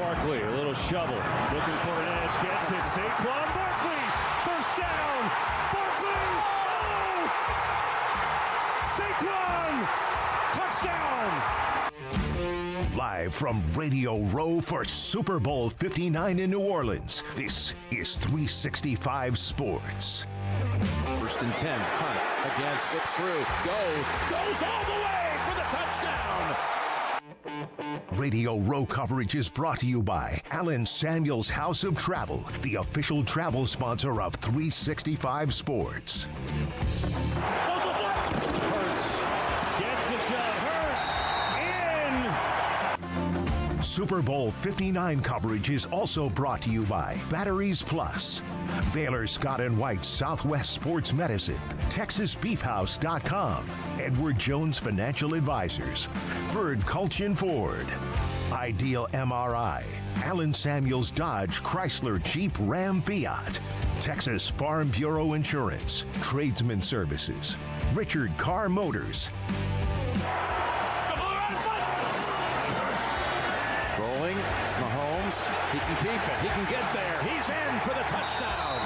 Barkley, a little shovel, looking for an edge, gets it. Saquon Barkley, first down. Barkley, oh! Saquon, touchdown. Live from Radio Row for Super Bowl 59 in New Orleans, this is 365 Sports. First and 10, Hunt again, slips through, goes all the way for the touchdown. Radio Row coverage is brought to you by Allen Samuels House of Travel, the official travel sponsor of 365 Sports. Hurts gets a shot, Hurts in. Super Bowl 59 coverage is also brought to you by Batteries Plus, Baylor Scott & White Southwest Sports Medicine, TexasBeefHouse.com, Edward Jones Financial Advisors, Bird Culchin Ford, Ideal MRI, Allen Samuels Dodge Chrysler Jeep Ram Fiat, Texas Farm Bureau Insurance, Tradesman Services, Richard Carr Motors. Rolling, Mahomes, he can keep it, he can get there, he's in for the touchdown.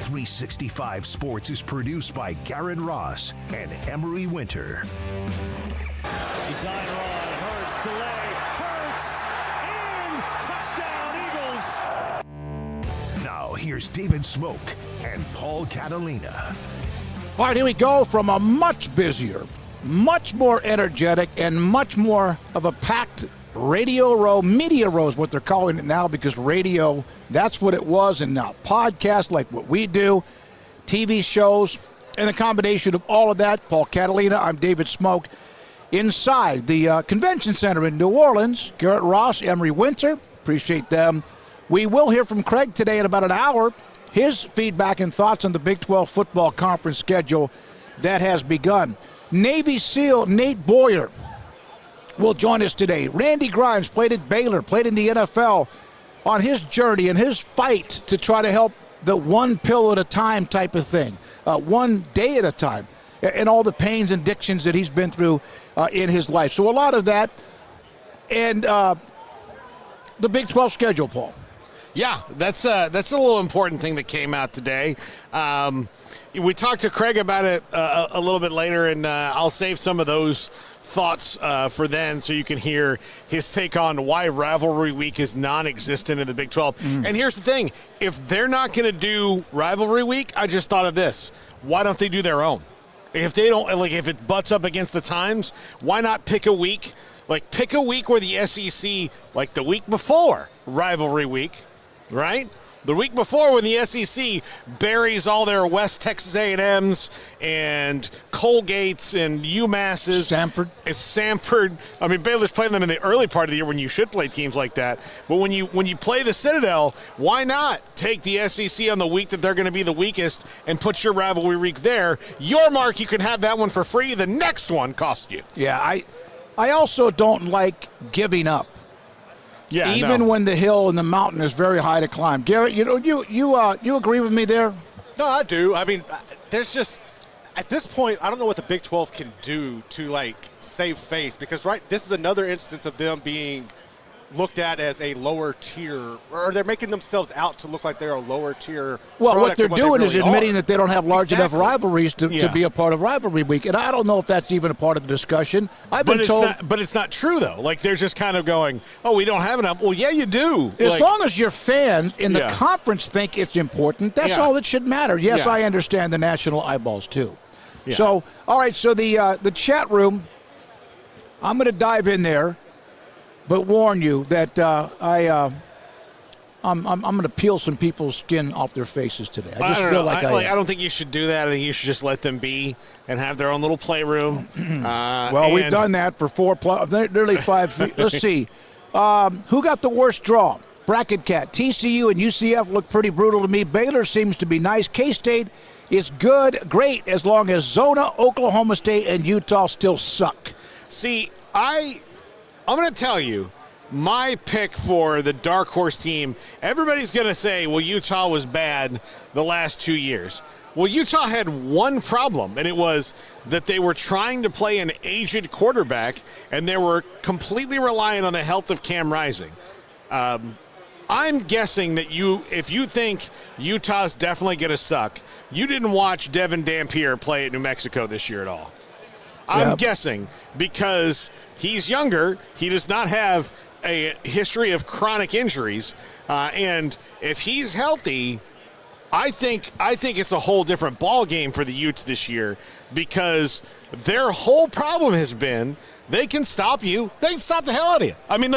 365 Sports is produced by Garrett Ross and Emery Winter. Design run, Hurts, delay, Hurts, in, touchdown, Eagles. Now here's David Smoak and Paul Catalina. All right, here we go from a much busier, much more energetic, and much more of a packed Radio Row, Media Row is what they're calling it now, because radio, that's what it was, and now podcast like what we do, TV shows, and a combination of all of that. Paul Catalina, I'm David Smoak. Inside the Convention Center in New Orleans, Garrett Ross, Emery Winter, appreciate them. We will hear from Craig today in about an hour, his feedback and thoughts on the Big 12 football conference schedule that has begun. Navy SEAL Nate Boyer will join us today. Randy Grimes played at Baylor, played in the NFL, on his journey and his fight to try to help the one pill at a time type of thing, one day at a time, and all the pains and addictions that he's been through in his life. So a lot of that, and the Big 12 schedule, Paul. Yeah, that's a little important thing that came out today. We talked to Craig about it a little bit later, and I'll save some of those thoughts for then, so you can hear his take on why rivalry week is non-existent in the Big 12. And here's the thing: if they're not going to do rivalry week, I just thought of this: why don't they do their own? If they don't, like, if it butts up against the times, why not pick a week? Like, pick a week where the SEC, like the week before rivalry week, right? The week before, when the SEC buries all their West Texas A&Ms and Colgates and UMasses. Samford. I mean, Baylor's playing them in the early part of the year when you should play teams like that. But when you play the Citadel, why not take the SEC on the week that they're going to be the weakest and put your rivalry week there? Your mark, you can have that one for free. The next one costs you. Yeah, I also don't like giving up. Yeah, even when the hill and the mountain is very high to climb. Garrett, you agree with me there? No, I do. I mean, there's just, at this point, I don't know what the Big 12 can do to, like, save face, because, right, this is another instance of them being looked at as a lower tier, or they're making themselves out to look like they're a lower tier. Well, what they're doing is admitting are. that they don't have large enough rivalries to be a part of rivalry week, and I don't know if that's even a part of the discussion. I've been told, but it's not true though. Like, they're just kind of going, "Oh, we don't have enough." Well, yeah, you do. As long as your fans in the conference think it's important, that's all that should matter. Yes, I understand the national eyeballs too. Yeah. So, all right. So the chat room, I'm going to dive in there, but warn you that I'm going to peel some people's skin off their faces today. I just feel like I don't think you should do that. I think you should just let them be and have their own little playroom. We've done that for nearly 5 weeks. Let's see. Who got the worst draw? Bracket Cat. TCU and UCF look pretty brutal to me. Baylor seems to be nice. K-State is great, as long as Zona, Oklahoma State, and Utah still suck. See, I'm going to tell you, my pick for the dark horse team, everybody's going to say, well, Utah was bad the last 2 years. Well, Utah had one problem, and it was that they were trying to play an aged quarterback, and they were completely reliant on the health of Cam Rising. I'm guessing that if you think Utah's definitely going to suck, you didn't watch Devin Dampier play at New Mexico this year at all. I'm guessing because he's younger. He does not have a history of chronic injuries. And if he's healthy, I think it's a whole different ball game for the Utes this year because their whole problem has been they can stop you. They can stop the hell out of you. I mean,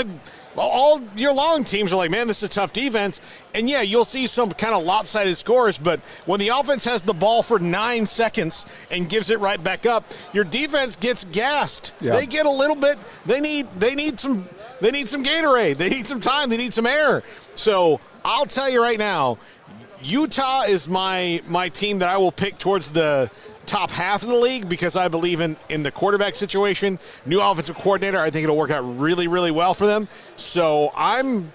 all year long, teams are like, man, this is a tough defense. And, yeah, you'll see some kind of lopsided scores, but when the offense has the ball for 9 seconds and gives it right back up, your defense gets gassed. Yeah. They get a little bit – they need some Gatorade. They need some time. They need some air. So I'll tell you right now, Utah is my team that I will pick towards the top half of the league because I believe in the quarterback situation. New offensive coordinator, I think it'll work out really, really well for them. So I'm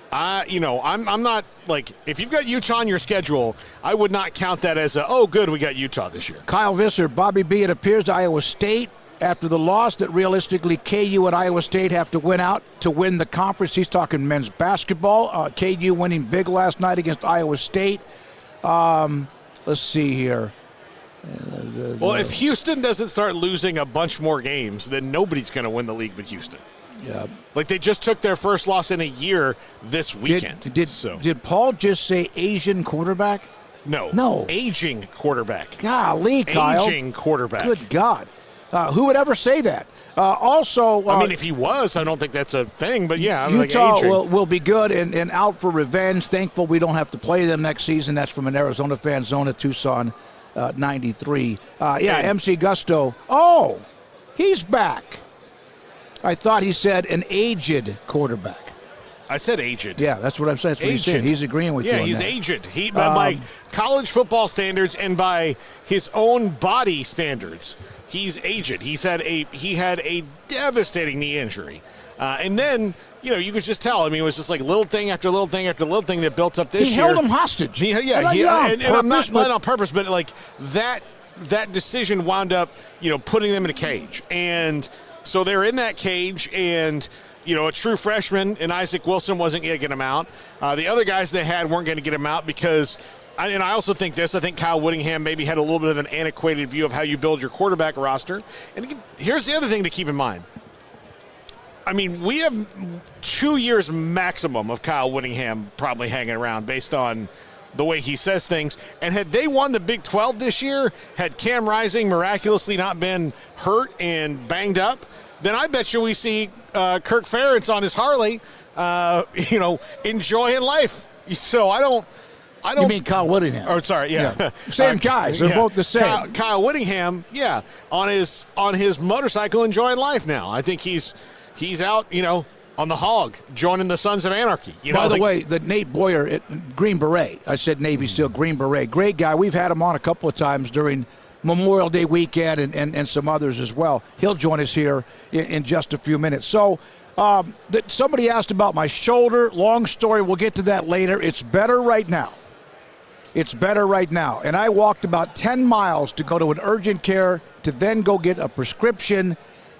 not like, if you've got Utah on your schedule, I would not count that as good, we got Utah this year. Kyle Visser, Bobby B, it appears Iowa State, after the loss, that realistically KU and Iowa State have to win out to win the conference. He's talking men's basketball. KU winning big last night against Iowa State. Let's see here. Well, if Houston doesn't start losing a bunch more games, then nobody's going to win the league but Houston. Yeah. Like they just took their first loss in a year this weekend. Did Paul just say Asian quarterback? No. Aging quarterback. Golly, Kyle. Aging quarterback. Good God. Who would ever say that? Also, I mean, if he was, I don't think that's a thing, but yeah. Utah will be good and out for revenge. Thankful we don't have to play them next season. That's from an Arizona fan, Zona Tucson 93. MC Gusto. Oh, he's back. I thought he said an aged quarterback. I said aged. Yeah, that's what I'm saying. That's what he's saying. He's agreeing with you on he's that. aged. He by college football standards and by his own body standards, he's aged. He had a devastating knee injury. And then, you could just tell. I mean, it was just like little thing after little thing after little thing that built up this year. He held him hostage. And I'm not on purpose, but like that decision wound up, putting them in a cage. And so they're in that cage, and a true freshman in Isaac Wilson wasn't going to get him out. The other guys they had weren't going to get him out because, and I also think I think Kyle Whittingham maybe had a little bit of an antiquated view of how you build your quarterback roster. And here's the other thing to keep in mind. I mean, we have 2 years maximum of Kyle Whittingham probably hanging around based on the way he says things. And had they won the Big 12 this year, had Cam Rising miraculously not been hurt and banged up, then I bet you we see Kirk Ferentz on his Harley, enjoying life. So I don't. You mean Kyle Whittingham? Oh, sorry, yeah. Same guys. They're both the same. Kyle Whittingham, on his motorcycle enjoying life now. I think he's out, on the hog, joining the Sons of Anarchy. By the way, the Nate Boyer at Green Beret, I said Navy SEAL, Green Beret, great guy. We've had him on a couple of times during Memorial Day weekend and some others as well. He'll join us here in just a few minutes. So somebody asked about my shoulder. Long story, we'll get to that later. It's better right now. And I walked about 10 miles to go to an urgent care to then go get a prescription.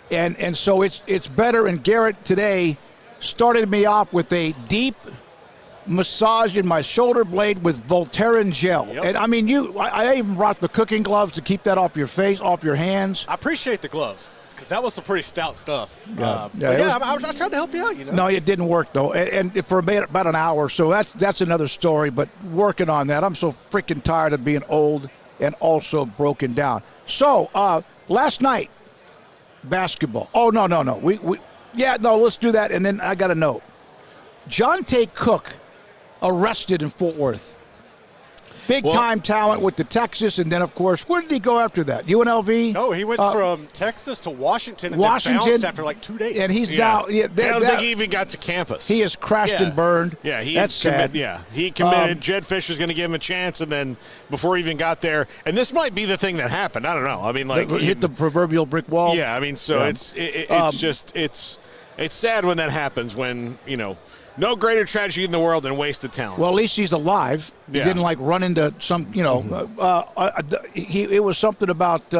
And so it's better. And Garrett today started me off with a deep massage in my shoulder blade with Voltaren gel. Yep. And I mean, I even brought the cooking gloves to keep that off your face, off your hands. I appreciate the gloves because that was some pretty stout stuff. I tried to help you out. No, it didn't work though, and for about an hour. So that's another story. But working on that, I'm so freaking tired of being old and also broken down. So last night, basketball. Oh no. Let's do that. And then I got a note. Jonte Cook arrested in Fort Worth. Big-time talent with the Texas, and then, of course, where did he go after that? UNLV? No, he went from Texas to Washington and then bounced after like 2 days. And he's now – I don't think he even got to campus. He is crashed and burned. Yeah, that's sad. He committed. Jed Fisher's going to give him a chance, and then before he even got there – and this might be the thing that happened. I don't know. I mean, like – hit the proverbial brick wall? Yeah, I mean, so it's sad when that happens when, no greater tragedy in the world than wasted talent. Well, at least he's alive. He didn't run into some, it was something about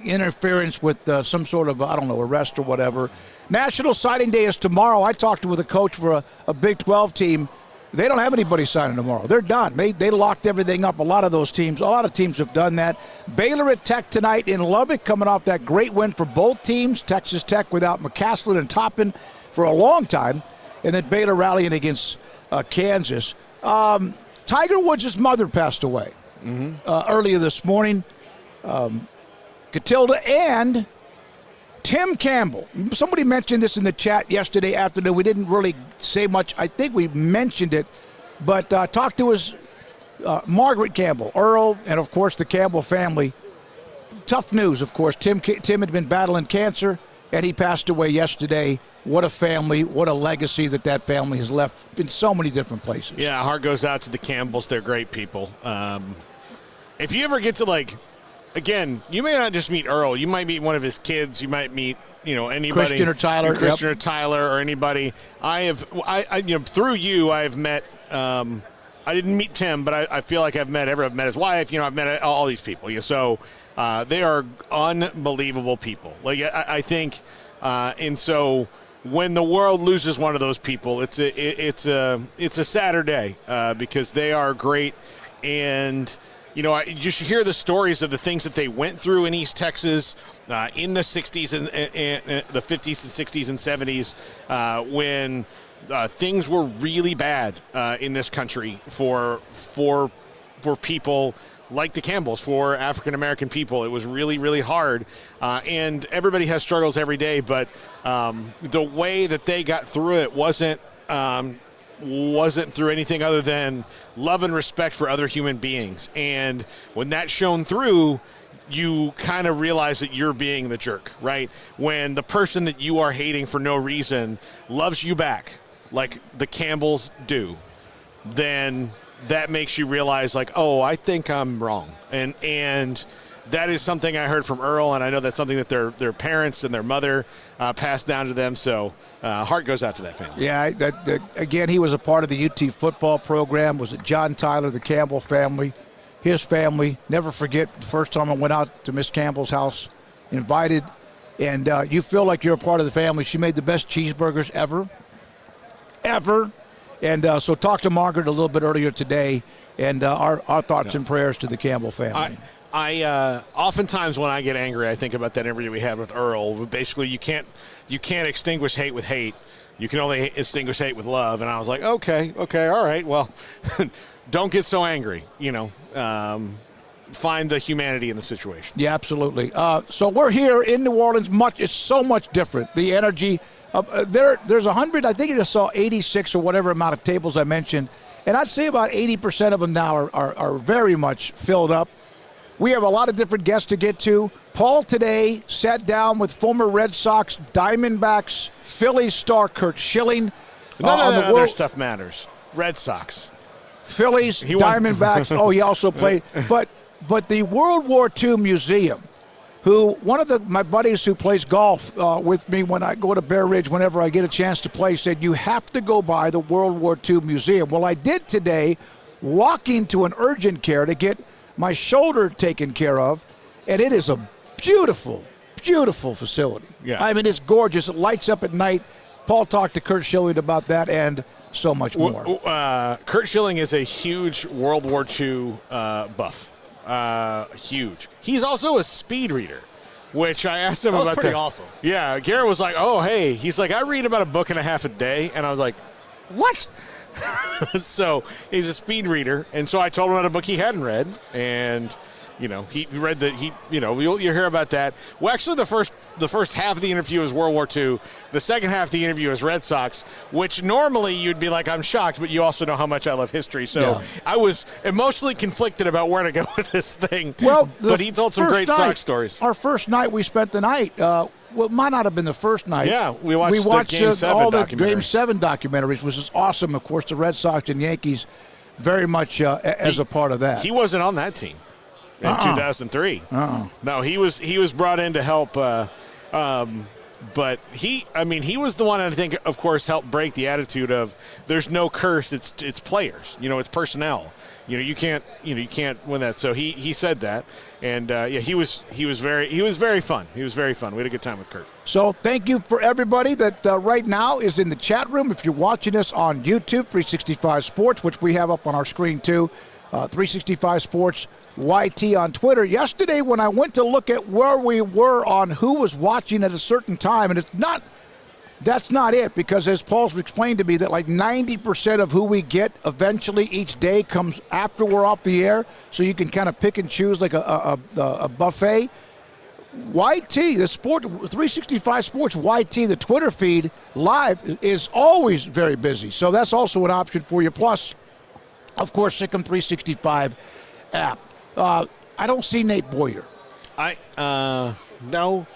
interference with some sort of, arrest or whatever. National Signing Day is tomorrow. I talked with a coach for a Big 12 team. They don't have anybody signing tomorrow. They're done. They locked everything up. A lot of teams have done that. Baylor at Tech tonight in Lubbock, coming off that great win for both teams. Texas Tech without McCaslin and Toppin for a long time. And then Baylor rallying against Kansas. Tiger Woods' mother passed away earlier this morning. Catilda and Tim Campbell. Somebody mentioned this in the chat yesterday afternoon. We didn't really say much. I think we mentioned it, but talked to his Margaret Campbell, Earl, and, of course, the Campbell family. Tough news, of course. Tim had been battling cancer, and he passed away yesterday. What a family, what a legacy that family has left in so many different places. Yeah, heart goes out to the Campbells. They're great people. If you ever get to, again, you may not just meet Earl. You might meet one of his kids. You might meet, anybody. Christian or Tyler. Or Tyler or anybody. Through you, I have met, I didn't meet Tim, but I feel like I've met his wife. I've met all these people. So they are unbelievable people. I think, and so when the world loses one of those people, it's a Saturday because they are great. And you should hear the stories of the things that they went through in East Texas in the 60s and the 50s and 60s and 70s when things were really bad in this country for people like the Campbells, for African-American people. It was really, really hard. And everybody has struggles every day, but the way that they got through it wasn't through anything other than love and respect for other human beings. And when that shone through, you kind of realize that you're being the jerk, right? When the person that you are hating for no reason loves you back like the Campbells do, then that makes you realize, I think I'm wrong. And that is something I heard from Earl, and I know that's something that their parents and their mother passed down to them. So heart goes out to that family. Yeah, again, he was a part of the UT football program. Was it John Tyler, the Campbell family, his family? Never forget the first time I went out to Miss Campbell's house, invited, and you feel like you're a part of the family. She made the best cheeseburgers ever. And so talked to Margaret a little bit earlier today, and our thoughts and prayers to the Campbell family. I oftentimes when I get angry, I think about that interview we had with Earl. Basically, you can't extinguish hate with hate. You can only extinguish hate with love. And I was like, okay, all right. Well, don't get so angry. Find the humanity in the situation. Yeah, absolutely. So we're here in New Orleans. It's so much different. The energy. There's 100. I think I saw 86 or whatever amount of tables I mentioned, and I'd say about 80% of them now are very much filled up. We have a lot of different guests to get to. Paul today sat down with former Red Sox, Diamondbacks, Phillies star Kurt Schilling. None of that other stuff matters. Red Sox. Phillies, Diamondbacks. Oh, he also played. But the World War II Museum, one of my buddies who plays golf with me when I go to Bear Ridge whenever I get a chance to play, said, you have to go by the World War II Museum. Well, I did today, walking to an urgent care to get my shoulder taken care of, and it is a beautiful, beautiful facility. Yeah. I mean, it's gorgeous. It lights up at night. Paul talked to Kurt Schilling about that and so much more. Kurt Schilling is a huge World War II buff. Huge. He's also a speed reader, which I asked him about. That was pretty awesome. Yeah, Garrett was like, oh, hey. He's like, I read about a book and a half a day. And I was like, what? So he's a speed reader. And so I told him about a book he hadn't read. And, he read you'll hear about that. Well, actually, the first half of the interview is World War II. The second half of the interview is Red Sox, which normally you'd be like, I'm shocked, but you also know how much I love history. So yeah. I was emotionally conflicted about where to go with this thing. Well, but he told some great Sox stories. Our first night, we spent the night. Well, it might not have been the first night. Yeah, we watched the Game 7 all the documentary. Game 7 documentaries, which is awesome. Of course, the Red Sox and Yankees very much as a part of that. He wasn't on that team in 2003. No, he was brought in to help But he was the one I think, of course, helped break the attitude of there's no curse. It's players. It's personnel. You can't win that. So he said that, and he was very fun. He was very fun. We had a good time with Kurt. So thank you for everybody that right now is in the chat room. If you're watching us on YouTube, 365 Sports, which we have up on our screen too, 365 Sports YT on Twitter. Yesterday when I went to look at where we were on who was watching at a certain time, and that's not it, because as Paul's explained to me that like 90% of who we get eventually each day comes after we're off the air, so you can kind of pick and choose like a buffet. YT, the Sport 365 Sports YT, the Twitter feed live is always very busy, so that's also an option for you. Plus, of course, Sikkim 365 app. I don't see Nate Boyer. No,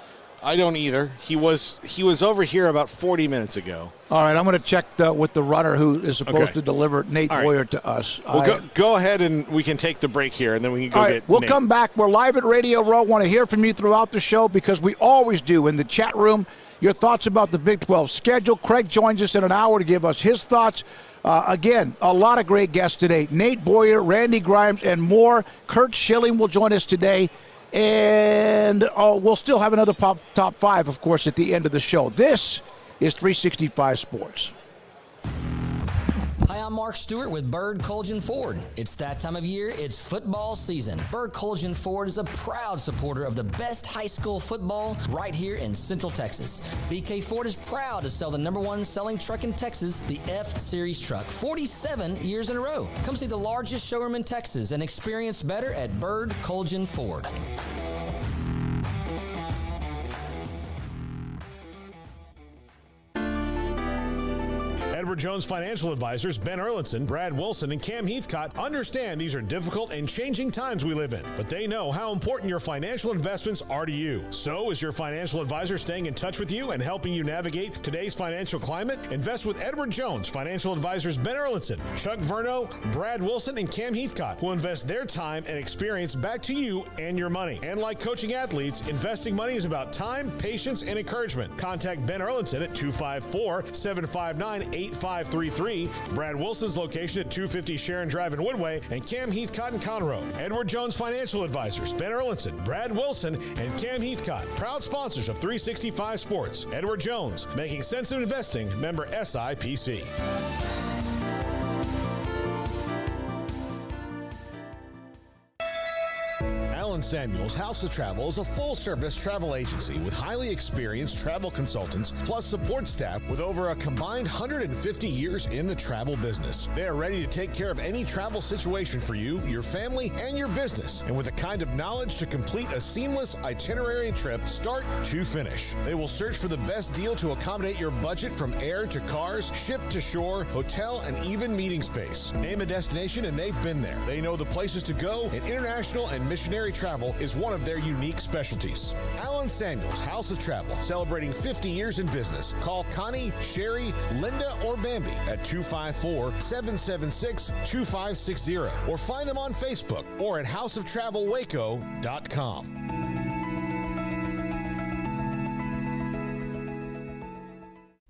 I don't either. He was over here about 40 minutes ago. All right, I'm going to check with the runner who is supposed to deliver Nate Boyer to us. Well, go ahead and we can take the break here, and then we can go get We'll Nate. come back. We're live at Radio Row. Want to hear from you throughout the show, because we always do in the chat room. Your thoughts about the Big 12 schedule. Craig joins us in an hour to give us his thoughts. Again, a lot of great guests today. Nate Boyer, Randy Grimes, and more. Kurt Schilling will join us today. And we'll still have another top five, of course, at the end of the show. This is 365 Sports. Hi, I'm Mark Stewart with Bird Colgan Ford. It's that time of year, it's football season. Bird Colgan Ford is a proud supporter of the best high school football right here in Central Texas. BK Ford is proud to sell the #1 selling truck in Texas, the F-Series truck, 47 years in a row. Come see the largest showroom in Texas and experience better at Bird Colgan Ford. Edward Jones Financial Advisors Ben Erlinson, Brad Wilson, and Cam Heathcott understand these are difficult and changing times we live in, but they know how important your financial investments are to you. So is your financial advisor staying in touch with you and helping you navigate today's financial climate? Invest with Edward Jones Financial Advisors Ben Erlinson, Chuck Verno, Brad Wilson, and Cam Heathcott, who invest their time and experience back to you and your money. And like coaching athletes, investing money is about time, patience, and encouragement. Contact Ben Erlinson at 254-759-8533. Brad Wilson's location at 250 Sharon Drive in Woodway, and Cam Heathcott in Conroe. Edward Jones Financial Advisors, Ben Erlinson, Brad Wilson, and Cam Heathcott, proud sponsors of 365 Sports. Edward Jones, making sense of investing, member SIPC. Allen Samuels House of Travel is a full-service travel agency with highly experienced travel consultants plus support staff with over a combined 150 years in the travel business. They are ready to take care of any travel situation for you, your family, and your business, and with the kind of knowledge to complete a seamless itinerary trip start to finish. They will search for the best deal to accommodate your budget, from air to cars, ship to shore, hotel, and even meeting space. Name a destination and they've been there. They know the places to go, and international and missionary travel is one of their unique specialties. Allen Samuels House of Travel, celebrating 50 years in business. Call Connie, Sherry, Linda, or Bambi at 254-776-2560, or find them on Facebook or at houseoftravelwaco.com.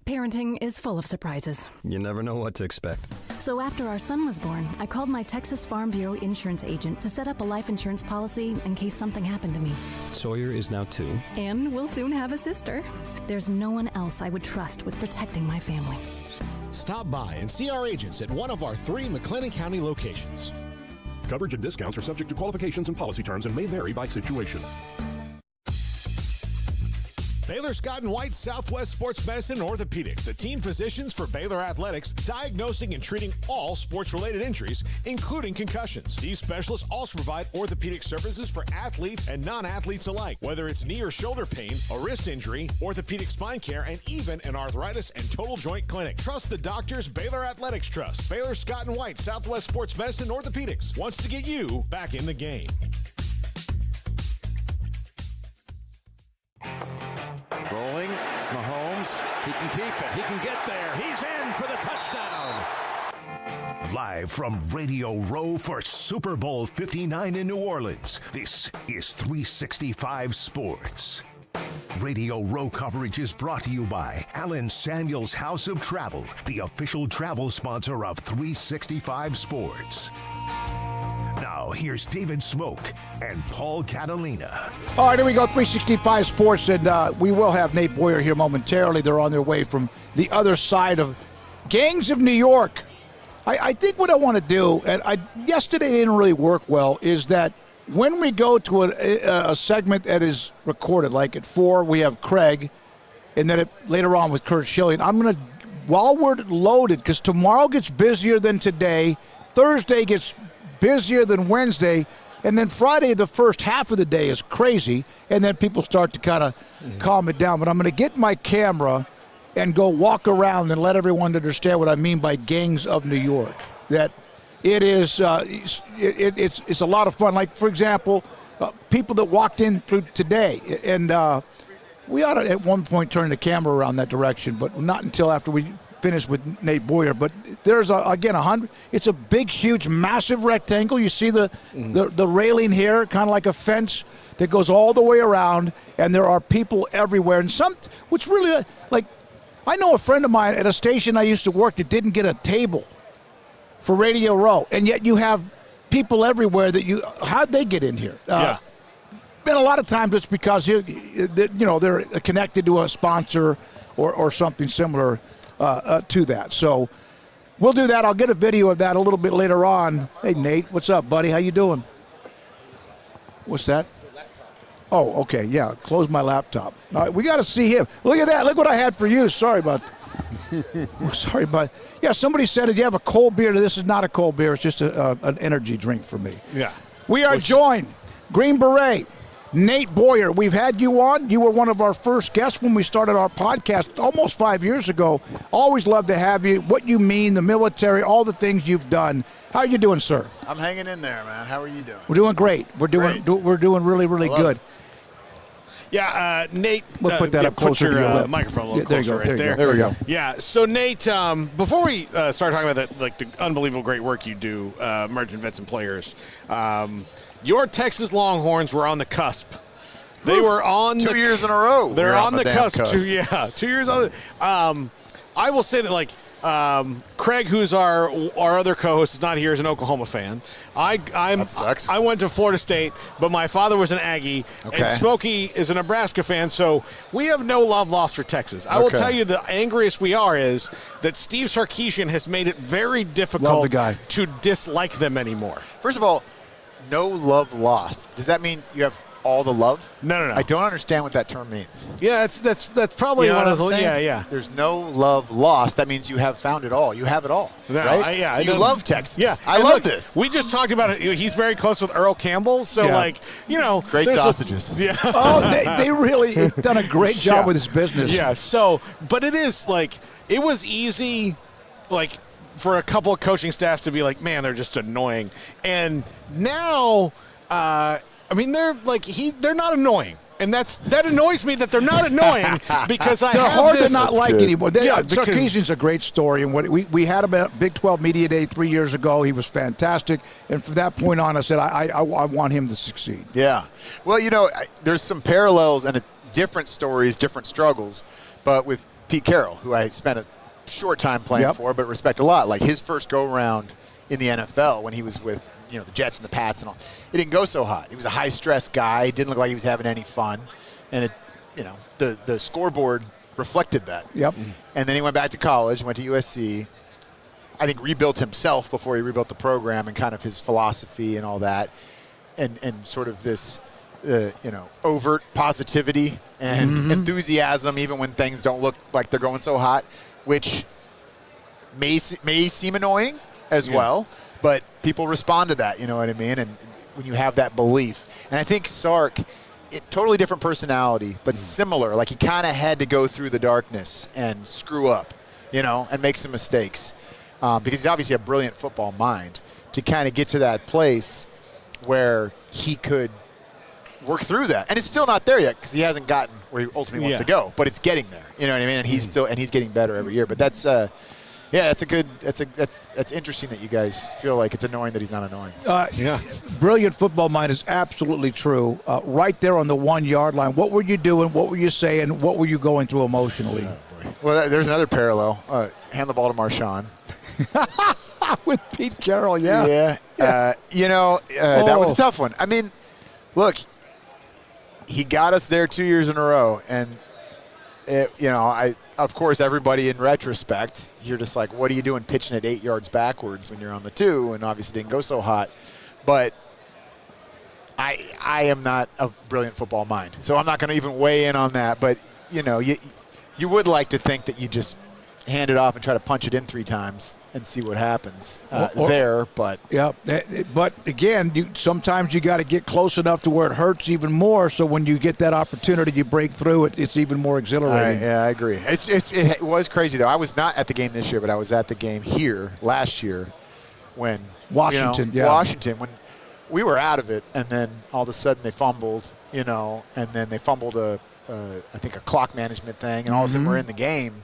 Parenting is full of surprises. You never know what to expect. So after our son was born, I called my Texas Farm Bureau insurance agent to set up a life insurance policy in case something happened to me. Sawyer is now 2. And we'll soon have a sister. There's no one else I would trust with protecting my family. Stop by and see our agents at one of our 3 McLennan County locations. Coverage and discounts are subject to qualifications and policy terms and may vary by situation. Baylor Scott & White Southwest Sports Medicine and Orthopedics, the team physicians for Baylor Athletics, diagnosing and treating all sports-related injuries, including concussions. These specialists also provide orthopedic services for athletes and non-athletes alike, whether it's knee or shoulder pain, a wrist injury, orthopedic spine care, and even an arthritis and total joint clinic. Trust the doctors Baylor Athletics trust. Baylor Scott & White Southwest Sports Medicine and Orthopedics wants to get you back in the game. Rolling, Mahomes, he can keep it, he can get there, he's in for the touchdown. Live from Radio Row for Super Bowl 59 in New Orleans, this is 365 Sports. Radio Row coverage is brought to you by Alan Samuels House of Travel, the official travel sponsor of 365 Sports. Now, here's David Smoak and Paul Catalina. All right, here we go, 365 Sports, and we will have Nate Boyer here momentarily. They're on their way from the other side of Gangs of New York. I think what I want to do, and yesterday didn't really work well, is that when we go to a segment that is recorded, like at 4, we have Craig, and then later on with Kurt Schilling, I'm going to, while we're loaded, because tomorrow gets busier than today, Thursday gets busier than Wednesday, and then Friday, the first half of the day is crazy, and then people start to kind of calm it down. But I'm going to get my camera and go walk around and let everyone understand what I mean by Gangs of New York. That it is, it's a lot of fun. Like, for example, people that walked in through today, and we ought to at one point turn the camera around that direction, but not until after we finish with Nate Boyer. But there's, again, 100. It's a big, huge, massive rectangle. You see the railing here, kind of like a fence that goes all the way around, and there are people everywhere. And which really, like, I know a friend of mine at a station I used to work that didn't get a table for Radio Row, and yet you have people everywhere how'd they get in here? Yeah. And a lot of times it's because they're connected to a sponsor or something similar to that. So we'll do that. I'll get a video of that a little bit later on. Hey, Nate, what's up, buddy? How you doing? What's that? Oh, okay, yeah, close my laptop. All right, we got to see him. Look at that. Look what I had for you. Sorry about yeah, somebody said, did you have a cold beer? This is not a cold beer. It's just an energy drink for me. Yeah. We are joined, Green Beret, Nate Boyer. We've had you on. You were one of our first guests when we started our podcast almost 5 years ago. Always love to have you. What you mean, the military, all the things you've done. How are you doing, sir? I'm hanging in there, man. How are you doing? We're doing great. We're doing really, really good. Yeah, Nate. We'll put that up closer to your lip. Microphone a little closer right there. There we go. Yeah. So Nate, before we start talking about the unbelievable great work you do, emerging vets and players, your Texas Longhorns were on the cusp. They were on 2 years in a row. They're on the cusp. 2 years on. I will say that Craig, who's our other co-host, is not here, is an Oklahoma fan. That sucks. I went to Florida State, but my father was an Aggie, and Smokey is a Nebraska fan, so we have no love lost for Texas. I will tell you the angriest we are is that Steve Sarkisian has made it very difficult to dislike them anymore. First of all, no love lost. Does that mean you have all the love? No. I don't understand what that term means. Yeah, that's probably one of those. Yeah. There's no love lost. That means you have found it all. You have it all. No, right? So you love Texas. Yeah, I love this. We just talked about it. He's very close with Earl Campbell, so great sausages. They really done a great job with his business. Yeah. So, but it is it was easy, for a couple of coaching staffs to be like, man, they're just annoying, and now. They're not annoying. And that annoys me that they're not annoying because they're hard to not like anymore. Sarkisian's a great story, and we had him at Big 12 Media Day 3 years ago. He was fantastic, and from that point on, I said I want him to succeed. Yeah, well, there's some parallels and different stories, different struggles, but with Pete Carroll, who I spent a short time playing for, but respect a lot. Like his first go round in the NFL when he was with the Jets and the Pats and all. It didn't go so hot. He was a high-stress guy. Didn't look like he was having any fun. And, the scoreboard reflected that. Yep. And then he went back to college, went to USC. I think rebuilt himself before he rebuilt the program and kind of his philosophy and all that. And sort of this, overt positivity and enthusiasm even when things don't look like they're going so hot, which may seem annoying as well. But people respond to that, you know what I mean? And when you have that belief. And I think Sark, totally different personality, but similar. Like he kind of had to go through the darkness and screw up, and make some mistakes. Because he's obviously a brilliant football mind to kind of get to that place where he could work through that. And it's still not there yet because he hasn't gotten where he ultimately wants to go. But it's getting there, you know what I mean? And he's getting better every year. But that's Yeah, that's interesting that you guys feel like it's annoying that he's not annoying. Yeah. Brilliant football mind is absolutely true. Right there on the 1 yard line, what were you doing? What were you saying? What were you going through emotionally? Well, there's another parallel. Hand the ball to Marshawn. With Pete Carroll, yeah. Yeah. That was a tough one. I mean, look, he got us there 2 years in a row, and of course, everybody in retrospect, you're just like, what are you doing pitching it 8 yards backwards when you're on the 2, and obviously didn't go so hot. But I am not a brilliant football mind, so I'm not going to even weigh in on that. But, you would like to think that you just hand it off and try to punch it in 3 times and see what happens there. But yeah, but again, sometimes you got to get close enough to where it hurts even more. So when you get that opportunity, you break through it. It's even more exhilarating. I agree. It was crazy though. I was not at the game this year, but I was at the game here last year when Washington when we were out of it, and then all of a sudden they fumbled, and then they fumbled I think a clock management thing, and all of a sudden we're in the game.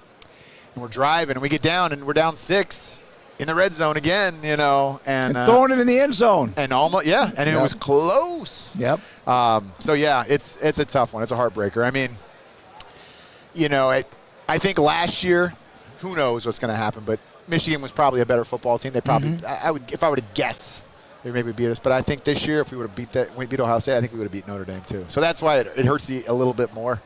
And we're driving, and we get down, and we're down 6 in the red zone again, and throwing it in the end zone. And almost, and it was close. Yep. So, yeah, it's a tough one. It's a heartbreaker. I mean, I think last year, who knows what's going to happen, but Michigan was probably a better football team. They probably, if I were to guess, they maybe beat us. But I think this year, if we would have beat Ohio State, I think we would have beat Notre Dame too. So that's why it hurts a little bit more.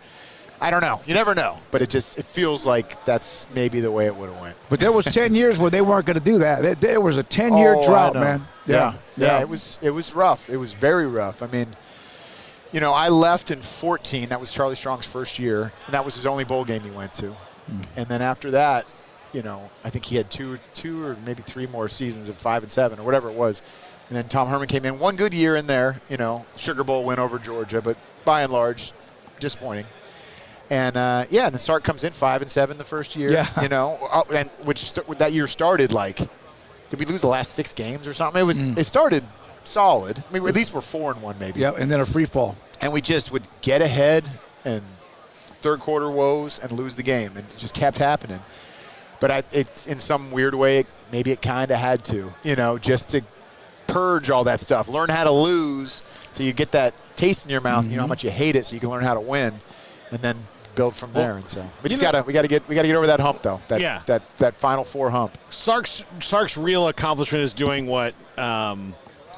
I don't know. You never know. But it feels like that's maybe the way it would have went. But there was 10 years where they weren't going to do that. There was a 10-year drought, man. Yeah. It was rough. It was very rough. I mean, I left in 2014. That was Charlie Strong's first year, and that was his only bowl game he went to. And then after that, I think he had two or maybe 3 more seasons of 5 and 7 or whatever it was. And then Tom Herman came in, one good year in there, Sugar Bowl win over Georgia, but by and large, disappointing. And and then Sark comes in 5 and 7 the first year, and that year started like, did we lose the last 6 games or something? It started solid. I mean, at least we're 4-1 maybe. Yeah, and then a free fall. And we just would get ahead and third quarter woes and lose the game, and it just kept happening. But it's in some weird way, maybe it kind of had to, just to purge all that stuff, learn how to lose, so you get that taste in your mouth. You know how much you hate it, so you can learn how to win, and then build from there. And so we got to get over that hump though. That Final Four hump. Sark's real accomplishment is doing what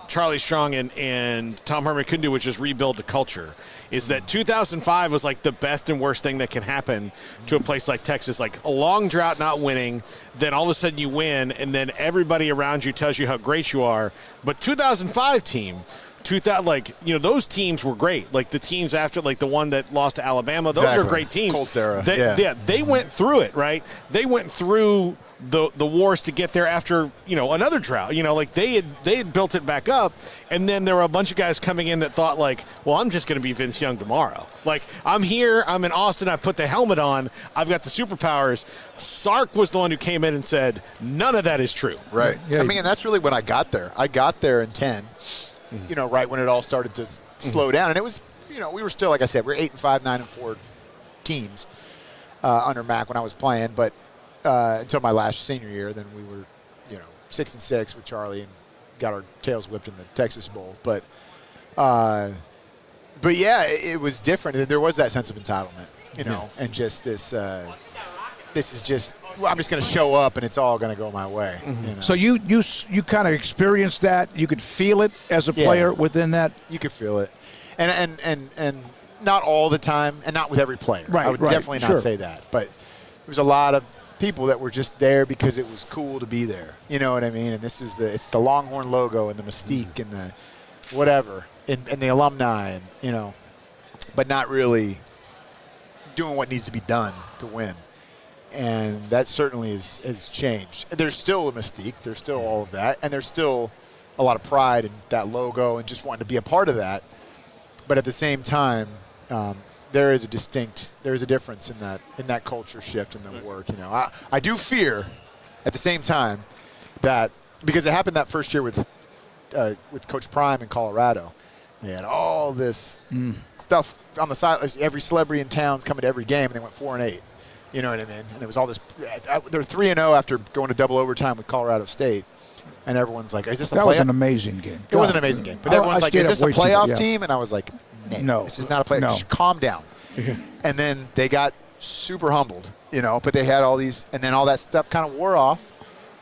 Charlie Strong and Tom Herman couldn't do, which is rebuild the culture. Is that 2005 was like the best and worst thing that can happen to a place like Texas, like a long drought, not winning, then all of a sudden you win, and then everybody around you tells you how great you are. But 2005 team, those teams were great. Like the teams after, like the one that lost to Alabama, those are great teams. Colts era. They went through it, right? They went through the wars to get there after, another drought. They had built it back up, and then there were a bunch of guys coming in that thought like, well, I'm just going to be Vince Young tomorrow. Like, I'm here, I'm in Austin, I put the helmet on, I've got the superpowers. Sark was the one who came in and said, none of that is true. Right. Yeah. I mean, and that's really when I got there. I got there in 10. Right when it all started to slow down. And it was, we were still, like I said, we were 8-5, 9-4 teams under Mac when I was playing. But until my last senior year, then we were, 6-6 with Charlie and got our tails whipped in the Texas Bowl. But yeah, it was different. There was that sense of entitlement, and just this is just, I'm just going to show up and it's all going to go my way. So you kind of experienced that. You could feel it as a player within that. You could feel it, and not all the time, and not with every player. Right, I would definitely not say that, but there was a lot of people that were just there because it was cool to be there. You know what I mean? And it's the Longhorn logo and the mystique and the whatever and the alumni and but not really doing what needs to be done to win. And that certainly has changed. There's still a mystique. There's still all of that. And there's still a lot of pride in that logo and just wanting to be a part of that. But at the same time, there is a difference in that culture shift in the work. I do fear at the same time that, because it happened that first year with Coach Prime in Colorado. They had all this stuff on the side. Every celebrity in town's coming to every game, and they went 4-8. You know what I mean? And there was all this. They're 3-0 after going to double overtime with Colorado State, and everyone's like, "Is this a playoff?" That was an amazing game. It was an amazing game, but everyone's like, "Is this a playoff team?" And I was like, "No, this is not a playoff. No. Calm down." And then they got super humbled, but they had all these, and then all that stuff kind of wore off,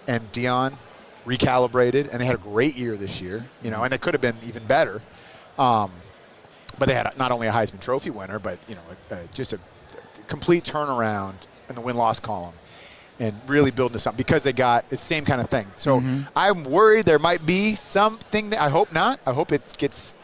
and Dion recalibrated, and they had a great year this year, and it could have been even better. But they had not only a Heisman Trophy winner, but just a complete turnaround in the win-loss column, and really building to something because they got the same kind of thing. So I'm worried there might be something. I hope not. I hope it gets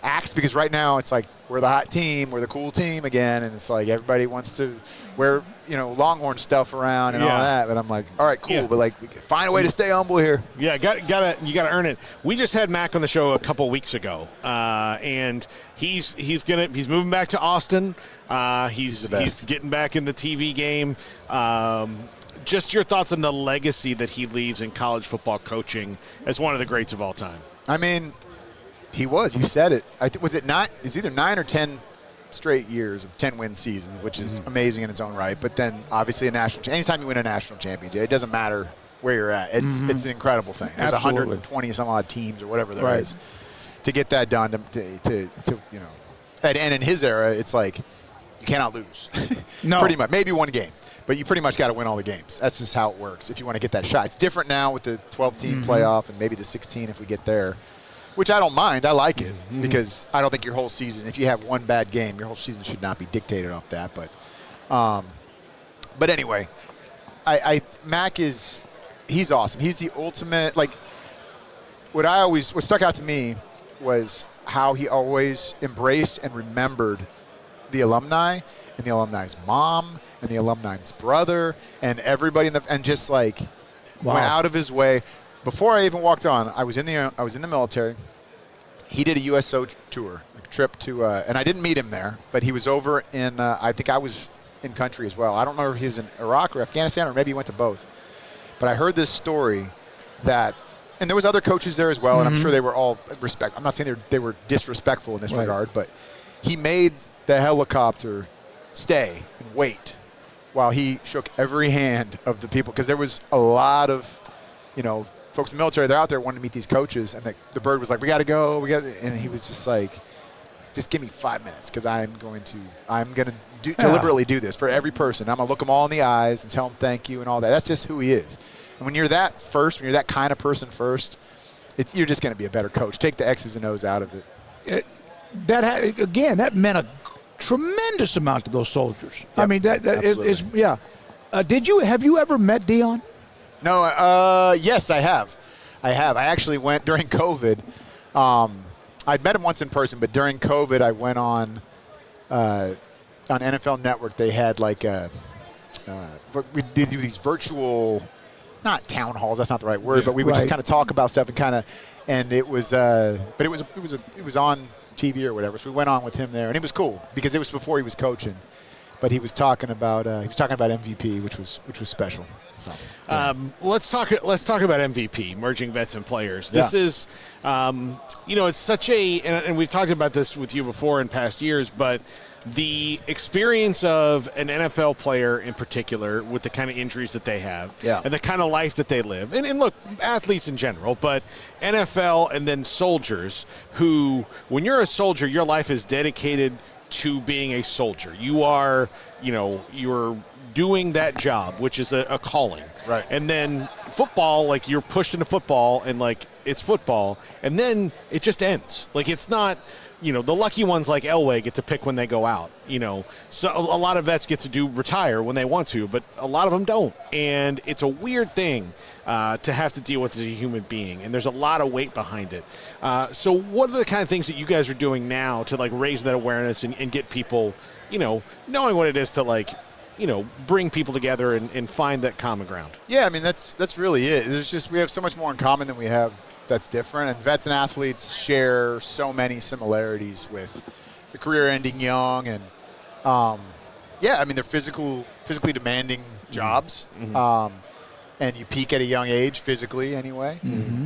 axed, because right now it's like we're the hot team, we're the cool team again, and it's like everybody wants to wear Longhorn stuff around and all that. But I'm like, all right, cool, but find a way to stay humble here. Yeah, you gotta earn it. We just had Mac on the show a couple weeks ago, and he's moving back to Austin. He's getting back in the TV game. Just your thoughts on the legacy that he leaves in college football coaching as one of the greats of all time. I mean, he was. You said it. Was it not? It's either 9 or 10 straight years of 10-win seasons, which is amazing in its own right. But then, obviously, anytime you win a national championship, it doesn't matter where you're at. It's an incredible thing. There's 120 some odd teams or whatever there is to get that done. And in his era, it's like you cannot lose. No, pretty much. Maybe one game. But you pretty much got to win all the games. That's just how it works if you want to get that shot. It's different now with the 12-team playoff and maybe the 16 if we get there, which I don't mind. I like it because I don't think your whole season, if you have one bad game, your whole season should not be dictated off that. But anyway, Mac he's awesome. He's the ultimate, what stuck out to me was how he always embraced and remembered the alumni and the alumni's mom and the alumni's brother and everybody and just went out of his way. Before I even walked on, I was in the military. He did a USO tour, a trip to, and I didn't meet him there, but he was over in, I think I was in country as well. I don't know if he was in Iraq or Afghanistan, or maybe he went to both. But I heard this story and there was other coaches there as well, and I'm sure they were all I'm not saying they were disrespectful in this regard, but he made the helicopter stay and wait while he shook every hand of the people, because there was a lot of, folks in the military, they're out there wanting to meet these coaches, and the bird was like, we got to go, and he was just like, just give me 5 minutes, because I'm going to deliberately do this for every person. I'm going to look them all in the eyes and tell them thank you and all that. That's just who he is. And when you're that kind of person first, you're just going to be a better coach. Take the X's and O's out of it. That meant a tremendous amount to those soldiers. Yep. I mean, that is yeah. Have you ever met Dion? No. Yes, I have. I actually went during COVID. I'd met him once in person, but during COVID, I went on NFL Network. They had we did do these virtual, not town halls. That's not the right word, but we would just kind of talk about stuff and it was on TV or whatever. So we went on with him there, and it was cool because it was before he was coaching. But he was talking about MVP, which was special. So, yeah. Let's talk about MVP, merging vets and players. This is, it's such and we've talked about this with you before in past years, but the experience of an NFL player in particular with the kind of injuries that they have and the kind of life that they live. And look, athletes in general, but NFL and then soldiers who, when you're a soldier, your life is dedicated to being a soldier. You are, you're doing that job, which is a calling. Right. And then football, you're pushed into football and it's football, and then it just ends. It's not, the lucky ones like Elway get to pick when they go out, So a lot of vets get to retire when they want to, but a lot of them don't. And it's a weird thing to have to deal with as a human being, and there's a lot of weight behind it. So what are the kind of things that you guys are doing now to raise that awareness and get people, knowing what it is to bring people together and find that common ground? Yeah, I mean, that's really it. We have so much more in common than we have that's different, and vets and athletes share so many similarities with the career ending young, and they're physically demanding jobs, and you peak at a young age physically anyway,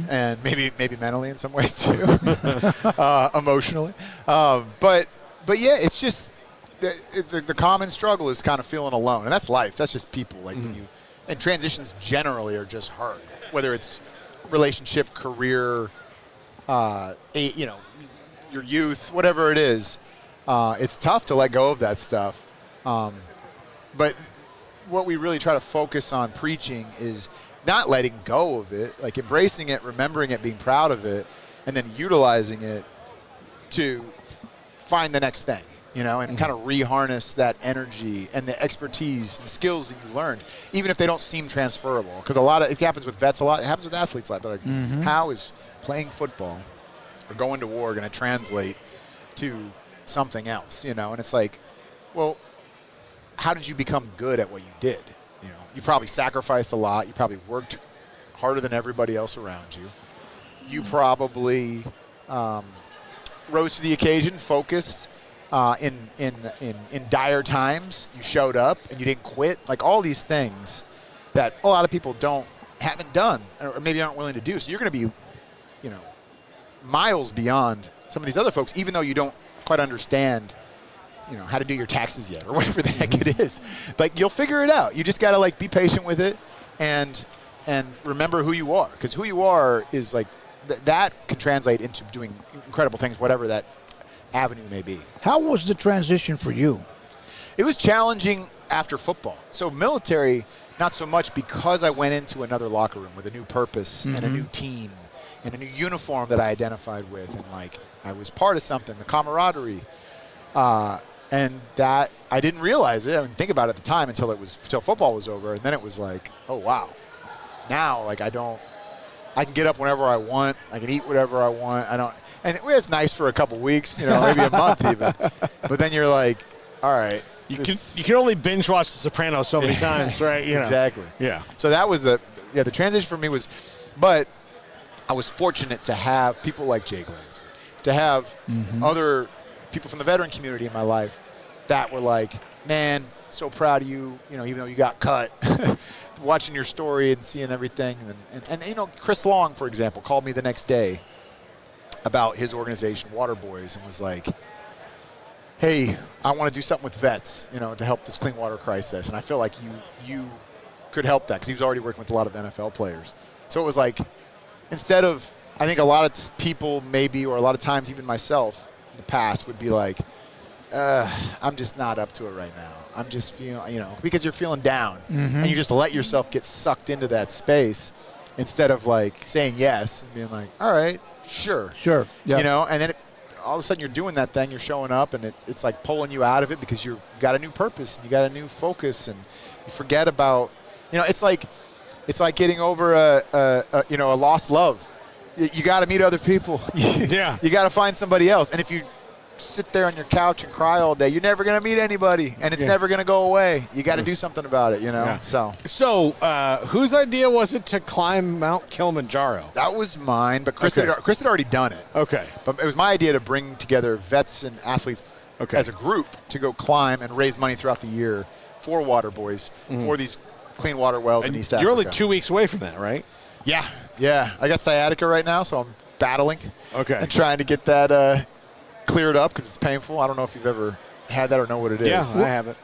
and maybe mentally in some ways too, emotionally, but yeah, it's just the common struggle is kind of feeling alone, and that's life. That's just people. Like when and transitions generally are just hard, whether it's relationship, career, your youth, whatever it is. It's tough to let go of that stuff. But what we really try to focus on preaching is not letting go of it, like embracing it, remembering it, being proud of it, and then utilizing it to find the next thing, and kind of reharness that energy and the expertise and skills that you learned, even if they don't seem transferable. Because it happens with vets a lot. It happens with athletes a lot. They're like, how is playing football or going to war going to translate to something else, And it's like, well, how did you become good at what you did? You probably sacrificed a lot. You probably worked harder than everybody else around you. You probably rose to the occasion, focused in dire times. You showed up and you didn't quit. Like all these things that a lot of people haven't done or maybe aren't willing to do. So you're going to be, miles beyond some of these other folks, even though you don't quite understand how to do your taxes yet or whatever the heck it is. Like you'll figure it out. You just got to be patient with it and remember who you are, because who you are is that can translate into doing incredible things, whatever that avenue may be. How was the transition for you? It was challenging after football. So military, not so much, because I went into another locker room with a new purpose and a new team and a new uniform that I identified with, and I was part of something, the camaraderie. And that I didn't realize it. I didn't think about it at the time until football was over, and then it was like, oh wow. Now I can get up whenever I want. I can eat whatever I want. And it's nice for a couple weeks, maybe a month even. But then you're like, all right. You can only binge watch The Sopranos so many times, right? Exactly. Yeah. So that was the transition for me was, but I was fortunate to have people like Jay Glazer, to have other people from the veteran community in my life that were like, man, so proud of you, even though you got cut, watching your story and seeing everything. And Chris Long, for example, called me the next day about his organization, Water Boys, and was like, hey, I want to do something with vets, to help this clean water crisis. And I feel like you could help that, because he was already working with a lot of NFL players. So it was like, instead of, I think a lot of people maybe, or a lot of times even myself, the past would be like, I'm just not up to it right now. I'm just feeling, because you're feeling down, and you just let yourself get sucked into that space instead of saying yes and being like, all right, sure, yeah. And then all of a sudden you're doing that thing, you're showing up, and it's like pulling you out of it because you've got a new purpose and you got a new focus, and you forget about, it's like getting over a lost love. You got to meet other people. Yeah. You got to find somebody else. And if you sit there on your couch and cry all day, you're never going to meet anybody, and it's never going to go away. You got to do something about it, Yeah. So whose idea was it to climb Mount Kilimanjaro? That was mine, but Chris had already done it. Okay. But it was my idea to bring together vets and athletes as a group to go climb and raise money throughout the year for Water Boys, for these clean water wells in East Africa. You're only 2 weeks away from that, right? Yeah. I got sciatica right now, so I'm battling. Okay. And trying to get that cleared up because it's painful. I don't know if you've ever had that or know what it is. Yeah, I have it.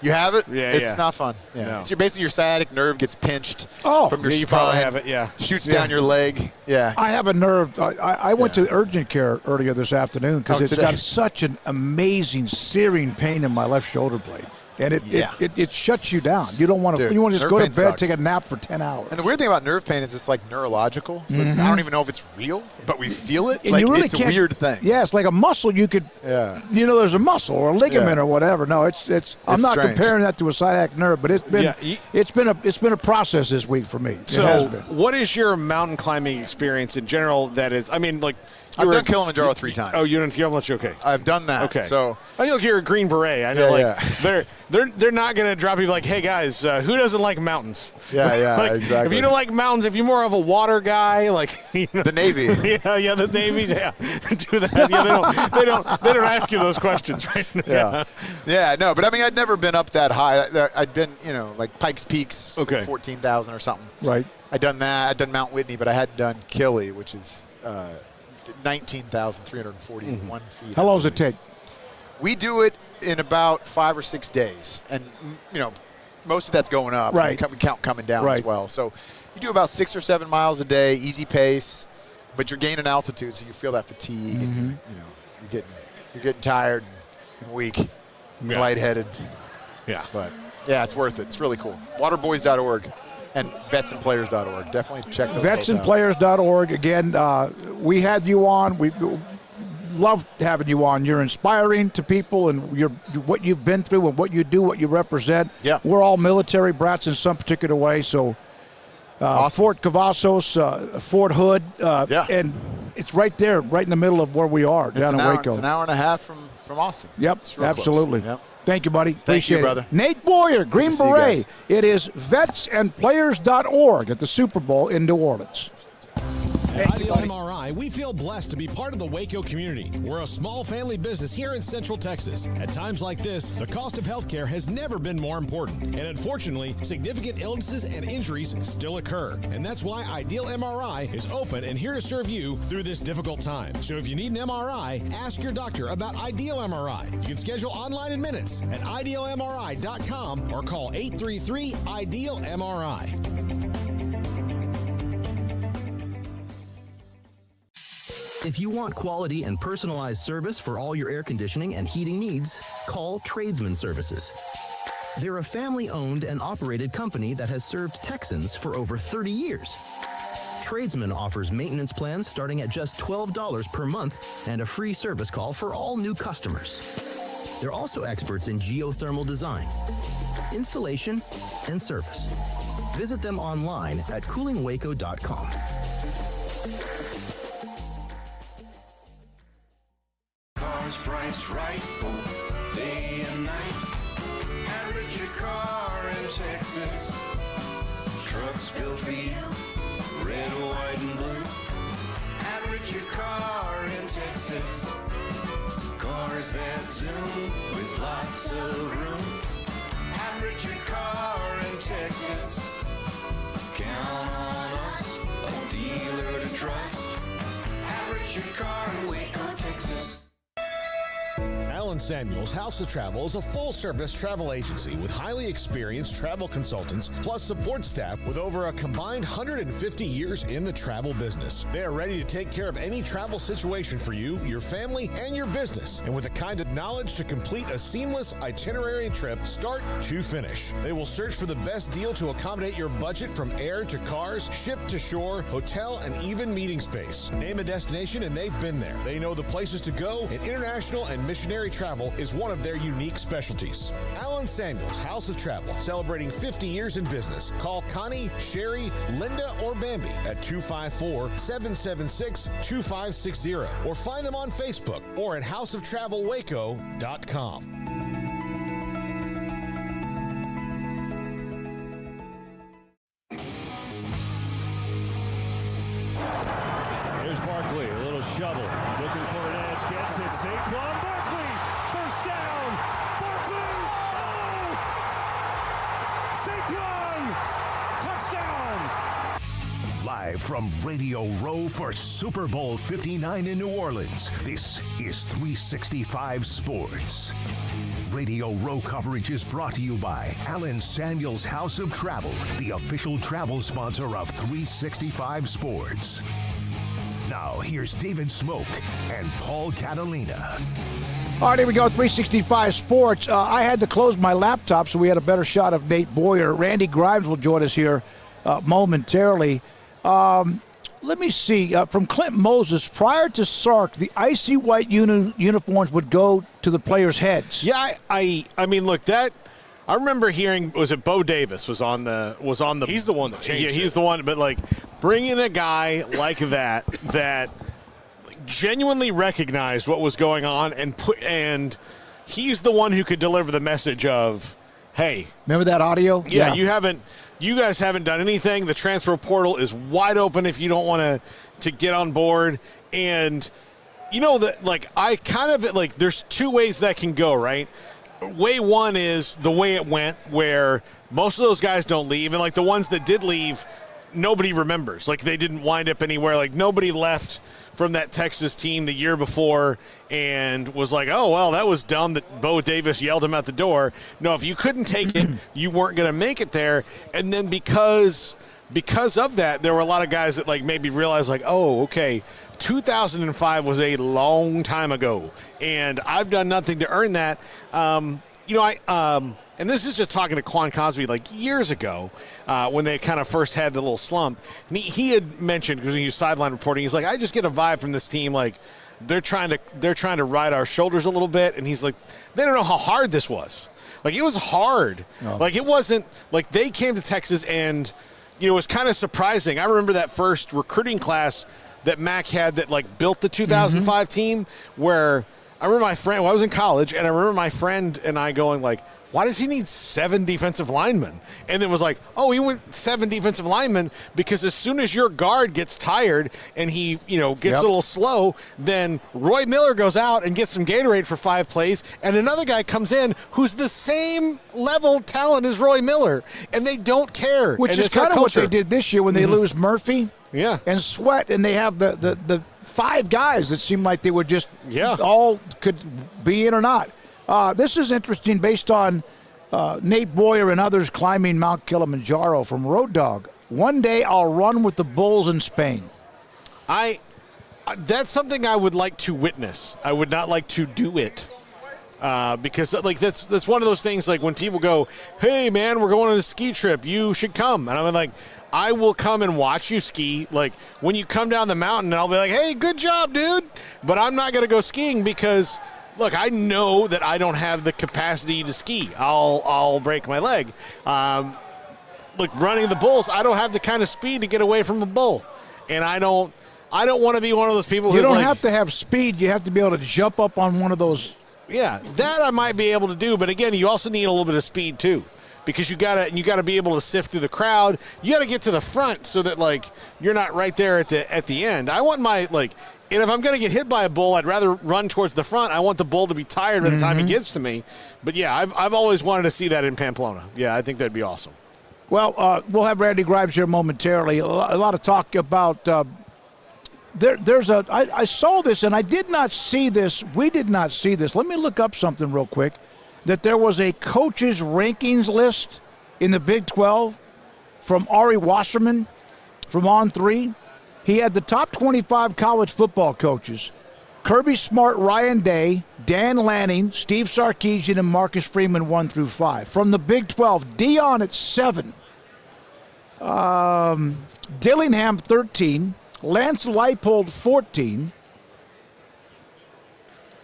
You have it? Yeah, It's not fun. Yeah. No. So basically your sciatic nerve gets pinched from your you spine. probably have it, yeah. Shoots down your leg. Yeah. I have a nerve. I went to urgent care earlier this afternoon because it's got such an amazing searing pain in my left shoulder blade. And it shuts you down. You don't want to. You want to just go to bed, take a nap for 10 hours. And the weird thing about nerve pain is it's neurological. So I don't even know if it's real, but we feel it. And you really it's a weird thing. Yeah, it's like a muscle. You could. Yeah. There's a muscle or a ligament or whatever. No, it's. I'm not comparing that to a sciatic nerve, but it's been a process this week for me. So, what is your mountain climbing experience in general? That is, I've done Kilimanjaro 3 times. Oh, you done Kilimanjaro? Okay. I've done that. Okay. So I think you're a Green Beret. I know, they're not going to drop you like, hey guys, who doesn't like mountains? Yeah, exactly. If you don't like mountains, if you're more of a water guy, the Navy. the Navy. Yeah, do that. Yeah, they don't ask you those questions, right? Yeah. No, but I'd never been up that high. I'd been, Pikes Peaks, 14,000 or something. Right. I'd done that. I'd done Mount Whitney, but I hadn't done Kili, which is 19,341 feet. How long does it take? We do it in about 5 or 6 days. And, most of that's going up. Right. We count coming down Right. as well. So you do about 6 or 7 miles a day, easy pace, but you're gaining altitude, so you feel that fatigue, and you're getting tired and weak, and lightheaded. Yeah. But yeah, it's worth it. It's really cool. Waterboys.org and vetsandplayers.org. Definitely check those both out. Vetsandplayers.org. Again, we had you on. We love having you on. You're inspiring to people, and what you've been through and what you do, what you represent. Yeah. We're all military brats in some particular way, so awesome. Fort Cavazos, Fort Hood, and it's right there, right in the middle of where we are, down in Waco. It's an hour and a half from Austin. Yep, It's real absolutely. close. Yep. Thank you, buddy. Thank you, Appreciate brother. it. Nate Boyer, Green to see you Beret. guys. It is vetsandplayers.org at the Super Bowl in New Orleans. At Ideal MRI, we feel blessed to be part of the Waco community. We're a small family business here in Central Texas. At times like this, the cost of healthcare has never been more important. And unfortunately, significant illnesses and injuries still occur. And that's why Ideal MRI is open and here to serve you through this difficult time. So if you need an MRI, ask your doctor about Ideal MRI. You can schedule online in minutes at idealmri.com or call 833-IDEAL-MRI. If you want quality and personalized service for all your air conditioning and heating needs, call Tradesman Services. They're a family-owned and operated company that has served Texans for over 30 years. Tradesman offers maintenance plans starting at just $12 per month and a free service call for all new customers. They're also experts in geothermal design, installation, and service. Visit them online at coolingwaco.com. Cars priced right, both day and night. Average your car in Texas. Trucks built for you, red, white, and blue. Average your car in Texas. Cars that zoom with lots of room. Average your car in Texas. Count on us, a dealer to trust. Average your car in Waco, Texas. Alan Samuels House of Travel is a full-service travel agency with highly experienced travel consultants plus support staff with over a combined 150 years in the travel business. They are ready to take care of any travel situation for you, your family, and your business, and with the kind of knowledge to complete a seamless itinerary trip start to finish. They will search for the best deal to accommodate your budget from air to cars, ship to shore, hotel, and even meeting space. Name a destination and they've been there. They know the places to go, and international and missionary travel is one of their unique specialties. Alan Samuels House of Travel, celebrating 50 years in business. Call Connie, Sherry, Linda, or Bambi at 254-776-2560 or find them on Facebook or at houseoftravelwaco.com. Here's Barkley, a little shovel, looking for an edge, gets it, Saquon Barkley, first down, Barkley, oh! Saquon, touchdown! Live from Radio Row for Super Bowl 59 in New Orleans, this is 365 Sports. Radio Row coverage is brought to you by Alan Samuels House of Travel, the official travel sponsor of 365 Sports. Now, here's David Smoak and Paul Catalina. All right, here we go, 365 Sports. I had to close my laptop so we had a better shot of Nate Boyer. Randy Grimes will join us here momentarily. Let me see. From Clint Moses, prior to Sark, the icy white uniforms would go to the players' heads. Yeah, I mean, look, that I remember hearing. Was it Bo Davis was on the? He's the one that changed. Yeah, he's the one. But like bringing a guy like that genuinely recognized what was going on and he's the one who could deliver the message of, hey, remember that audio? Yeah. You guys haven't done anything. The transfer portal is wide open if you don't want to get on board. And you know that, like, I kind of like there's two ways that can go, right? Way one is the way it went, where most of those guys don't leave, and like the ones that did leave, nobody remembers. Like, they didn't wind up anywhere. Like, nobody left from that Texas team the year before and was like, oh, well, that was dumb that Bo Davis yelled him out the door. No, if you couldn't take it, you weren't going to make it there. And then because of that, there were a lot of guys that, like, maybe realized, like, oh, okay, 2005 was a long time ago, and I've done nothing to earn that. And this is just talking to Quan Cosby like years ago when they kind of first had the little slump. And he had mentioned, because he was sideline reporting, he's like, I just get a vibe from this team like they're trying to ride our shoulders a little bit. And he's like, they don't know how hard this was. Like, it was hard. No. Like, it wasn't like they came to Texas and, it was kind of surprising. I remember that first recruiting class that Mac had that, like, built the 2005 team, where I remember my friend, I was in college, and I remember my friend and I going, like, why does he need 7 defensive linemen? And it was like, oh, he went 7 defensive linemen because as soon as your guard gets tired and he, gets a little slow, then Roy Miller goes out and gets some Gatorade for 5 plays, and another guy comes in who's the same level talent as Roy Miller, and they don't care. Which is kind of what they did this year when they lose Murphy and Sweat, and they have the 5 guys that seem like they would just all could be in or not. This is interesting based on Nate Boyer and others climbing Mount Kilimanjaro from Road Dogg. One day I'll run with the bulls in Spain. That's something I would like to witness. I would not like to do it. Because, like, that's one of those things, like, when people go, hey, man, we're going on a ski trip, you should come. And I'm like, I will come and watch you ski. Like, when you come down the mountain, and I'll be like, hey, good job, dude. But I'm not going to go skiing because, look, I know that I don't have the capacity to ski. I'll break my leg. Look, running the bulls, I don't have the kind of speed to get away from a bull. And I don't want to be one of those people You don't have to have speed. You have to be able to jump up on one of those. Yeah, that I might be able to do, but again, you also need a little bit of speed too, because you gotta be able to sift through the crowd. You gotta get to the front so that, like, you're not right there at the end. I want my, like, and if I'm gonna get hit by a bull, I'd rather run towards the front. I want the bull to be tired by the time he gets to me. But yeah, I've always wanted to see that in Pamplona. Yeah, I think that'd be awesome. Well, we'll have Randy Grimes here momentarily. A lot of talk about. I saw this, and I did not see this. We did not see this. Let me look up something real quick. That there was a coaches' rankings list in the Big 12 from Ari Wasserman from On3. He had the top 25 college football coaches. Kirby Smart, Ryan Day, Dan Lanning, Steve Sarkisian, and Marcus Freeman 1 through 5. From the Big 12, Dion at 7. Dillingham 13. Lance Leipold, 14.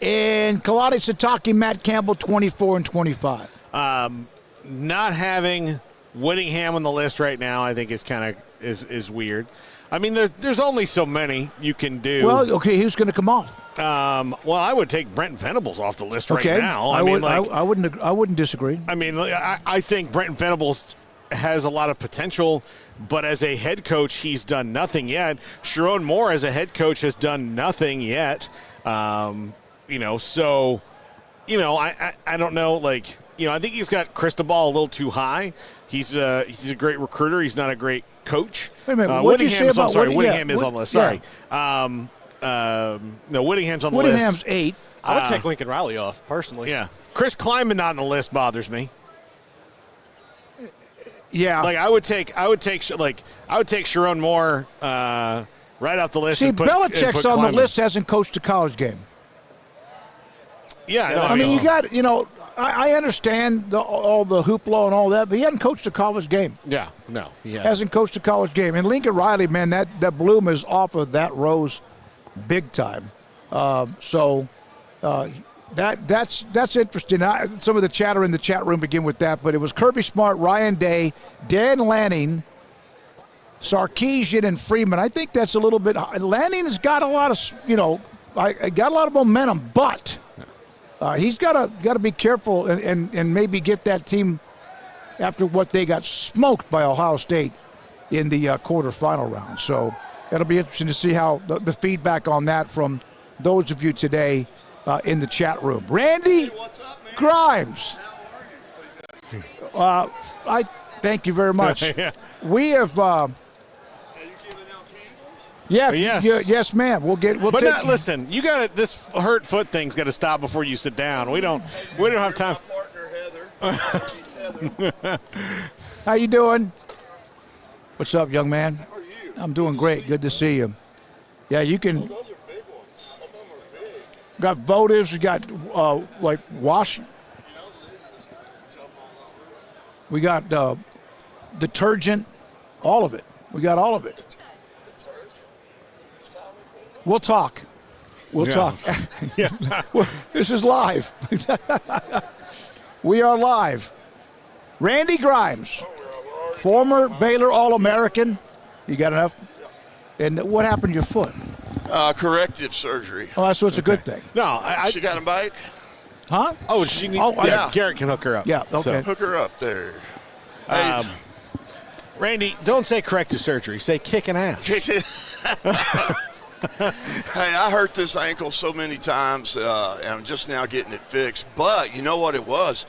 And Kalani Sitake, Matt Campbell, 24 and 25. Not having Whittingham on the list right now, I think, is kind of is weird. I mean, there's only so many you can do. Well, okay, who's going to come off? Well, I would take Brenton Venables off the list right now. I wouldn't disagree. I mean, I think Brenton Venables has a lot of potential, but as a head coach, he's done nothing yet. Sharon Moore, as a head coach, has done nothing yet. I don't know. Like, I think he's got Cristobal a little too high. He's a great recruiter. He's not a great coach. Wait a minute. What did you say about Whittingham is on the list. Sorry. No, Whittingham's on the list. Whittingham's 8. I would take Lincoln Riley off, personally. Yeah. Chris Kleiman not on the list bothers me. Yeah, like I would take Sharon Moore right off the list. See, and put, Belichick's on Kleiman. the list, hasn't coached a college game. Yeah, I mean, you got I understand all the hoopla and all that, but he hasn't coached a college game. Yeah, no, he hasn't coached a college game. And Lincoln Riley, man, that bloom is off of that rose, big time. That's interesting. Some of the chatter in the chat room begin with that, but it was Kirby Smart, Ryan Day, Dan Lanning, Sarkisian, and Freeman. I think that's a little bit. Lanning has got a lot of, got a lot of momentum, but he's got to be careful and maybe get that team after what they got smoked by Ohio State in the quarterfinal round. So it'll be interesting to see how the feedback on that from those of you today in the chat room. Randy Grimes. I thank you very much. Yeah. We have Yeah, Yes. yes, ma'am. We'll But take. not, listen, you got this hurt foot thing's got to stop before you sit down. We don't have time. How you doing? What's up, young man? How are you? I'm doing great. Good to see you. Yeah, you can. Those are big ones. Some of them are big. Got votives. We got like wash. We got detergent. All of it. We got all of it. We'll talk. We'll talk. Yeah. This is live. We are live. Randy Grimes, former Baylor All-American. You got enough? And what happened to your foot? Corrective surgery. Oh, so it's a good thing. No, She got a bike? Huh? Oh, she needs. yeah. Garrett can hook her up. Yeah, okay. So, Hook her up there. Hey, Randy, don't say corrective surgery. Say kicking ass. hey, I hurt this ankle so many times, and I'm just now getting it fixed. But you know what it was?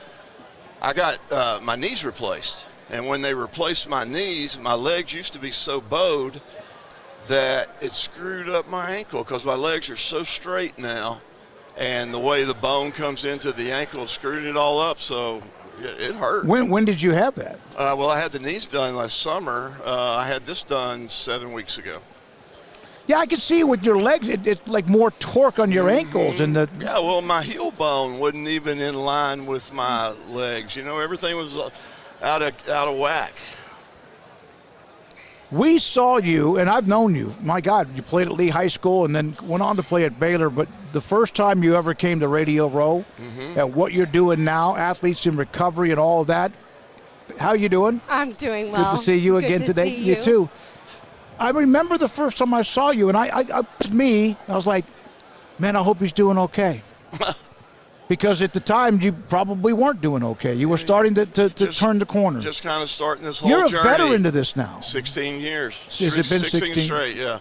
I got my knees replaced. And when they replaced my knees, my legs used to be so bowed that it screwed up my ankle because my legs are so straight now. And the way the bone comes into the ankle screwed it all up, so it hurt. When did you have that? Well, I had the knees done last summer. I had this done 7 weeks ago. Yeah, I can see with your legs, it's like more torque on your ankles. And the Yeah, well, my heel bone wasn't even in line with my legs. You know, everything was out of whack. We saw you, and I've known you. My God, you played at Lee High School and then went on to play at Baylor. But the first time you ever came to Radio Row, and what you're doing now, athletes in recovery and all of that, how you doing? I'm doing well. Good to see you Good again to today. see You you too. I remember the first time I saw you, and I was like, man, I hope he's doing okay. Because at the time, you probably weren't doing okay. You were starting to turn the corner. Just kind of starting this whole You're journey. a veteran to this now. 16 years. Has it been 16 16? straight, yeah.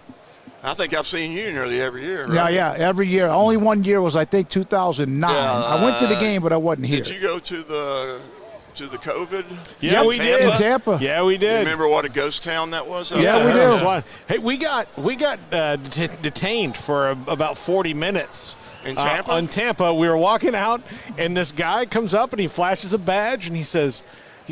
I think I've seen you nearly every year, right? Yeah, every year. Only one year was, I think, 2009. I went to the game, but I wasn't here. Did you go to the COVID? Yeah, we did. In Tampa. Yeah, we did. You remember what a ghost town that was? Yeah, we do. Hey, we got detained for about 40 minutes. In Tampa? In Tampa, we were walking out, and this guy comes up, and he flashes a badge, and he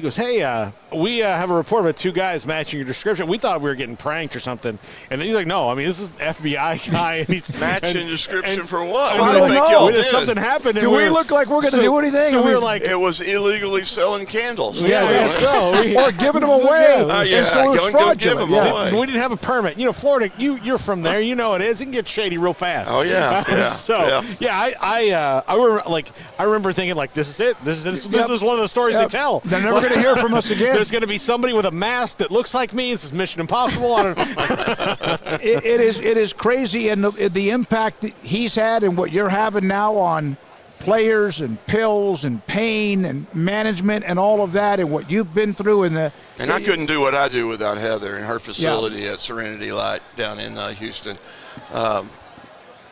goes, hey, we have a report about 2 guys matching your description. We thought we were getting pranked or something. And then he's like, no, I mean, this is an FBI guy. And he's matching description for what? I don't know. Something happened. Do we look like we're going to do anything? So we were like, it was illegally selling candles. Yeah, or giving them away. Yeah, so it was go give them fraudulent. away. We didn't have a permit. You know, Florida, you're from there. You know it is. It can get shady real fast. Oh, yeah. I remember thinking, like, this is it. This is one of the stories they tell. They're never going to hear from us again. There's going to be somebody with a mask that looks like me. This is Mission Impossible. I don't know. It is crazy, and the impact that he's had and what you're having now on players and pills and pain and management and all of that, and what you've been through. And I couldn't do what I do without Heather and her facility at Serenity Light down in Houston. I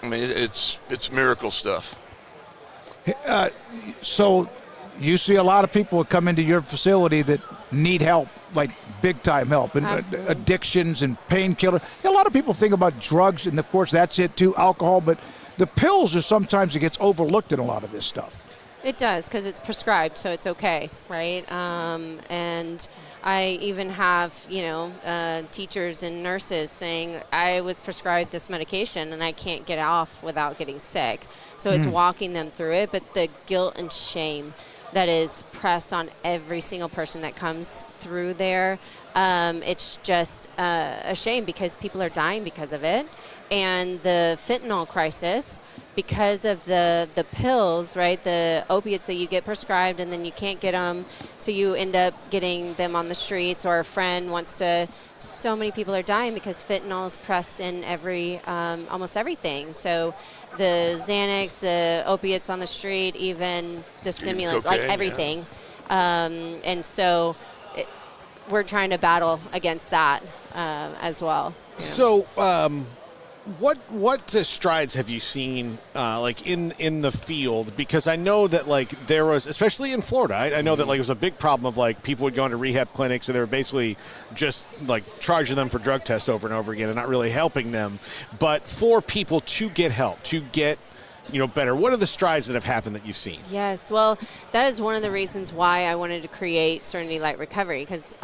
mean, it's miracle stuff. So you see a lot of people that come into your facility that need help, like big-time help, and addictions and painkillers. A lot of people think about drugs, and, of course, that's it too, alcohol, but the pills are sometimes it gets overlooked in a lot of this stuff. It does, because it's prescribed, so it's okay, right? And I even have, teachers and nurses saying, I was prescribed this medication and I can't get off without getting sick. So it's walking them through it, but the guilt and shame that is pressed on every single person that comes through there, it's just a shame because people are dying because of it. And the fentanyl crisis, because of the pills, right, the opiates that you get prescribed and then you can't get them, so you end up getting them on the streets, or a friend wants to. So many people are dying because fentanyl is pressed in almost everything. So the Xanax, the opiates on the street, even the stimulants, cocaine, like everything. And so we're trying to battle against that as well. So What strides have you seen like in the field? Because I know that like there was, especially in Florida, I know that like it was a big problem of like people would go into rehab clinics and they were basically just like charging them for drug tests over and over again and not really helping them. But for people to get help, to get better, what are the strides that have happened that you've seen? Yes, well, that is one of the reasons why I wanted to create Serenity Light Recovery, because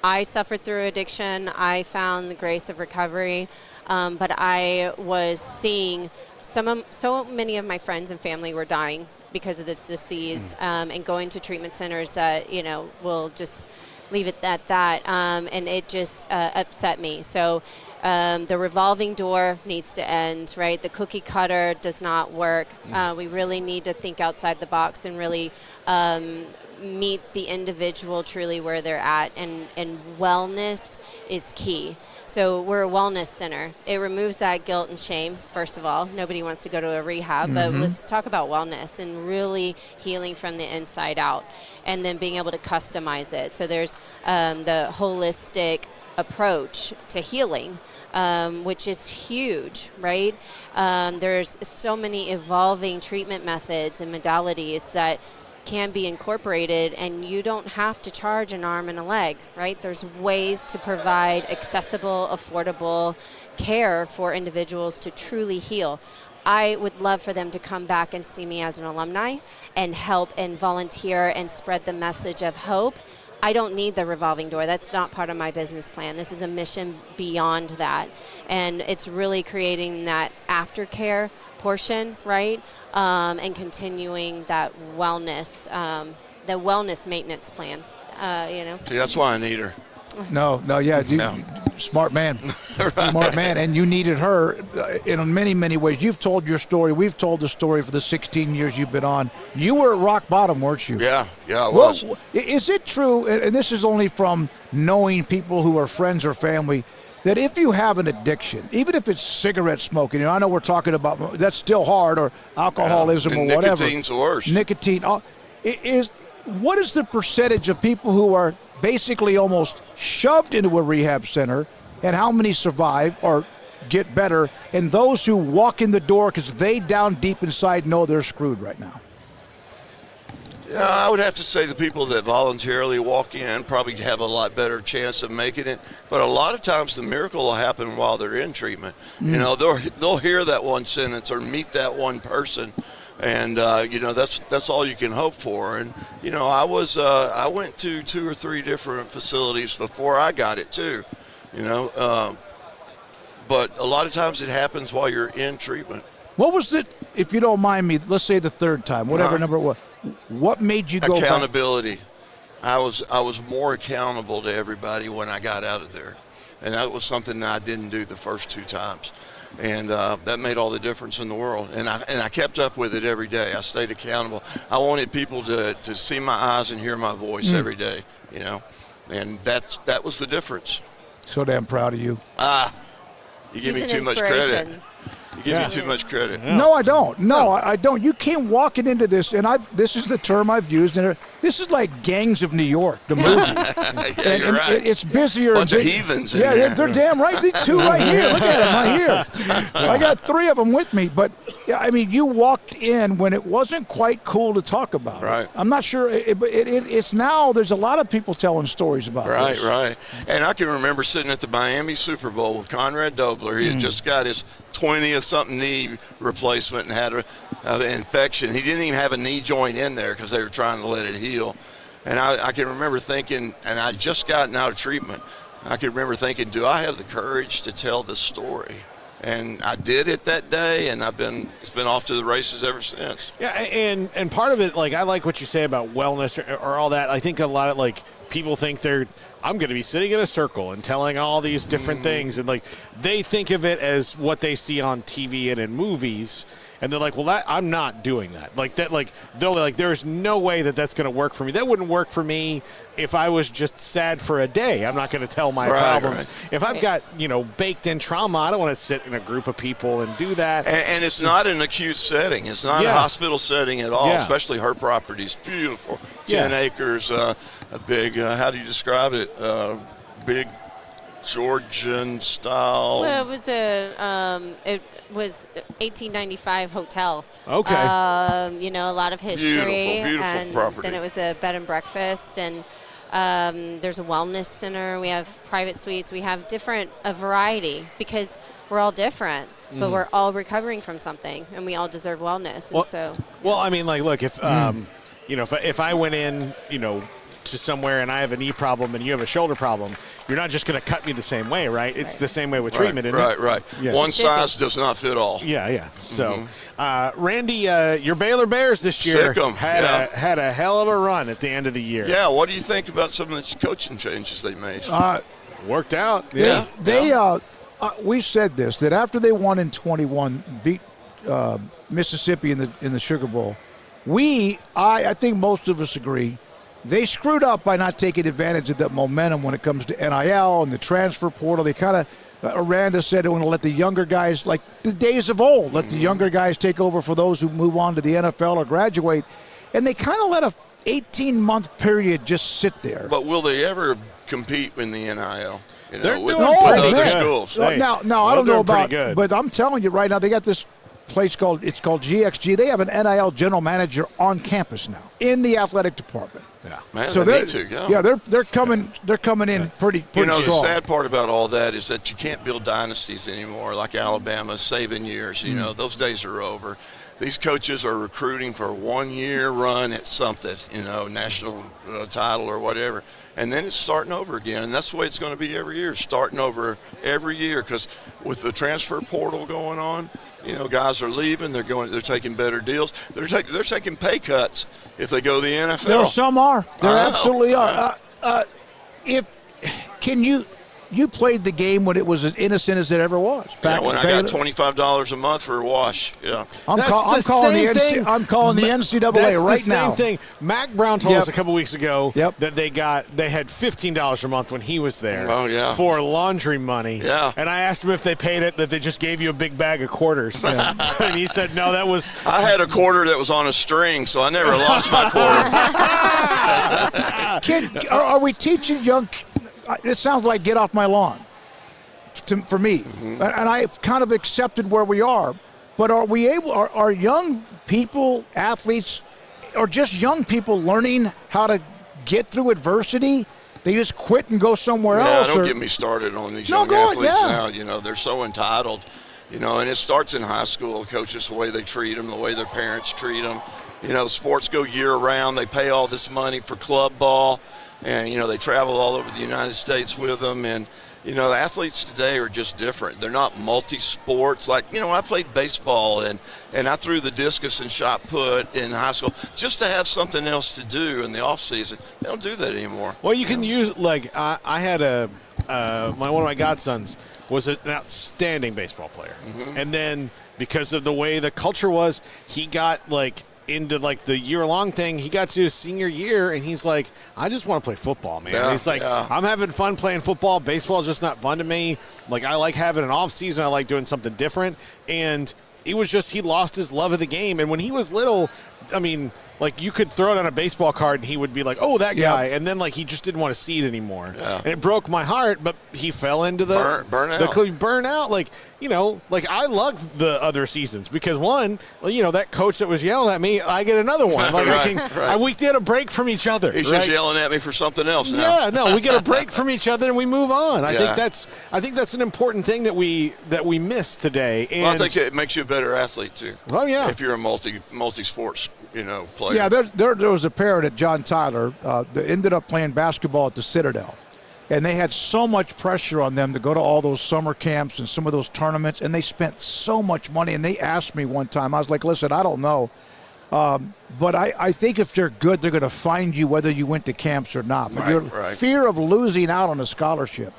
I suffered through addiction. I found the grace of recovery. But I was seeing so many of my friends and family were dying because of this disease, and going to treatment centers that, will just leave it at that. And it just upset me. So the revolving door needs to end, right? The cookie cutter does not work. We really need to think outside the box and really meet the individual truly where they're at, and wellness is key. So we're a wellness center. It removes that guilt and shame, first of all. Nobody wants to go to a rehab, but let's talk about wellness and really healing from the inside out, and then being able to customize it. So there's the holistic approach to healing, which is huge, right? There's so many evolving treatment methods and modalities that can be incorporated, and you don't have to charge an arm and a leg, right? There's ways to provide accessible, affordable care for individuals to truly heal. I would love for them to come back and see me as an alumni and help and volunteer and spread the message of hope. I don't need the revolving door. That's not part of my business plan. This is a mission beyond that. And it's really creating that aftercare portion, right? And continuing that wellness, the wellness maintenance plan, See, that's why I need her. No, smart man. Smart man. And you needed her in many, many ways. You've told your story. We've told the story for the 16 years you've been on. You were at rock bottom, weren't you? Yeah, I was. Well, is it true, and this is only from knowing people who are friends or family, that if you have an addiction, even if it's cigarette smoking, I know we're talking about, that's still hard, or alcoholism or whatever. Nicotine's the worst. Nicotine. What is the percentage of people who are basically almost shoved into a rehab center, and how many survive or get better, and those who walk in the door because they down deep inside know they're screwed right now? Yeah, I would have to say the people that voluntarily walk in probably have a lot better chance of making it. But a lot of times the miracle will happen while they're in treatment. They'll hear that one sentence or meet that one person, and that's all you can hope for. And I went to 2 or 3 different facilities before I got it too. But a lot of times it happens while you're in treatment. What was it, if you don't mind me, let's say the third time, whatever number it was, what made you go accountability back? I was more accountable to everybody when I got out of there, and that was something that I didn't do the first 2 times, and that made all the difference in the world. And I kept up with it every day. I stayed accountable. I wanted people to see my eyes and hear my voice every day, and that was the difference. So damn proud of you. You give me too much credit. You give me too much credit. No, I don't. No, I don't. You came walking into this, and this is the term I've used, and this is like Gangs of New York, the movie. You're right. It's busier. Bunch of heathens in there. there. They're damn right. The 2 right here. Look at them right here. I got 3 of them with me. But, you walked in when it wasn't quite cool to talk about right. it. I'm not sure. It's now, there's a lot of people telling stories about this. Right. And I can remember sitting at the Miami Super Bowl with Conrad Dobler. He had just got his 20th-something knee replacement and had an infection. He didn't even have a knee joint in there because they were trying to let it heal. And I can remember thinking, and I'd just gotten out of treatment, I can remember thinking, do I have the courage to tell this story? And I did it that day, and it's been off to the races ever since. Yeah, and part of it, like, I like what you say about wellness or all that. I think a lot of, like, people think I'm going to be sitting in a circle and telling all these different things, and, like, they think of it as what they see on TV and in movies, and they're like, well, I'm not doing that. Like, that, like, they're like, there's no way that's going to work for me. That wouldn't work for me if I was just sad for a day. I'm not going to tell my problems. Right. If I've got, baked in trauma, I don't want to sit in a group of people and do that. And it's not an acute setting. It's not a hospital setting at all, especially her property's beautiful. 10 acres, a big, how do you describe it? Big Georgian style. Well, it was 1895 hotel. Okay. A lot of history. Beautiful and property. then it was a bed and breakfast, and there's a wellness center. We have private suites. We have a variety because we're all different, but we're all recovering from something, and we all deserve wellness. Well, I mean, like, look, if if I went in, to somewhere and I have a knee problem and you have a shoulder problem, you're not just going to cut me the same way, right? It's the same way with treatment, isn't it? Right. Yeah. One size does not fit all. Yeah. So, Randy, your Baylor Bears this year Sick 'em. had a hell of a run at the end of the year. Yeah, what do you think about some of the coaching changes they made? Worked out. We said this, that after they won in 21, beat Mississippi in the Sugar Bowl, I think most of us agree, they screwed up by not taking advantage of that momentum when it comes to NIL and the transfer portal. They kind of, Aranda said they want to let the younger guys, like the days of old, let the younger guys take over for those who move on to the NFL or graduate. And they kind of let a 18-month period just sit there. But will they ever compete in the NIL? They're with doing other schools. Now, I don't know about, but I'm telling you right now, they got this place called GXG. They have an NIL general manager on campus now in the athletic department. Yeah, man, so they need to go. They're coming in pretty strong. The sad part about all that is that you can't build dynasties anymore, like Alabama's Saban years. Those days are over. These coaches are recruiting for a 1-year run at something, national title or whatever. And then it's starting over again. And that's the way it's going to be every year, starting over every year. Because with the transfer portal going on, guys are leaving. They're taking better deals. They're taking pay cuts if they go to the NFL. There some are. There absolutely are. You played the game when it was as innocent as it ever was. When I got $25 a month for a wash. Yeah, I'm calling the NCAA that's right Same now. thing. Mac Brown told us a couple weeks ago that they had $15 a month when he was there. Oh yeah. For laundry money. Yeah. And I asked him if they paid it, that they just gave you a big bag of quarters. And he said no. That was. I had a quarter that was on a string, so I never lost my quarter. Kid, are we teaching young? It sounds like get off my lawn for me. And I've kind of accepted where we are. But are young people, athletes, or just young people learning how to get through adversity? They just quit and go somewhere else? Don't get me started on these young athletes now. They're so entitled, and it starts in high school. Coaches, the way they treat them, the way their parents treat them. Sports go year-round. They pay all this money for club ball. And, they travel all over the United States with them. And, the athletes today are just different. They're not multi-sports. Like, I played baseball and I threw the discus and shot put in high school just to have something else to do in the off-season. They don't do that anymore. Well, you can use, I had one of my godsons was an outstanding baseball player. And then because of the way the culture was, he got, into the year-long thing. He got to his senior year and he's like, I just want to play football, man. He's like, I'm having fun playing football. Baseball is just not fun to me. I like having an off season. I like doing something different. And he lost his love of the game. And when he was little, I mean, you could throw it on a baseball card and he would be like, oh, that guy. And then, he just didn't want to see it anymore. Yeah. And it broke my heart, but he fell into the burnout. I loved the other seasons because, one, that coach that was yelling at me, I get another one. We get a break from each other. He's just yelling at me for something else now. Yeah, no, we get a break from each other and we move on. I think that's an important thing that we miss today. And I think it makes you a better athlete, too. Oh, yeah. If you're a multi-sports player. Yeah, there was a parent at John Tyler that ended up playing basketball at the Citadel. And they had so much pressure on them to go to all those summer camps and some of those tournaments, and they spent so much money. And they asked me one time, I was like, listen, I don't know. But I think if they're good, they're going to find you whether you went to camps or not. But fear of losing out on a scholarship.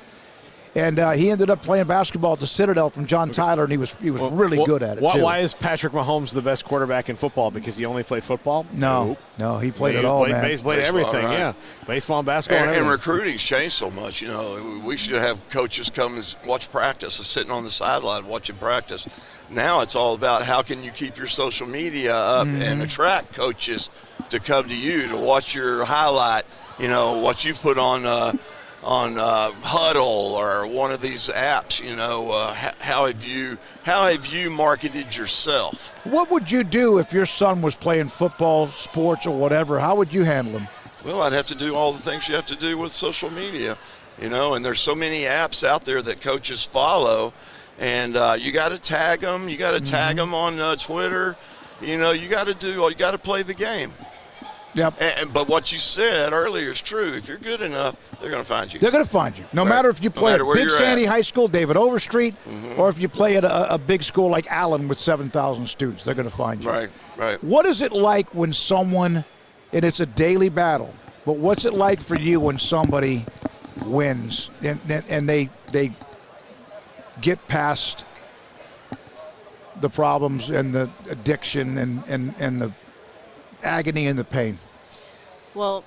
And he ended up playing basketball at the Citadel from John Tyler, and he was really good at it, too. Why is Patrick Mahomes the best quarterback in football? Because he only played football? No, he played it all, man. He played everything, yeah. Baseball and basketball and recruiting's changed so much. We should have coaches come and watch practice, sitting on the sideline watching practice. Now it's all about how can you keep your social media up and attract coaches to come to you to watch your highlight, what you've put on Huddle or one of these apps. You know, how have you marketed yourself? What would you do if your son was playing football, sports, or whatever? How would you handle him? Well, I'd have to do all the things you have to do with social media, you know, and there's so many apps out there that coaches follow, and you got to tag them. You got to tag them on Twitter. You know, you got to play the game. Yep. But what you said earlier is true. If you're good enough, they're going to find you. They're going to find you. No matter if you play at Big Sandy High School, David Overstreet, or if you play at a big school like Allen with 7,000 students, they're going to find you. Right, right. What is it like when someone, and it's a daily battle, but what's it like for you when somebody wins and they get past the problems and the addiction and the agony and the pain? Well,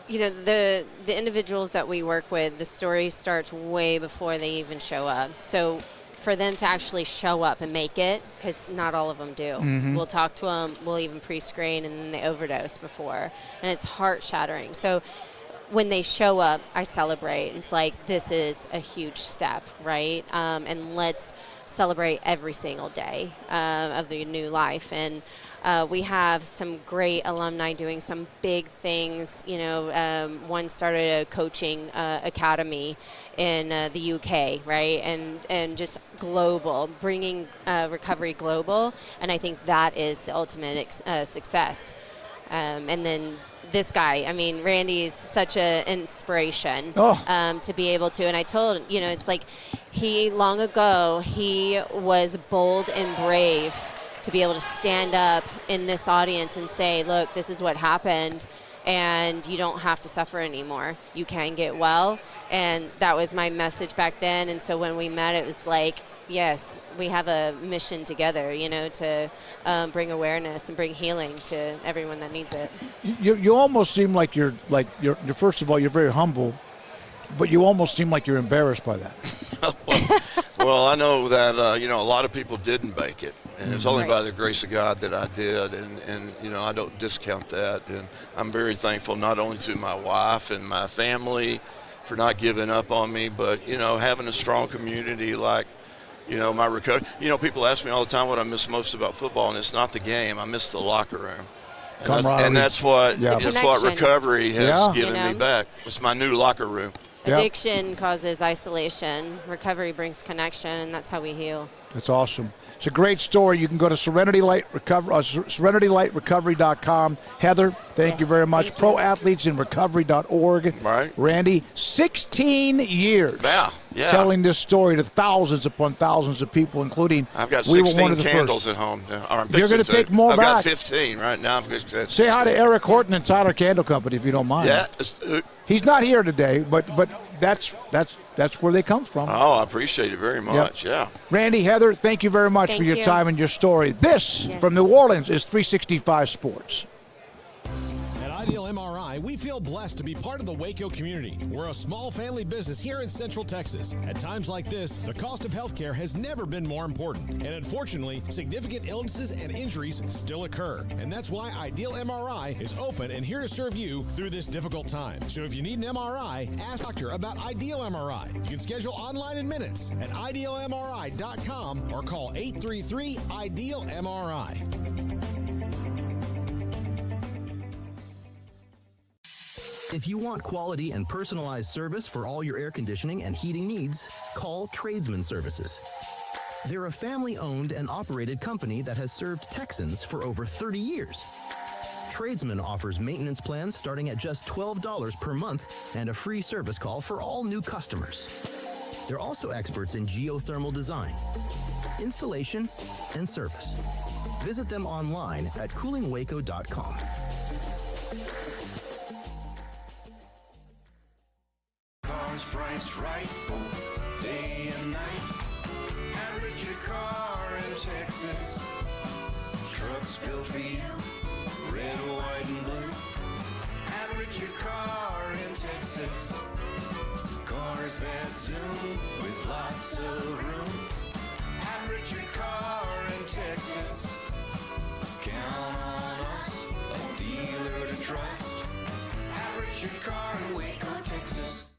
you know, the individuals that we work with, the story starts way before they even show up. So for them to actually show up and make it, because not all of them do. We'll talk to them, we'll even pre-screen, and then they overdose before. And it's heart-shattering. So when they show up, I celebrate. It's like, this is a huge step, right? And let's celebrate every single day of the new life. And we have some great alumni doing some big things. You know, one started a coaching academy in the UK, right? And just global, bringing recovery global. And I think that is the ultimate success. And then this guy, I mean, Randy is such an inspiration to be able to. And I told, you know, it's like long ago, he was bold and brave to be able to stand up in this audience and say, look, this is what happened, and you don't have to suffer anymore. You can get well. And that was my message back then. And so when we met, it was like, yes, we have a mission together, you know, to bring awareness and bring healing to everyone that needs it. You almost seem like you're first of all, you're very humble, but you almost seem like you're embarrassed by that. Well, I know that, you know, a lot of people didn't make it. And it's only by the grace of God that I did, and you know, I don't discount that. And I'm very thankful not only to my wife and my family for not giving up on me, but, you know, having a strong community like, you know, my recovery. You know, people ask me all the time what I miss most about football, and it's not the game. I miss the locker room. And that's what recovery has given me back. It's my new locker room. Addiction causes isolation. Recovery brings connection, and that's how we heal. That's awesome. It's a great story. You can go to SerenityLightRecovery.com. Heather, thank you very much. ProAthletesInRecovery.org. Right. Randy, 16 years. Yeah. Telling this story to thousands upon thousands of people, including I've got 16 candles at home. You're going to take more I've back. I've got 15 right now. Say hi to Eric Horton and Tyler Candle Company if you don't mind. Yeah. He's not here today, but that's where they come from. Oh, I appreciate it very much. Yeah. Randy, Heather, thank you very much for your time and your story. This from New Orleans is 365 Sports. At Ideal MRI, we feel blessed to be part of the Waco community. We're a small family business here in Central Texas. At times like this, the cost of healthcare has never been more important. And unfortunately, significant illnesses and injuries still occur. And that's why Ideal MRI is open and here to serve you through this difficult time. So if you need an MRI, ask a doctor about Ideal MRI. You can schedule online in minutes at idealmri.com or call 833-IDEAL-MRI. If you want quality and personalized service for all your air conditioning and heating needs, call Tradesman Services. They're a family-owned and operated company that has served Texans for over 30 years. Tradesman offers maintenance plans starting at just $12 per month and a free service call for all new customers. They're also experts in geothermal design, installation, and service. Visit them online at coolingwaco.com. Cars priced right, day and night. Average your car in Texas. Trucks built for you, red, white, and blue. Average your car in Texas. Cars that zoom with lots of room. Average your car in Texas. Count on us, a dealer to trust. Average your car in Waco, Texas.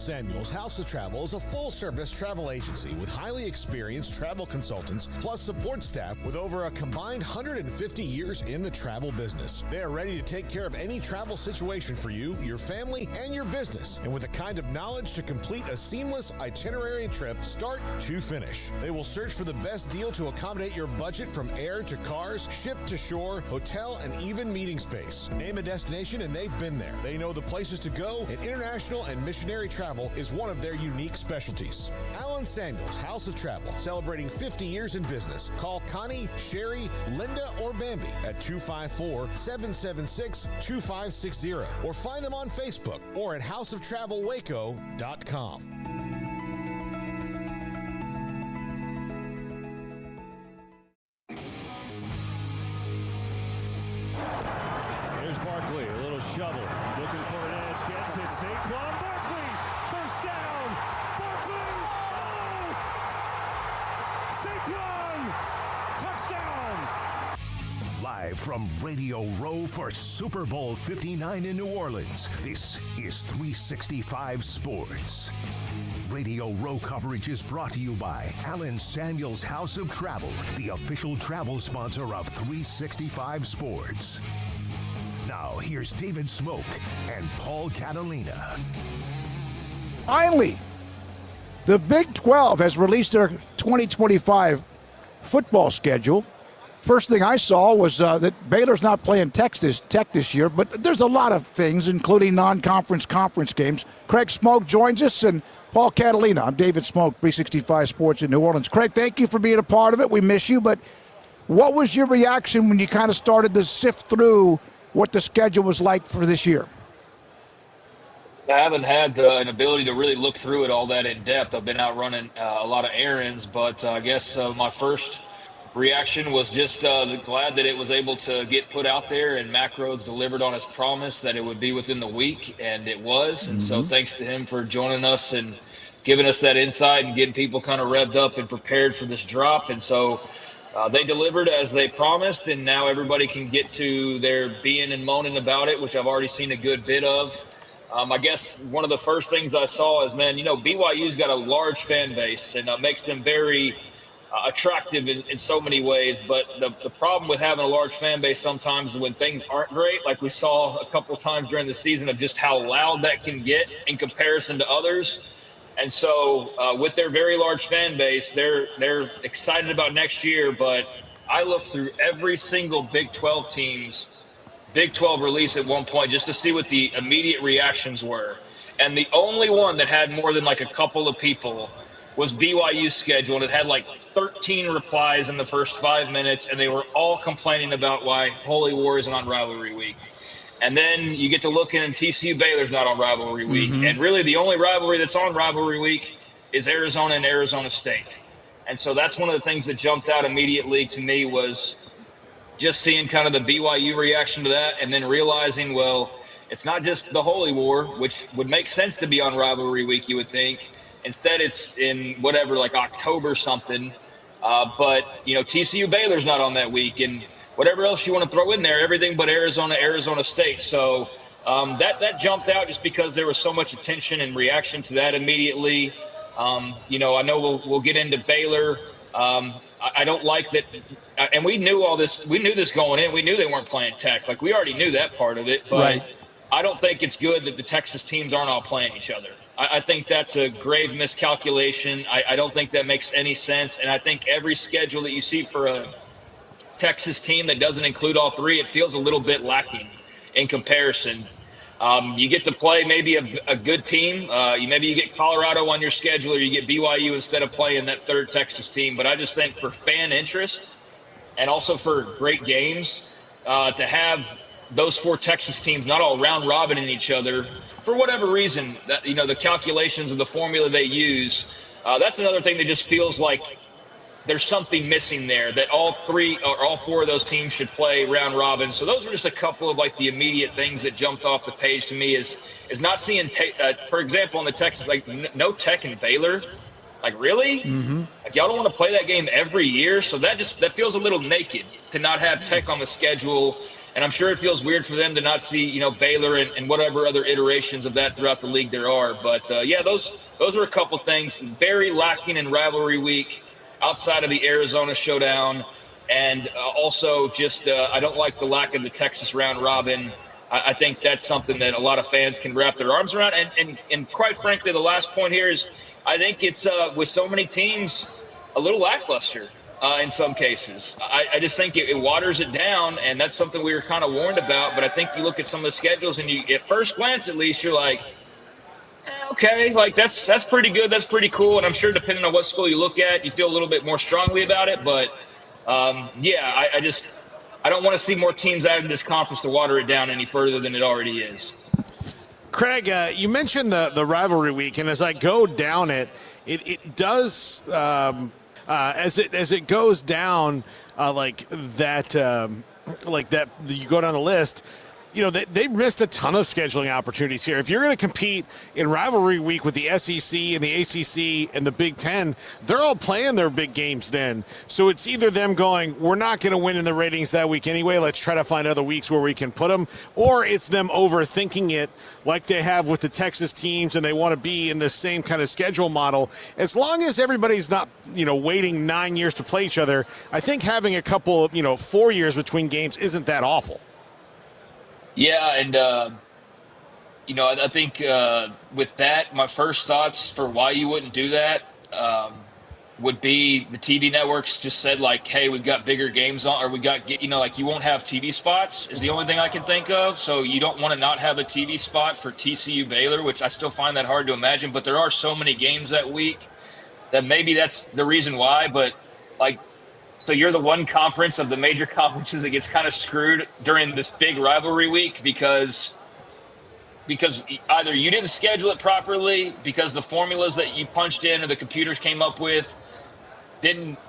Samuels House of Travel is a full-service travel agency with highly experienced travel consultants plus support staff with over a combined 150 years in the travel business. They are ready to take care of any travel situation for you, your family, and your business, and with the kind of knowledge to complete a seamless itinerary trip start to finish. They will search for the best deal to accommodate your budget from air to cars, ship to shore, hotel, and even meeting space. Name a destination and they've been there. They know the places to go, and international and missionary travel is one of their unique specialties. Alan Samuels House of Travel, celebrating 50 years in business. Call Connie, Sherry, Linda, or Bambi at 254-776-2560 or find them on Facebook or at houseoftravelwaco.com. Here's Barkley, a little shovel, looking for an edge, gets it, Saquon Barkley, first down, Barkley, oh! Saquon, touchdown! Live from Radio Row for Super Bowl 59 in New Orleans, this is 365 Sports. Radio Row coverage is brought to you by Alan Samuels House of Travel, the official travel sponsor of 365 Sports. Now, here's David Smoak and Paul Catalina. Finally, the Big 12 has released their 2025 football schedule. First thing I saw was that Baylor's not playing Tech this year, but there's a lot of things, including non-conference conference games. Craig Smoak joins us, and Paul Catalina. I'm David Smoak, 365 Sports in New Orleans. Craig, thank you for being a part of it. We miss you, but what was your reaction when you kind of started to sift through what the schedule was like for this year? I haven't had an ability to really look through it all that in depth. I've been out running a lot of errands, but I guess my first reaction was just glad that it was able to get put out there, and Mack Rhodes delivered on his promise that it would be within the week, and it was. And so thanks to him for joining us and giving us that insight and getting people kind of revved up and prepared for this drop. And so they delivered as they promised, and now everybody can get to their being and moaning about it, which I've already seen a good bit of. I guess one of the first things I saw is, man, BYU's got a large fan base, and makes them very attractive in so many ways. But the problem with having a large fan base sometimes is when things aren't great, like we saw a couple times during the season, of just how loud that can get in comparison to others. And so with their very large fan base, they're excited about next year. But I looked through every single Big 12 team's Big 12 release at one point just to see what the immediate reactions were. And the only one that had more than like a couple of people was BYU's schedule. And it had like 13 replies in the first 5 minutes, and they were all complaining about why Holy War isn't on rivalry week. And then you get to looking, and TCU Baylor's not on rivalry week. And really the only rivalry that's on rivalry week is Arizona and Arizona State. And so that's one of the things that jumped out immediately to me, was just seeing kind of the BYU reaction to that, and then realizing, well, it's not just the Holy War, which would make sense to be on rivalry week, you would think. Instead, it's in whatever, like October something. But, TCU Baylor's not on that week. And whatever else you want to throw in there, everything but Arizona State. So that jumped out just because there was so much attention and reaction to that immediately. I know we'll get into Baylor. I don't like that. And we knew all this. We knew this going in. We knew they weren't playing Tech. Like, we already knew that part of it. But right. I don't think it's good that the Texas teams aren't all playing each other. I think that's a grave miscalculation. I don't think that makes any sense. And I think every schedule that you see for a Texas team that doesn't include all three, it feels a little bit lacking in comparison. You get to play maybe a good team. Maybe you get Colorado on your schedule, or you get BYU instead of playing that third Texas team. But I just think for fan interest and also for great games, to have those four Texas teams not all round robin in each other for whatever reason, that, the calculations of the formula they use, that's another thing that just feels like there's something missing there, that all three or all four of those teams should play round robin. So those are just a couple of like the immediate things that jumped off the page to me, is not seeing, for example, on the Texas, like no Tech and Baylor. Like, really? Like, y'all don't want to play that game every year? So that feels a little naked to not have Tech on the schedule. And I'm sure it feels weird for them to not see, Baylor and whatever other iterations of that throughout the league there are. But, those are a couple things very lacking in rivalry week outside of the Arizona showdown. And also just I don't like the lack of the Texas round robin. I think that's something that a lot of fans can wrap their arms around. And quite frankly, the last point here is I think it's with so many teams a little lackluster. In some cases, I just think it waters it down, and that's something we were kind of warned about. But I think you look at some of the schedules, and at first glance, at least, you're like, okay, like that's pretty good, that's pretty cool. And I'm sure depending on what school you look at, you feel a little bit more strongly about it. But I don't want to see more teams added to this conference to water it down any further than it already is. Craig, you mentioned the rivalry week, and as I go down it does. As it goes down like that, you go down the list. They missed a ton of scheduling opportunities here. If you're going to compete in rivalry week with the SEC and the ACC and the Big Ten, they're all playing their big games then. So it's either them going, we're not going to win in the ratings that week anyway, let's try to find other weeks where we can put them, or it's them overthinking it like they have with the Texas teams and they want to be in the same kind of schedule model. As long as everybody's not, waiting 9 years to play each other, I think having a couple, 4 years between games isn't that awful. Yeah, and, I think with that, my first thoughts for why you wouldn't do that would be the TV networks just said, like, hey, we've got bigger games on, or you won't have TV spots is the only thing I can think of. So you don't want to not have a TV spot for TCU Baylor, which I still find that hard to imagine. But there are so many games that week that maybe that's the reason why. But, so you're the one conference of the major conferences that gets kind of screwed during this big rivalry week because either you didn't schedule it properly, because the formulas that you punched in or the computers came up with didn't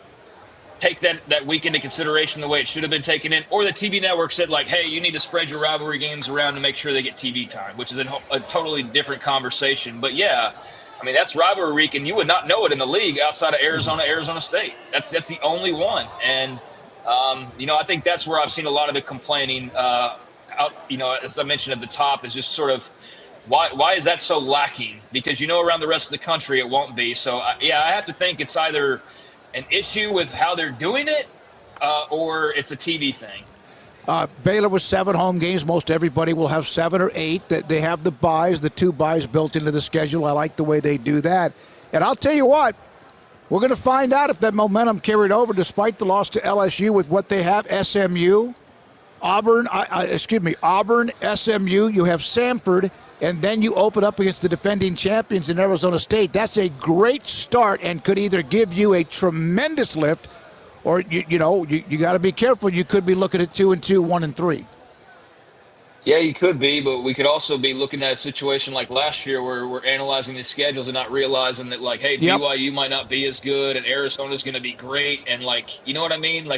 take that week into consideration the way it should have been taken in, or the TV network said, like, hey, you need to spread your rivalry games around to make sure they get TV time, which is a totally different conversation. But yeah, I mean, that's rivalry week, and you would not know it in the league outside of Arizona State. That's the only one. And, I think that's where I've seen a lot of the complaining as I mentioned at the top, is just sort of why is that so lacking? Because, around the rest of the country, it won't be. So, I have to think it's either an issue with how they're doing it or it's a TV thing. Baylor with 7 home games. Most everybody will have 7 or 8. They have the buys, the 2 buys built into the schedule. I like the way they do that. And I'll tell you what, we're going to find out if that momentum carried over despite the loss to LSU with what they have. SMU, Auburn, SMU, you have Samford, and then you open up against the defending champions in Arizona State. That's a great start and could either give you a tremendous lift, or you got to be careful. You could be looking at 2-2, 1-3. Yeah, you could be, but we could also be looking at a situation like last year where we're analyzing the schedules and not realizing that, like, hey, BYU might not be as good and Arizona's going to be great, and you know what I mean?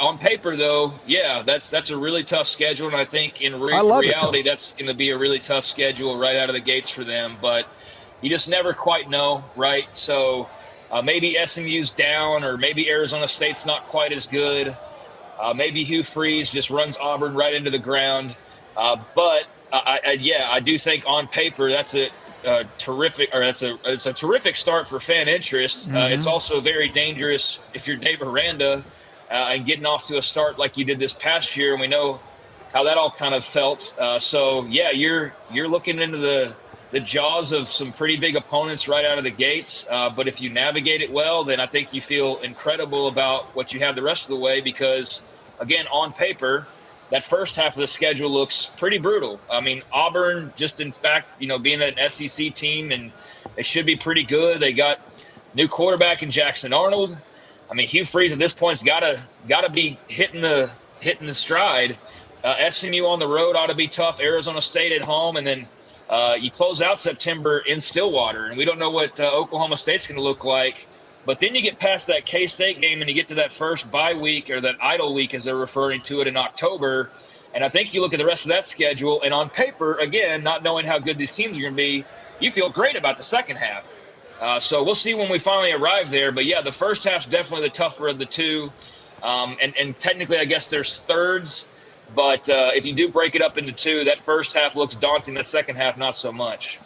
On paper, though, yeah, that's a really tough schedule, and I think in reality that's going to be a really tough schedule right out of the gates for them. But you just never quite know, right? So. Maybe SMU's down, or maybe Arizona State's not quite as good. Maybe Hugh Freeze just runs Auburn right into the ground. But I do think on paper that's a terrific start for fan interest. It's also very dangerous if you're Dave Aranda and getting off to a start like you did this past year, and we know how that all kind of felt. You're looking into the jaws of some pretty big opponents right out of the gates. But if you navigate it well, then I think you feel incredible about what you have the rest of the way, because, again, on paper, that first half of the schedule looks pretty brutal. I mean, Auburn, just in fact, being an SEC team, and they should be pretty good. They got new quarterback in Jackson Arnold. I mean, Hugh Freeze at this point's got to be hitting the stride. SMU on the road ought to be tough. Arizona State at home, and then you close out September in Stillwater, and we don't know what Oklahoma State's going to look like. But then you get past that K-State game and you get to that first bye week, or that idle week as they're referring to it, in October. And I think you look at the rest of that schedule, and on paper, again, not knowing how good these teams are going to be, you feel great about the second half. So we'll see when we finally arrive there. But, yeah, the first half's definitely the tougher of the two. And technically, I guess there's thirds. But if you do break it up into two, that first half looks daunting. That second half, not so much.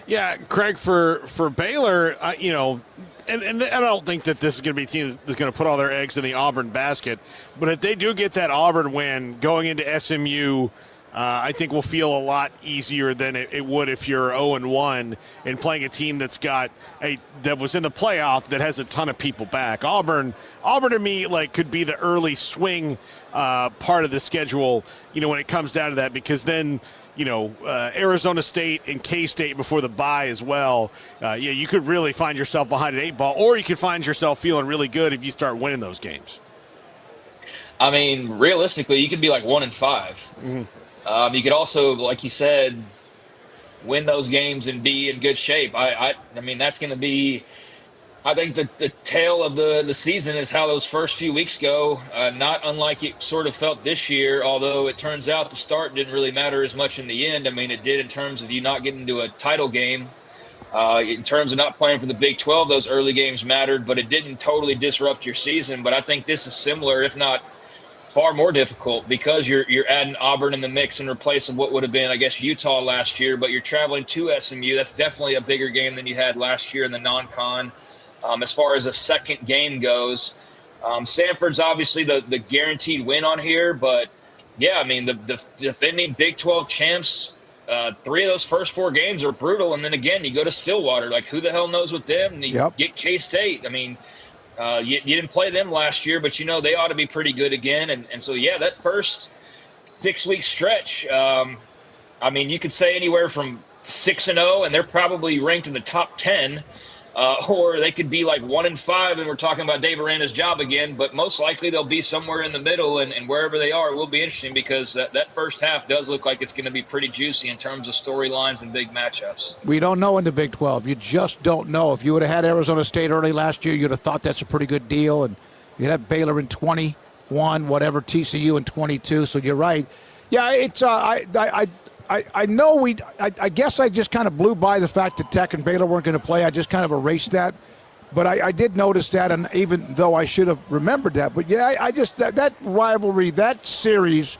Yeah, Craig, for Baylor, you know, and I don't think that this is going to be a team that's going to put all their eggs in the Auburn basket. But if they do get that Auburn win going into SMU, I think will feel a lot easier than it would if you're 0-1 and playing a team that was in the playoff that has a ton of people back. Auburn to me could be the early swing part of the schedule, you know, when it comes down to that, because then, you know, Arizona State and K-State before the bye as well. You could really find yourself behind an 8-ball, or you could find yourself feeling really good if you start winning those games. I mean, realistically, you could be like 1-5. Mm-hmm. You could also, like you said, win those games and be in good shape. I mean, that's going to be, I think the tail of the season is how those first few weeks go, not unlike it sort of felt this year, although it turns out the start didn't really matter as much in the end. I mean, it did in terms of you not getting to a title game. In terms of not playing for the Big 12, those early games mattered, but it didn't totally disrupt your season. But I think this is similar, if not far more difficult, because you're adding Auburn in the mix in replace of what would have been, I guess, Utah last year, but you're traveling to SMU. That's definitely a bigger game than you had last year in the non-con. As far as a second game goes, Samford's obviously the guaranteed win on here, but yeah, I mean, the defending Big 12 champs, 3 of those first 4 games are brutal, and then again, you go to Stillwater. Like, who the hell knows with them? And you get K-State. I mean, you didn't play them last year, but you know they ought to be pretty good again. And so, yeah, that first 6-week stretch, I mean, you could say anywhere from 6-0, and they're probably ranked in the top 10, or they could be like 1-5, and we're talking about Dave Aranda's job again. But most likely they'll be somewhere in the middle, and wherever they are, it will be interesting, because that first half does look like it's going to be pretty juicy in terms of storylines and big matchups. We don't know in the Big 12. You just don't know. If you would have had Arizona State early last year, you'd have thought that's a pretty good deal, and you'd have Baylor in 21, whatever, TCU in 22. So you're right. Yeah, it's I know I guess I just kind of blew by the fact that Tech and Baylor weren't going to play. I just kind of erased that. But I did notice that, and even though I should have remembered that. But, yeah, I just that rivalry, that series,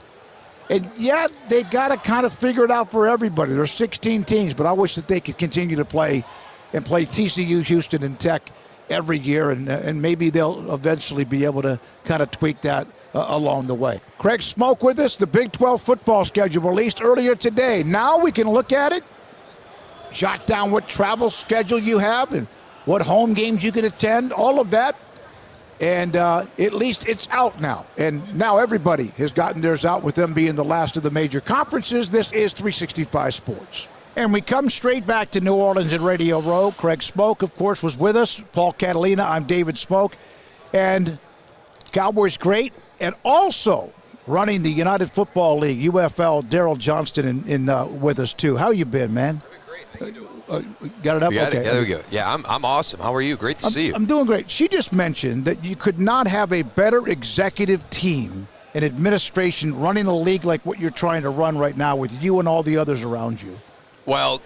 and, yeah, they got to kind of figure it out for everybody. There's 16 teams, but I wish that they could continue to play TCU, Houston, and Tech every year, and maybe they'll eventually be able to kind of tweak that along the way. Craig Smoak with us. The Big 12 football schedule released earlier today. Now we can look at it, jot down what travel schedule you have and what home games you can attend, all of that. And at least it's out now. And now everybody has gotten theirs out, with them being the last of the major conferences. This is 365 Sports. And we come straight back to New Orleans and Radio Row. Craig Smoak, of course, was with us. Paul Catalina, I'm David Smoak. And Cowboys great. And also running the United Football League, UFL, Daryl Johnston with us, too. How you been, man? I've been great. How you doing? Got it up? Yeah, okay. there we go. Yeah, I'm awesome. How are you? Great to see you. I'm doing great. She just mentioned that you could not have a better executive team and administration running a league like what you're trying to run right now with you and all the others around you. Well,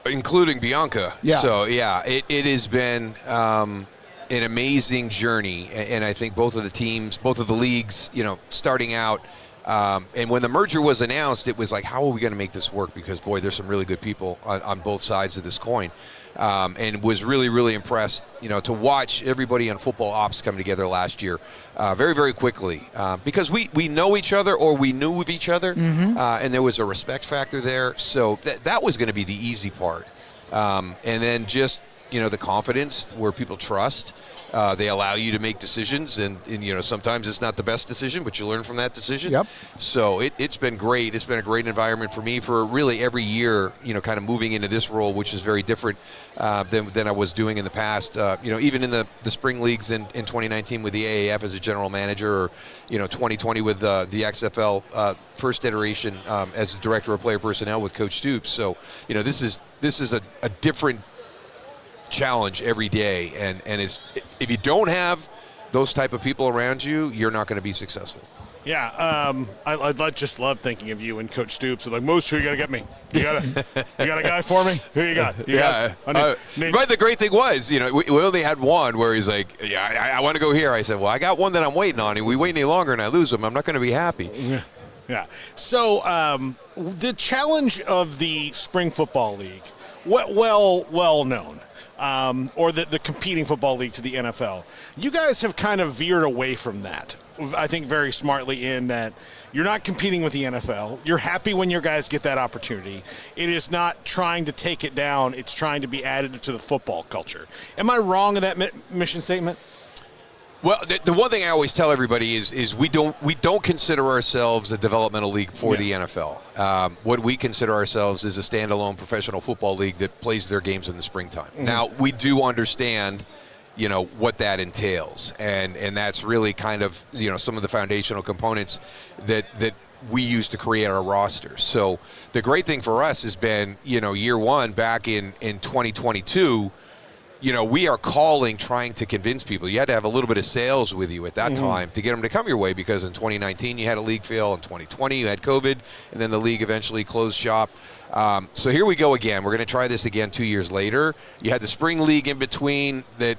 including Bianca. Yeah. So, yeah, it has been an amazing journey, and I think both of the teams, both of the leagues, you know, starting out, and when the merger was announced, it was like, how are we going to make this work? Because, boy, there's some really good people on both sides of this coin, and was really, really impressed, you know, to watch everybody on football ops come together last year very, very quickly, because we know each other, or we knew of each other, and there was a respect factor there, so that was going to be the easy part, and then just, you know, the confidence where people trust. They allow you to make decisions, and, you know, sometimes it's not the best decision, but you learn from that decision. Yep. So it's been great. It's been a great environment for me for really every year, you know, kind of moving into this role, which is very different than I was doing in the past. You know, even in the spring leagues in 2019 with the AAF as a general manager, or, you know, 2020 with the XFL first iteration as the director of player personnel with Coach Stoops. So, you know, this is a different challenge every day, and it's, if you don't have those type of people around you, you're not going to be successful. Yeah, I just love thinking of you and Coach Stoops. Like, Moose, who you got to get me? You got a guy for me? Who you got? But the great thing was, you know, we only had one where he's like, yeah, I want to go here. I said, well, I got one that I'm waiting on. And we wait any longer and I lose him, I'm not going to be happy. Yeah. So the challenge of the Spring Football League, well known, or the competing football league to the NFL. You guys have kind of veered away from that, I think very smartly, in that you're not competing with the NFL. You're happy when your guys get that opportunity. It is not trying to take it down. It's trying to be added to the football culture. Am I wrong in that mission statement? Well, the one thing I always tell everybody is we don't consider ourselves a developmental league for the NFL. What we consider ourselves is a standalone professional football league that plays their games in the springtime. Mm-hmm. Now, we do understand, what that entails, and that's really kind of, some of the foundational components that we use to create our rosters. So the great thing for us has been, year one back in 2022, we are trying to convince people. You had to have a little bit of sales with you at that time to get them to come your way, because in 2019 you had a league fail, in 2020 you had COVID, and then the league eventually closed shop. So here we go again. We're going to try this again 2 years later. You had the spring league in between that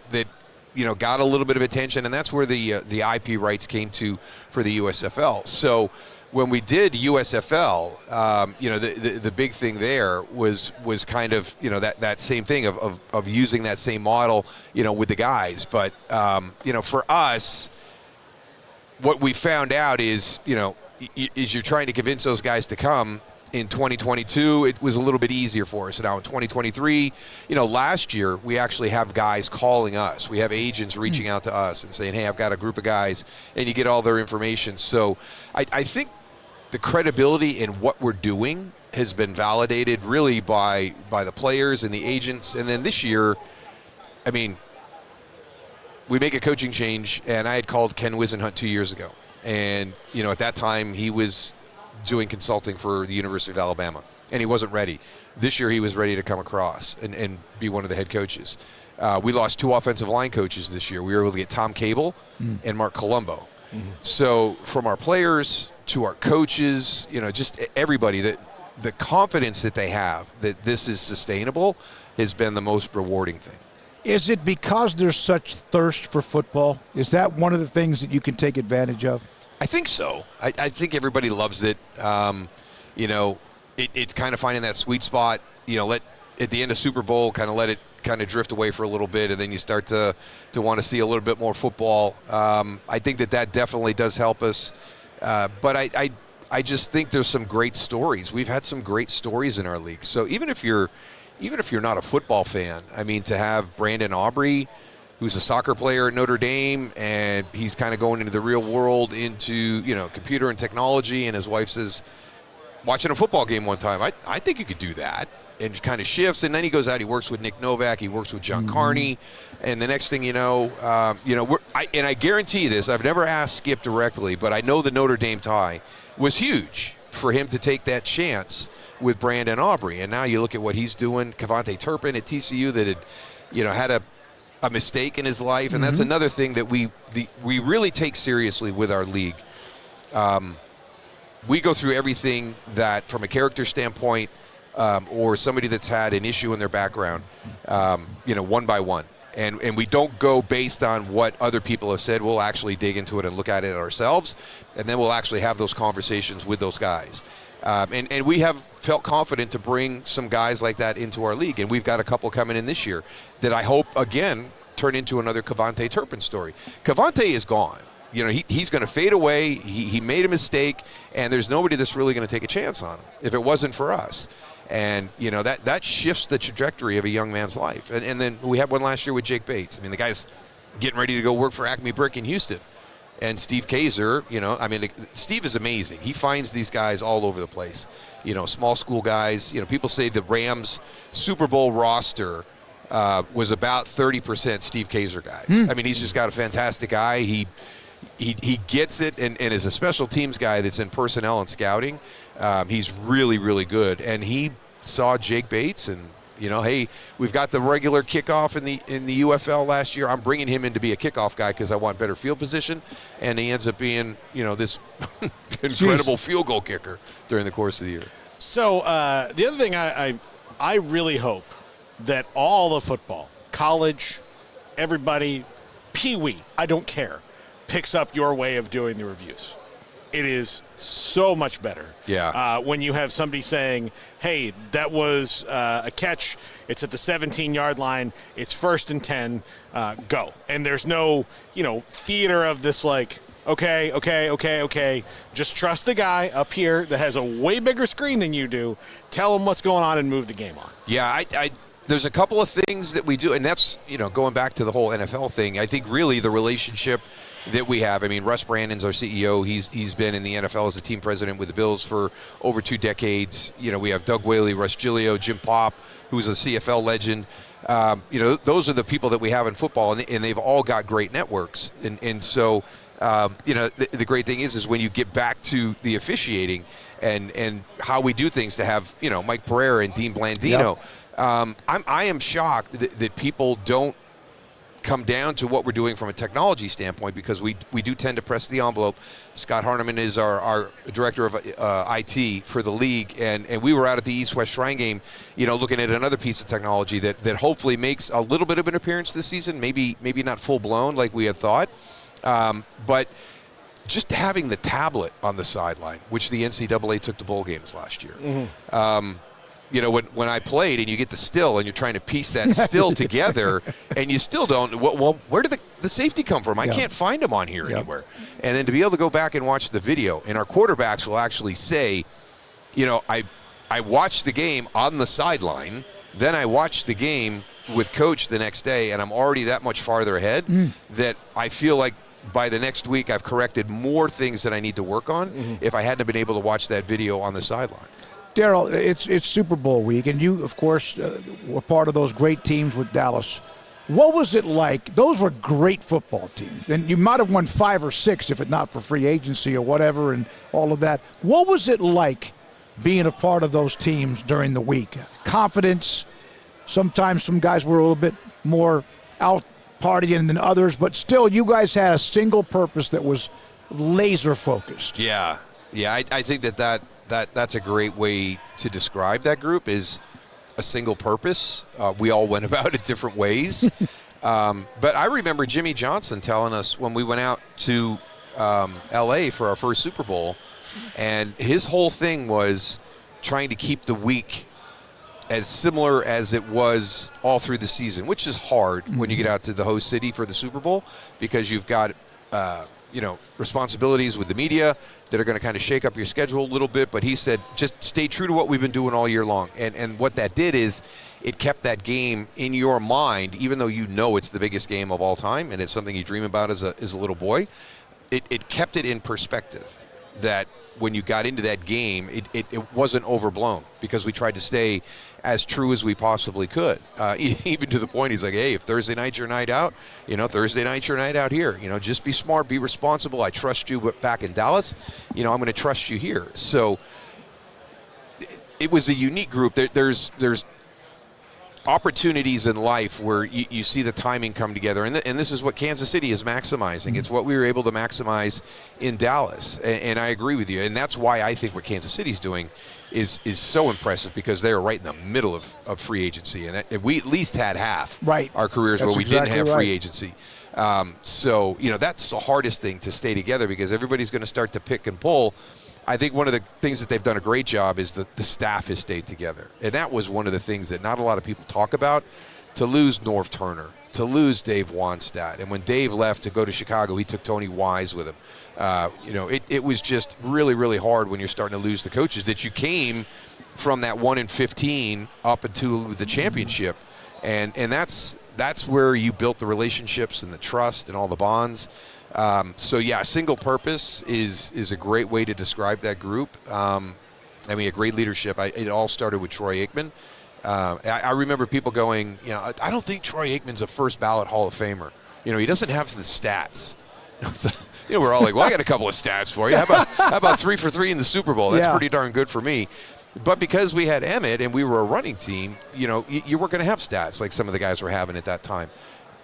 got a little bit of attention, and that's where the IP rights came to for the USFL. So when we did USFL, the big thing there was kind of, that same thing of using that same model, with the guys. But, for us, what we found out is you're trying to convince those guys to come. In 2022, it was a little bit easier for us. Now in 2023, last year we actually have guys calling us. We have agents reaching out to us and saying, hey, I've got a group of guys, and you get all their information. So I think the credibility in what we're doing has been validated really by the players and the agents. And then this year, we make a coaching change, and I had called Ken Wisenhunt 2 years ago. And, at that time he was doing consulting for the University of Alabama, and he wasn't ready. This year he was ready to come across and be one of the head coaches. We lost 2 offensive line coaches this year. We were able to get Tom Cable and Mark Colombo. Mm-hmm. So from our players to our coaches, just everybody, the confidence that they have that this is sustainable has been the most rewarding thing. Is it because there's such thirst for football? Is that one of the things that you can take advantage of? I think so. I think everybody loves it. It's kind of finding that sweet spot. At the end of Super Bowl, let it kind of drift away for a little bit, and then you start to want to see a little bit more football. I think that definitely does help us. But I just think there's some great stories. We've had some great stories in our league. So even if you're not a football fan, to have Brandon Aubrey, who's a soccer player at Notre Dame, and he's kind of going into the real world, into computer and technology, and his wife says, watching a football game one time, I think you could do that, and kind of shifts, and then he goes out, he works with Nick Novak, he works with John Carney, and the next thing I guarantee you this, I've never asked Skip directly, but I know the Notre Dame tie was huge for him to take that chance with Brandon Aubrey, and now you look at what he's doing, Cavante Turpin at TCU that had had a mistake in his life, and that's another thing that we really take seriously with our league. We go through everything that, from a character standpoint, or somebody that's had an issue in their background, one by one. And we don't go based on what other people have said. We'll actually dig into it and look at it ourselves, and then we'll actually have those conversations with those guys. And we have felt confident to bring some guys like that into our league, and we've got a couple coming in this year that I hope, again, turn into another Cavante Turpin story. Cavante is gone. He's going to fade away. He made a mistake, and there's nobody that's really going to take a chance on him if it wasn't for us. And, that shifts the trajectory of a young man's life. And then we had one last year with Jake Bates. The guy's getting ready to go work for Acme Brick in Houston. And Steve Kaiser, Steve is amazing. He finds these guys all over the place. Small school guys. People say the Rams Super Bowl roster was about 30% Steve Kaiser guys. He's just got a fantastic eye. He gets it, and is a special teams guy that's in personnel and scouting. He's really, really good. And he saw Jake Bates and, hey, we've got the regular kickoff in the UFL last year. I'm bringing him in to be a kickoff guy because I want better field position. And he ends up being, this incredible field goal kicker during the course of the year. So the other thing I really hope that all the football, college, everybody, Pee-wee, I don't care, picks up your way of doing the reviews. it is so much better. Yeah. When you have somebody saying, hey, that was a catch, it's at the 17-yard line, it's 1st and 10, go. And there's no, theater of this like, okay, just trust the guy up here that has a way bigger screen than you do, tell him what's going on and move the game on. Yeah, there's a couple of things that we do, and that's, going back to the whole NFL thing, I think really the relationship that we have. I mean, Russ Brandon's our CEO. He's been in the NFL as a team president with the Bills for over 2 decades. We have Doug Whaley, Russ Giglio, Jim Pop, who's a CFL legend. Those are the people that we have in football, and they've all got great networks. And so, the great thing is when you get back to the officiating and how we do things to have, Mike Pereira and Dean Blandino. Yep. I am shocked that people don't come down to what we're doing from a technology standpoint, because we do tend to press the envelope. Scott Harneman is our director of IT for the league, and we were out at the East-West Shrine game, looking at another piece of technology that hopefully makes a little bit of an appearance this season, maybe not full-blown like we had thought, but just having the tablet on the sideline, which the NCAA took to bowl games last year. Mm-hmm. When I played and you get the still and you're trying to piece that still together and you still don't, well, where did the safety come from? I can't find him on here anywhere. And then to be able to go back and watch the video, and our quarterbacks will actually say, I watched the game on the sideline, then I watched the game with coach the next day, and I'm already that much farther ahead that I feel like by the next week I've corrected more things that I need to work on if I hadn't been able to watch that video on the sideline. Daryl, it's Super Bowl week, and you, of course, were part of those great teams with Dallas. What was it like? Those were great football teams, and you might have won 5 or 6 if it not for free agency or whatever and all of that. What was it like being a part of those teams during the week? Confidence. Sometimes some guys were a little bit more out partying than others, but still you guys had a single purpose that was laser focused. Yeah, I think that's a great way to describe that group, is a single purpose. We all went about it different ways. But I remember Jimmy Johnson telling us when we went out to L.A. for our first Super Bowl, and his whole thing was trying to keep the week as similar as it was all through the season, which is hard when you get out to the host city for the Super Bowl, because you've got responsibilities with the media that are going to kind of shake up your schedule a little bit. But he said, just stay true to what we've been doing all year long. And what that did is it kept that game in your mind, even though it's the biggest game of all time and it's something you dream about as a little boy. It kept it in perspective, that when you got into that game, it wasn't overblown, because we tried to stay as true as we possibly could, even to the point he's like, hey, if Thursday night's your night out, Thursday night's your night out here. Just be smart, be responsible. I trust you back in Dallas. I'm going to trust you here. So it was a unique group. There's opportunities in life where you see the timing come together, and this is what Kansas City is maximizing. It's what we were able to maximize in Dallas, and I agree with you. And that's why I think what Kansas City's doing is so impressive, because they are right in the middle of free agency, and we at least had half our careers where we didn't have free agency. So that's the hardest thing, to stay together, because everybody's going to start to pick and pull. I think one of the things that they've done a great job is that the staff has stayed together, and that was one of the things that not a lot of people talk about. To lose Norv Turner, to lose Dave Wanstadt, and when Dave left to go to Chicago, he took Tony Wise with him. It was just really, really hard when you're starting to lose the coaches that you came from that 1-15 up into the championship, and that's where you built the relationships and the trust and all the bonds. Single purpose is a great way to describe that group. A great leadership. It all started with Troy Aikman. I remember people going, I don't think Troy Aikman's a first ballot Hall of Famer. He doesn't have the stats. We're all like, well, I got a couple of stats for you. How about 3 for 3 in the Super Bowl? That's pretty darn good for me. But because we had Emmett and we were a running team, you weren't going to have stats like some of the guys were having at that time.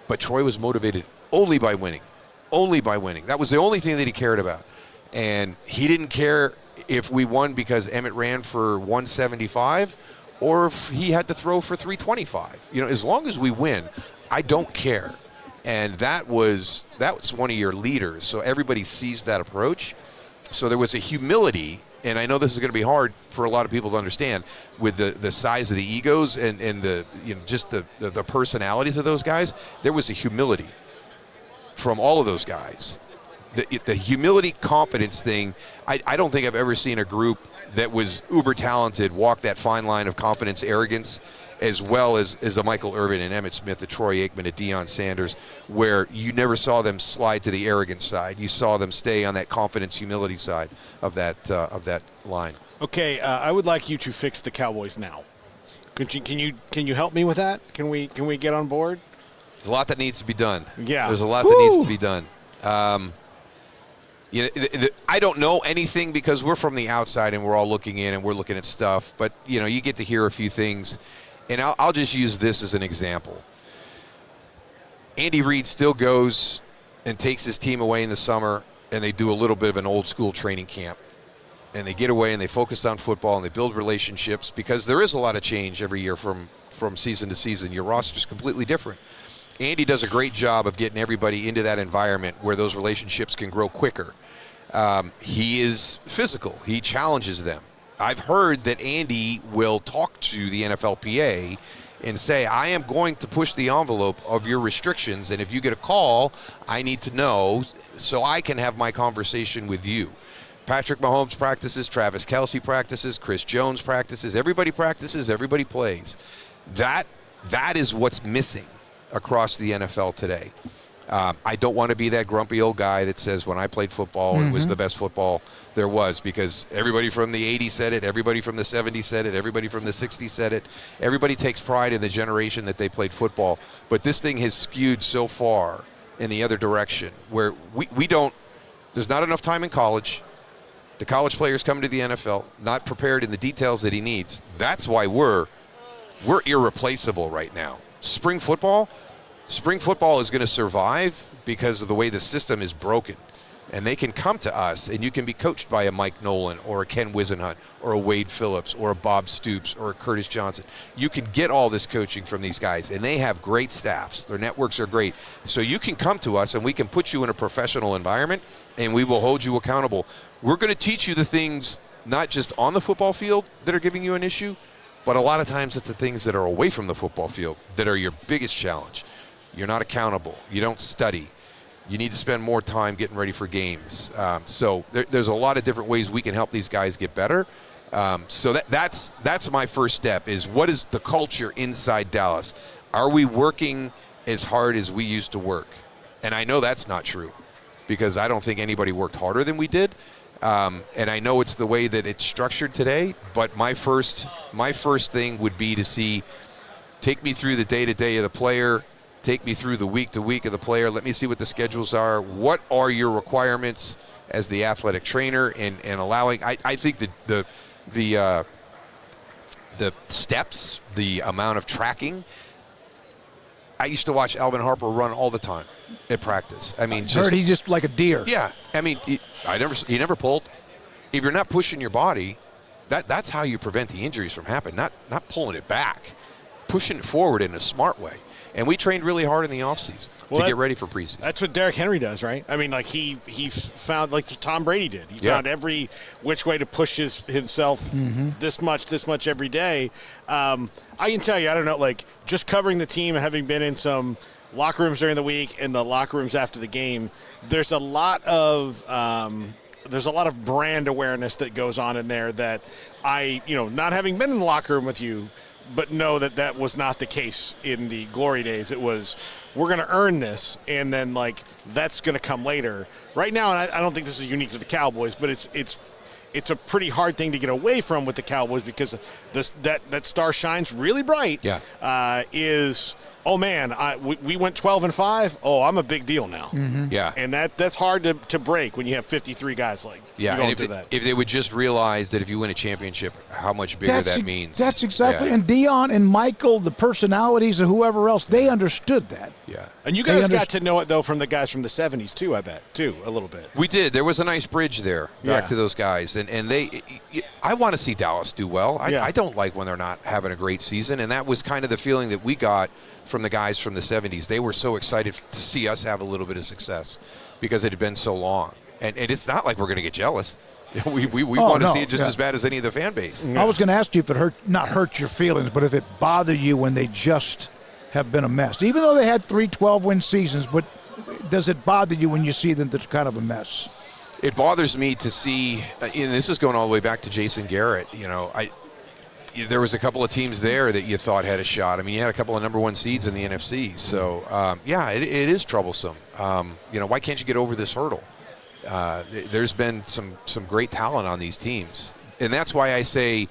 But Troy was motivated only by winning. Only by winning. That was the only thing that he cared about. And he didn't care if we won because Emmett ran for 175 or if he had to throw for 325. As long as we win, I don't care. And that was one of your leaders. So everybody sees that approach. So there was a humility, and I know this is going to be hard for a lot of people to understand, with the size of the egos and the just the personalities of those guys. There was a humility from all of those guys. The humility, confidence thing, I don't think I've ever seen a group that was uber talented walk that fine line of confidence, arrogance, as well as a Michael Irvin and Emmitt Smith, a Troy Aikman, a Deion Sanders, where you never saw them slide to the arrogance side. You saw them stay on that confidence, humility side of that line. Okay, I would like you to fix the Cowboys now. Can you help me with that? Can we get on board? There's a lot that needs to be done. Yeah, there's a lot that needs to be done. I don't know anything because we're from the outside and we're all looking in and we're looking at stuff. But you get to hear a few things, and I'll just use this as an example. Andy Reid still goes and takes his team away in the summer, and they do a little bit of an old school training camp, and they get away and they focus on football and they build relationships, because there is a lot of change every year from season to season. Your roster's completely different. Andy does a great job of getting everybody into that environment where those relationships can grow quicker. He is physical. He challenges them. I've heard that Andy will talk to the NFLPA and say, I am going to push the envelope of your restrictions, and if you get a call, I need to know so I can have my conversation with you. Patrick Mahomes practices, Travis Kelce practices, Chris Jones practices, everybody plays. That is what's missing across the NFL today. I don't want to be that grumpy old guy that says when I played football, it was the best football there was, because everybody from the 80s said it, everybody from the 70s said it, everybody from the 60s said it. Everybody takes pride in the generation that they played football. But this thing has skewed so far in the other direction where we don't, there's not enough time in college. The college players come to the NFL, not prepared in the details that he needs. That's why we're irreplaceable right now. Spring football is going to survive because of the way the system is broken. And they can come to us, and you can be coached by a Mike Nolan or a Ken Wisenhunt or a Wade Phillips or a Bob Stoops or a Curtis Johnson. You can get all this coaching from these guys, and they have great staffs. Their networks are great. So you can come to us, and we can put you in a professional environment, and we will hold you accountable. We're going to teach you the things not just on the football field that are giving you an issue, but a lot of times it's the things that are away from the football field that are your biggest challenge. You're not accountable. You don't study. You need to spend more time getting ready for games. So there's a lot of different ways we can help these guys get better. So that's my first step, is what is the culture inside Dallas? Are we working as hard as we used to work? And I know that's not true, because I don't think anybody worked harder than we did. And I know it's the way that it's structured today, but my first thing would be to take me through the day-to-day of the player, take me through the week-to-week of the player, let me see what the schedules are, what are your requirements as the athletic trainer, and allowing, I think the steps, the amount of tracking. I used to watch Alvin Harper run all the time at practice. I mean, he's just like a deer. Yeah, I mean, he never pulled. If you're not pushing your body, that's how you prevent the injuries from happening. Not pulling it back, pushing it forward in a smart way. And we trained really hard in the offseason to get ready for preseason. That's what Derrick Henry does, right? I mean, like he found, like Tom Brady did. He found every which way to push himself this much every day. I can tell you, I don't know, like just covering the team and having been in some locker rooms during the week and the locker rooms after the game, there's a lot of brand awareness that goes on in there that not having been in the locker room with you, but know that was not the case in the glory days. It was, we're going to earn this, and then that's going to come later. Right now, and I don't think this is unique to the Cowboys, but it's a pretty hard thing to get away from with the Cowboys, because that star shines really bright. Yeah. Oh man, we went 12-5. Oh, I'm a big deal now. Yeah, and that's hard to break when you have 53 guys if they would just realize that if you win a championship, how much bigger that means. That's exactly. Yeah. And Deion and Michael, the personalities and whoever else, they understood that. Yeah, and you guys got to know it though from the guys from the 70s too. I bet too, a little bit. We did. There was a nice bridge there back to those guys, and they. I want to see Dallas do well. I don't like when they're not having a great season, and that was kind of the feeling that we got from the guys from the 70s. They were so excited to see us have a little bit of success because it had been so long. And it's not like we're going to get jealous. We want to see it just as bad as any of the fan base. I was going to ask you if it not hurt your feelings, but if it bothered you when they just have been a mess. Even though they had 3 12-win seasons, but does it bother you when you see them that's kind of a mess? It bothers me to see, and this is going all the way back to Jason Garrett. There was a couple of teams there that you thought had a shot. I mean, you had a couple of number 1 seeds in the NFC. So, it is troublesome. Why can't you get over this hurdle? There's been some great talent on these teams. And that's why I say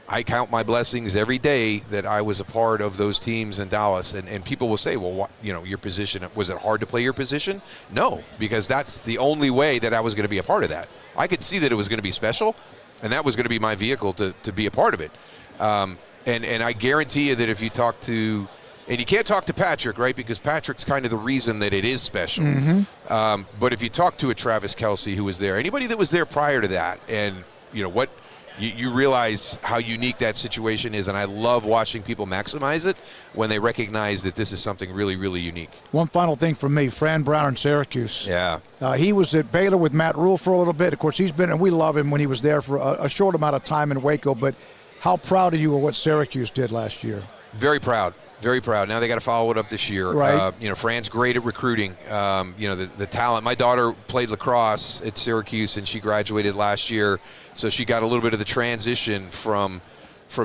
I count my blessings every day that I was a part of those teams in Dallas. And people will say, well, your position, was it hard to play your position? No, because that's the only way that I was going to be a part of that. I could see that it was going to be special, and that was going to be my vehicle to be a part of it. And I guarantee you that if you talk to, and you can't talk to Patrick, right, because Patrick's kind of the reason that it is special. Mm-hmm. But if you talk to a Travis Kelce who was there, anybody that was there prior to that, and what you realize how unique that situation is, and I love watching people maximize it when they recognize that this is something really, really unique. One final thing from me, Fran Brown in Syracuse. Yeah. He was at Baylor with Matt Rule for a little bit. Of course, he's been, and we love him when he was there for a short amount of time in Waco, but how proud are you of what Syracuse did last year? Very proud. Very proud. Now they got to follow it up this year. Right. Fran's great at recruiting. The talent. My daughter played lacrosse at Syracuse, and she graduated last year, so she got a little bit of the transition from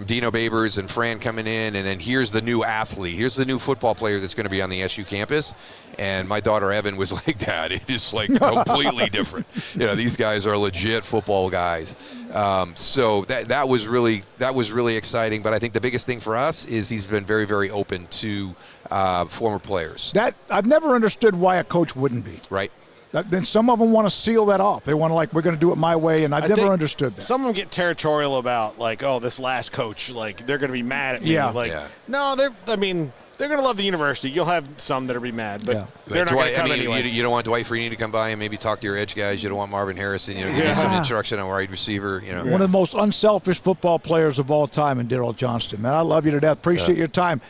Dino Babers and Fran coming in, and then here's the new athlete. Here's the new football player that's going to be on the SU campus. And my daughter Evan was like that. It is like completely different. These guys are legit football guys. So that was really exciting. But I think the biggest thing for us is he's been very, very open to former players. That I've never understood why a coach wouldn't be. Right. Then some of them want to seal that off. They want to we're going to do it my way, and I've never understood that. Some of them get territorial about this last coach, they're going to be mad at me. Yeah. No, they're going to love the university. You'll have some that'll be mad, but they're not going to come anyway. You don't want Dwight Freeney to come by and maybe talk to your edge guys. You don't want Marvin Harrison. Give you some instruction on wide receiver. One of the most unselfish football players of all time in Daryl Johnston. Man, I love you to death. Appreciate your time.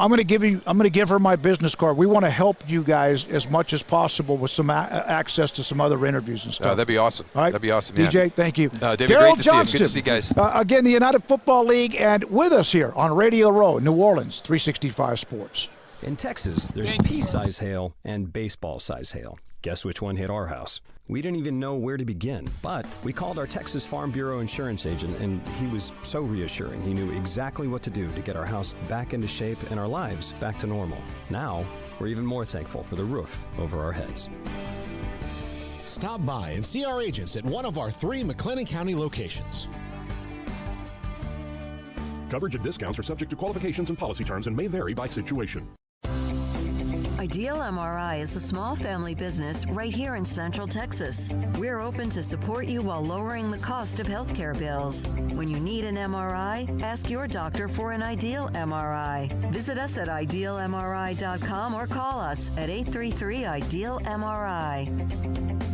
I'm going to give her my business card. We want to help you guys as much as possible with some access to some other interviews and stuff. That'd be awesome. All right, that'd be awesome. DJ, yeah. thank you. David, Daryl great to Johnston, see you. Good to see you guys. Again, the United Football League, and with us here on Radio Row, New Orleans, 365 Sports. In Texas, there's pea-size hail and baseball-size hail. Guess which one hit our house? We didn't even know where to begin, but we called our Texas Farm Bureau insurance agent, and he was so reassuring. He knew exactly what to do to get our house back into shape and our lives back to normal. Now, we're even more thankful for the roof over our heads. Stop by and see our agents at one of our 3 McLennan County locations. Coverage and discounts are subject to qualifications and policy terms and may vary by situation. Ideal MRI is a small family business right here in Central Texas. We're open to support you while lowering the cost of healthcare bills. When you need an MRI, ask your doctor for an Ideal MRI. Visit us at idealmri.com or call us at 833-IDEAL-MRI.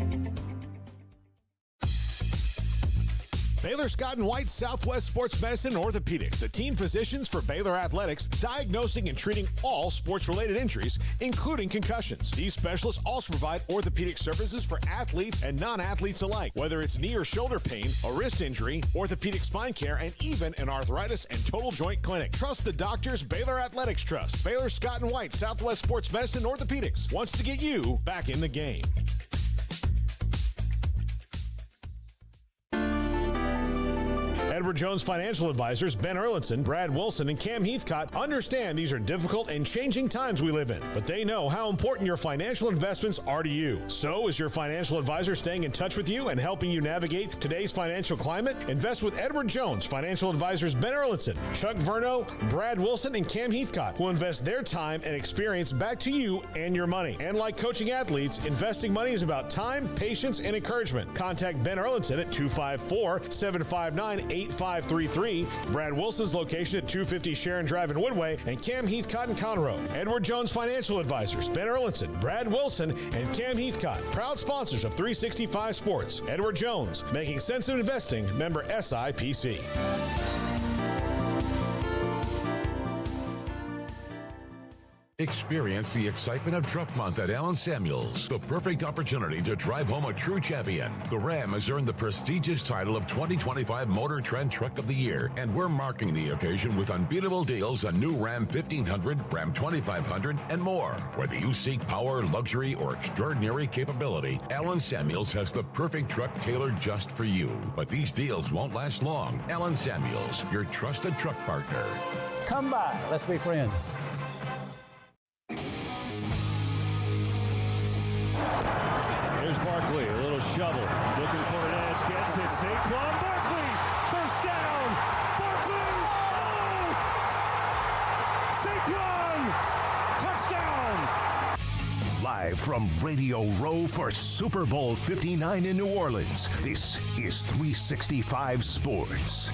Baylor Scott & White Southwest Sports Medicine and Orthopedics, the team physicians for Baylor Athletics, diagnosing and treating all sports-related injuries, including concussions. These specialists also provide orthopedic services for athletes and non-athletes alike, whether it's knee or shoulder pain, a wrist injury, orthopedic spine care, and even an arthritis and total joint clinic. Trust the doctors Baylor Athletics trust. Baylor Scott & White Southwest Sports Medicine and Orthopedics wants to get you back in the game. Edward Jones Financial Advisors Ben Erlinson, Brad Wilson, and Cam Heathcott understand these are difficult and changing times we live in, but they know how important your financial investments are to you. So is your financial advisor staying in touch with you and helping you navigate today's financial climate? Invest with Edward Jones Financial Advisors Ben Erlinson, Chuck Verno, Brad Wilson, and Cam Heathcott, who invest their time and experience back to you and your money. And like coaching athletes, investing money is about time, patience, and encouragement. Contact Ben Erlinson at 254-759-8533. Brad Wilson's location at 250 Sharon Drive in Woodway, and Cam Heathcott in Conroe. Edward Jones Financial Advisors, Ben Erlinson, Brad Wilson, and Cam Heathcott, proud sponsors of 365 Sports. Edward Jones, making sense of investing, member SIPC. Experience the excitement of Truck Month at Allen Samuels, the perfect opportunity to drive home a true champion. The Ram has earned the prestigious title of 2025 Motor Trend Truck of the Year, and we're marking the occasion with unbeatable deals on new Ram 1500, Ram 2500, and more. Whether you seek power, luxury, or extraordinary capability, Allen Samuels has the perfect truck tailored just for you. But these deals won't last long. Allen Samuels, your trusted truck partner. Come by, let's be friends. Here's Barkley, a little shovel, looking for an edge, gets it, Saquon Barkley, first down, Barkley, Saquon, touchdown. Live from Radio Row for Super Bowl 59 in New Orleans, this is 365 Sports.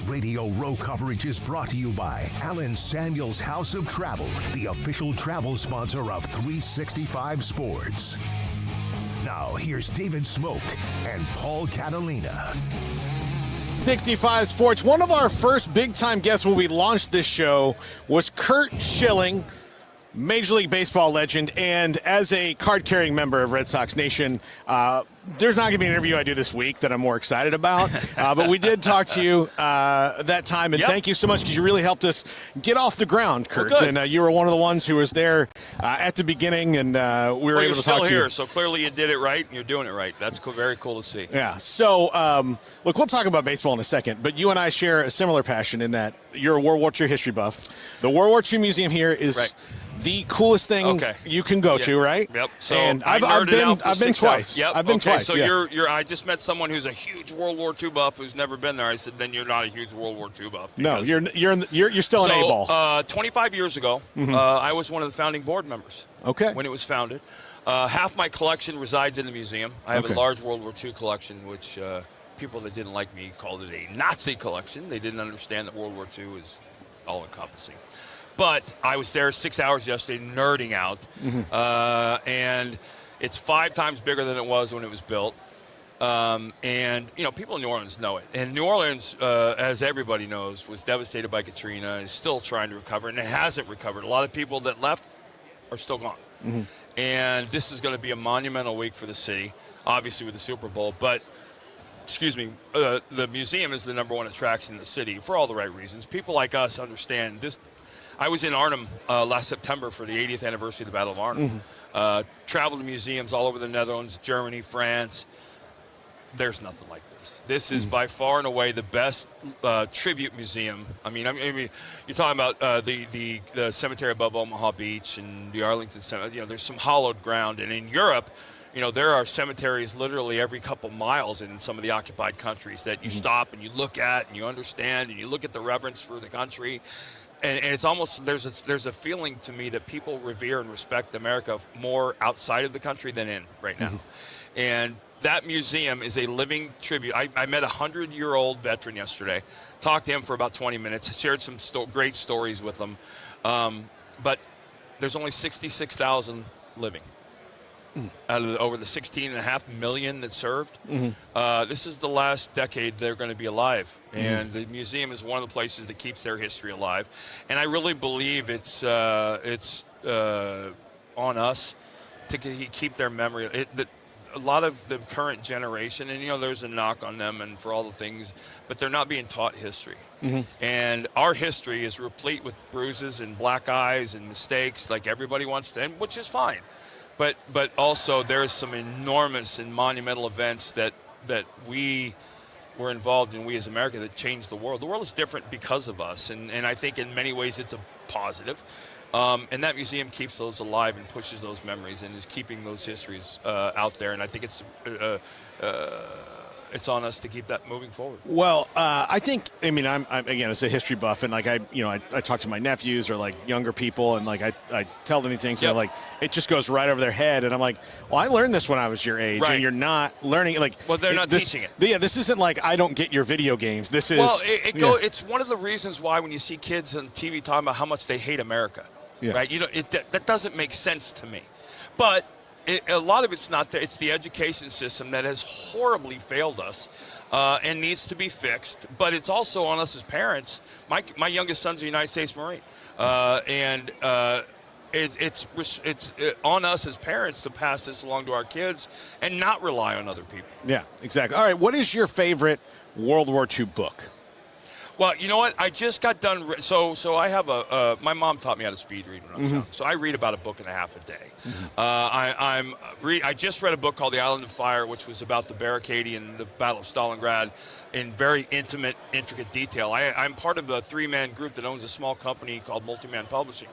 Radio Row coverage is brought to you by Allen Samuels House of Travel, the official travel sponsor of 365 Sports. Now, here's David Smoak and Paul Catalina. 65 Sports. One of our first big-time guests when we launched this show was Kurt Schilling, Major League Baseball legend, and as a card-carrying member of Red Sox Nation, there's not going to be an interview I do this week that I'm more excited about, but we did talk to you that time, and thank you so much because you really helped us get off the ground, Kurt. Well, and you were one of the ones who was there at the beginning, and we were able to talk to you. You're still here, so clearly you did it right, and you're doing it right. That's cool, very cool to see. Yeah, so look, we'll talk about baseball in a second, but you and I share a similar passion in that you're a World War II history buff. The World War II Museum here is the coolest thing you can go to, right? Yep. So and I've been twice. Yep. I've been twice. So you're. I just met someone who's a huge World War II buff who's never been there. I said, then you're not a huge World War II buff. No, you're still an A-ball. 25 years ago, I was one of the founding board members. Okay. When it was founded, half my collection resides in the museum. I have a large World War II collection, which people that didn't like me called it a Nazi collection. They didn't understand that World War II is all-encompassing. But I was there 6 hours yesterday nerding out, and it's 5 times bigger than it was when it was built. And, you know, people in New Orleans know it. And New Orleans, as everybody knows, was devastated by Katrina and is still trying to recover, and it hasn't recovered. A lot of people that left are still gone. And this is going to be a monumental week for the city, obviously with the Super Bowl. But, the museum is the number 1 attraction in the city for all the right reasons. People like us understand this. I was in Arnhem last September for the 80th anniversary of the Battle of Arnhem. Traveled to museums all over the Netherlands, Germany, France. There's nothing like this. This is by far and away the best tribute museum. I mean, you're talking about the cemetery above Omaha Beach and the Arlington Cemetery. You know, there's some hallowed ground. And in Europe, you know, there are cemeteries literally every couple miles in some of the occupied countries that you stop and you look at and you understand and you look at the reverence for the country. And it's almost, there's a feeling to me that people revere and respect America more outside of the country than in right now. And that museum is a living tribute. I met a 100-year-old veteran yesterday, talked to him for about 20 minutes, shared some great stories with him. But there's only 66,000 living out of over the 16.5 million that served. This is the last decade they're going to be alive. And the museum is one of the places that keeps their history alive. And I really believe it's on us to keep their memory. A lot of the current generation, and, you know, there's a knock on them and for all the things, but they're not being taught history. And our history is replete with bruises and black eyes and mistakes like everybody wants to, and which is fine. But also there's some enormous and monumental events that we were involved in, we as America, that changed the world. The world is different because of us, and I think in many ways it's a positive. And that museum keeps those alive and pushes those memories and is keeping those histories out there. And I think it's on us to keep that moving forward. Well, I think, I'm again, as a history buff, and like I talk to my nephews or like younger people, and like I tell them these things, and like it just goes right over their head, and I'm like, well, I learned this when I was your age, and you're not learning it. Like, well, they're not teaching it. Yeah, this isn't like I don't get your video games. This is it's one of the reasons why when you see kids on TV talking about how much they hate America, right? That doesn't make sense to me, but. A lot of it's not that. It's the education system that has horribly failed us and needs to be fixed. But it's also on us as parents. My youngest son's a United States Marine. And it's on us as parents to pass this along to our kids and not rely on other people. Yeah, exactly. All right, what is your favorite World War II book? Well, you know what? I just got done. So I have my mom taught me how to speed read when I was young. So I read about a book and a half a day. I just read a book called The Island of Fire, which was about the barricading and the Battle of Stalingrad in very intimate, intricate detail. I'm part of a 3-man group that owns a small company called Multiman Publishing.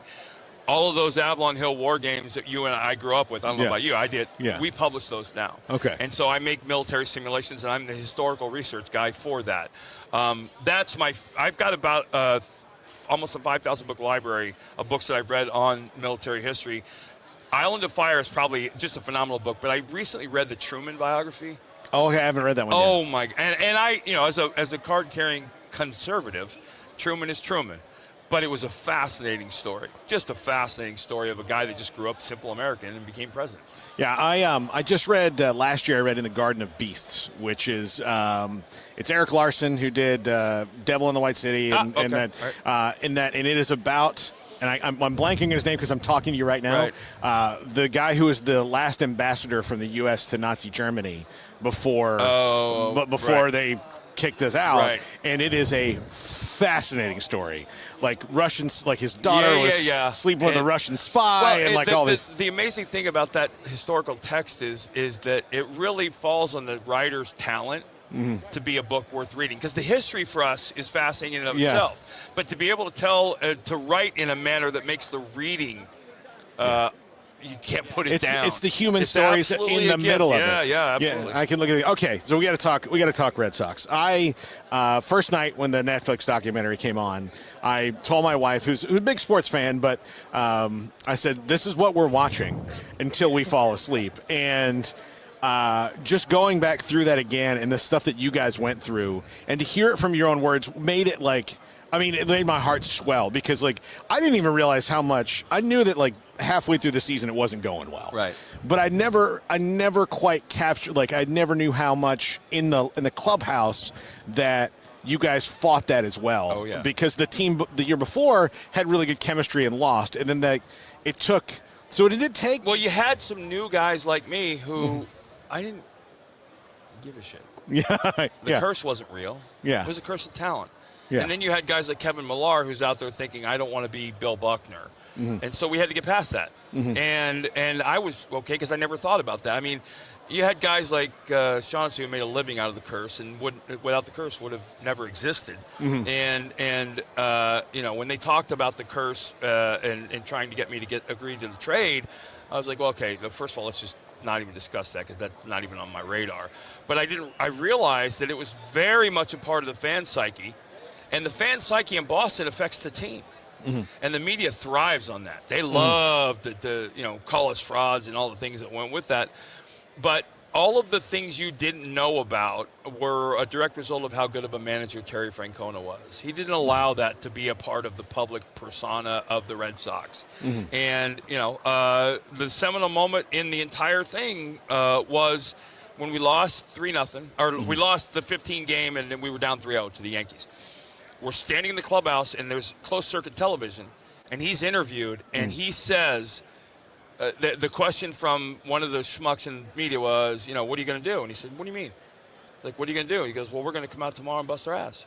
All of those Avalon Hill war games that you and I grew up with, I don't know about you, I did. Yeah. We publish those now. Okay. And so I make military simulations, and I'm the historical research guy for that. I've got about almost a 5,000 book library of books that I've read on military history. Island of Fire is probably just a phenomenal book, but I recently read the Truman biography. Oh, okay, I haven't read that one yet. Oh my! And I, as a card-carrying conservative, Truman is Truman. But it was a fascinating story, just a fascinating story of a guy that just grew up simple American and became president. Yeah, I just read last year. I read In the Garden of Beasts, which is it's Eric Larson who did Devil in the White City, and it is about. And I'm blanking on his name because I'm talking to you right now. Right. The guy who was the last ambassador from the U.S. to Nazi Germany before they kicked us out. Right. And it is a fascinating story. Like Russians, like his daughter was sleeping with a Russian spy, and all this. The amazing thing about that historical text is that it really falls on the writer's talent. To be a book worth reading, because the history for us is fascinating in and of itself, but to be able to tell, to write in a manner that makes the reading, you can't put it down. It's the human stories in the middle of it. Yeah, absolutely. I can look at it. Okay, so we got to talk Red Sox. First night when the Netflix documentary came on, I told my wife, who's a big sports fan, but I said, this is what we're watching until we fall asleep. And just going back through that again and the stuff that you guys went through, and to hear it from your own words made it it made my heart swell, because I didn't even realize how much. I knew that halfway through the season it wasn't going well. Right. But I never quite captured, I never knew how much in the clubhouse that you guys fought that as well. Oh, yeah. Because the team the year before had really good chemistry and lost, and then it took. So did it take? Well, you had some new guys like me who. I didn't give a shit. The curse wasn't real. Yeah. It was a curse of talent. Yeah. And then you had guys like Kevin Millar, who's out there thinking, I don't want to be Bill Buckner. And so we had to get past that. And I was okay, because I never thought about that. I mean, you had guys like Shaughnessy who made a living out of the curse, and without the curse would have never existed. And when they talked about the curse and trying to get me to agree to the trade, I was like, well, okay, first of all, let's just not even discuss that, because that's not even on my radar. But I realized that it was very much a part of the fan psyche, and the fan psyche in Boston affects the team. And the media thrives on that. They love to call us frauds and all the things that went with that. But all of the things you didn't know about were a direct result of how good of a manager Terry Francona was. He didn't allow that to be a part of the public persona of the Red Sox. And, the seminal moment in the entire thing was when we lost 3-0, or we lost the 15 game, and then we were down 3-0 to the Yankees. We're standing in the clubhouse, and there's closed-circuit television, and he's interviewed, and he says, the question from one of the schmucks in media was, what are you going to do? And he said, what do you mean? Like, what are you going to do? He goes, well, we're going to come out tomorrow and bust our ass.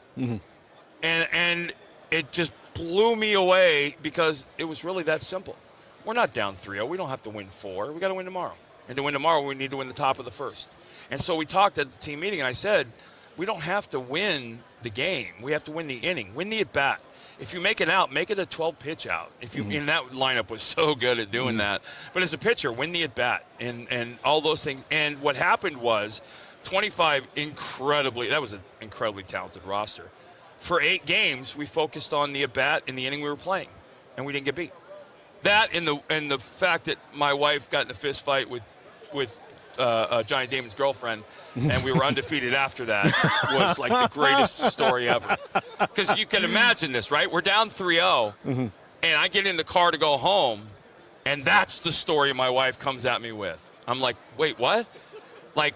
And it just blew me away, because it was really that simple. We're not down 3-0. We don't have to win 4. We got to win tomorrow. And to win tomorrow, we need to win the top of the first. And so we talked at the team meeting, and I said, we don't have to win the game. We have to win the inning, win the at-bat. If you make it out, make it a 12-pitch out. If you and that lineup was so good at doing that. But as a pitcher, win the at-bat and all those things. And what happened was 25 that was an incredibly talented roster. For 8 games, we focused on the at-bat in the inning we were playing, and we didn't get beat. That and the fact that my wife got in a fist fight with Johnny Damon's girlfriend, and we were undefeated after that, was like the greatest story ever. Because you can imagine this, right? We're down 3-0, and I get in the car to go home, and that's the story my wife comes at me with. I'm like, wait, what? Like,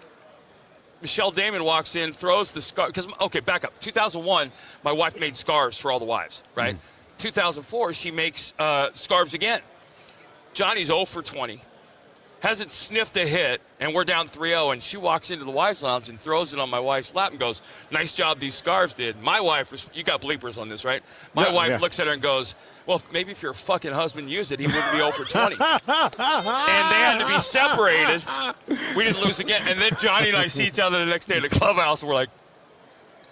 Michelle Damon walks in, throws the scarf. Because, okay, back up. 2001, my wife made scarves for all the wives, right? 2004, she makes scarves again. Johnny's 0 for 20. Hasn't sniffed a hit, and we're down 3-0, and she walks into the wives' lounge and throws it on my wife's lap and goes, "Nice job these scarves did." My wife, you got bleepers on this, right? My wife looks at her and goes, "Well, maybe if your fucking husband used it, he wouldn't be 0 for 20. And they had to be separated. We didn't lose again. And then Johnny and I see each other the next day at the clubhouse, and we're like,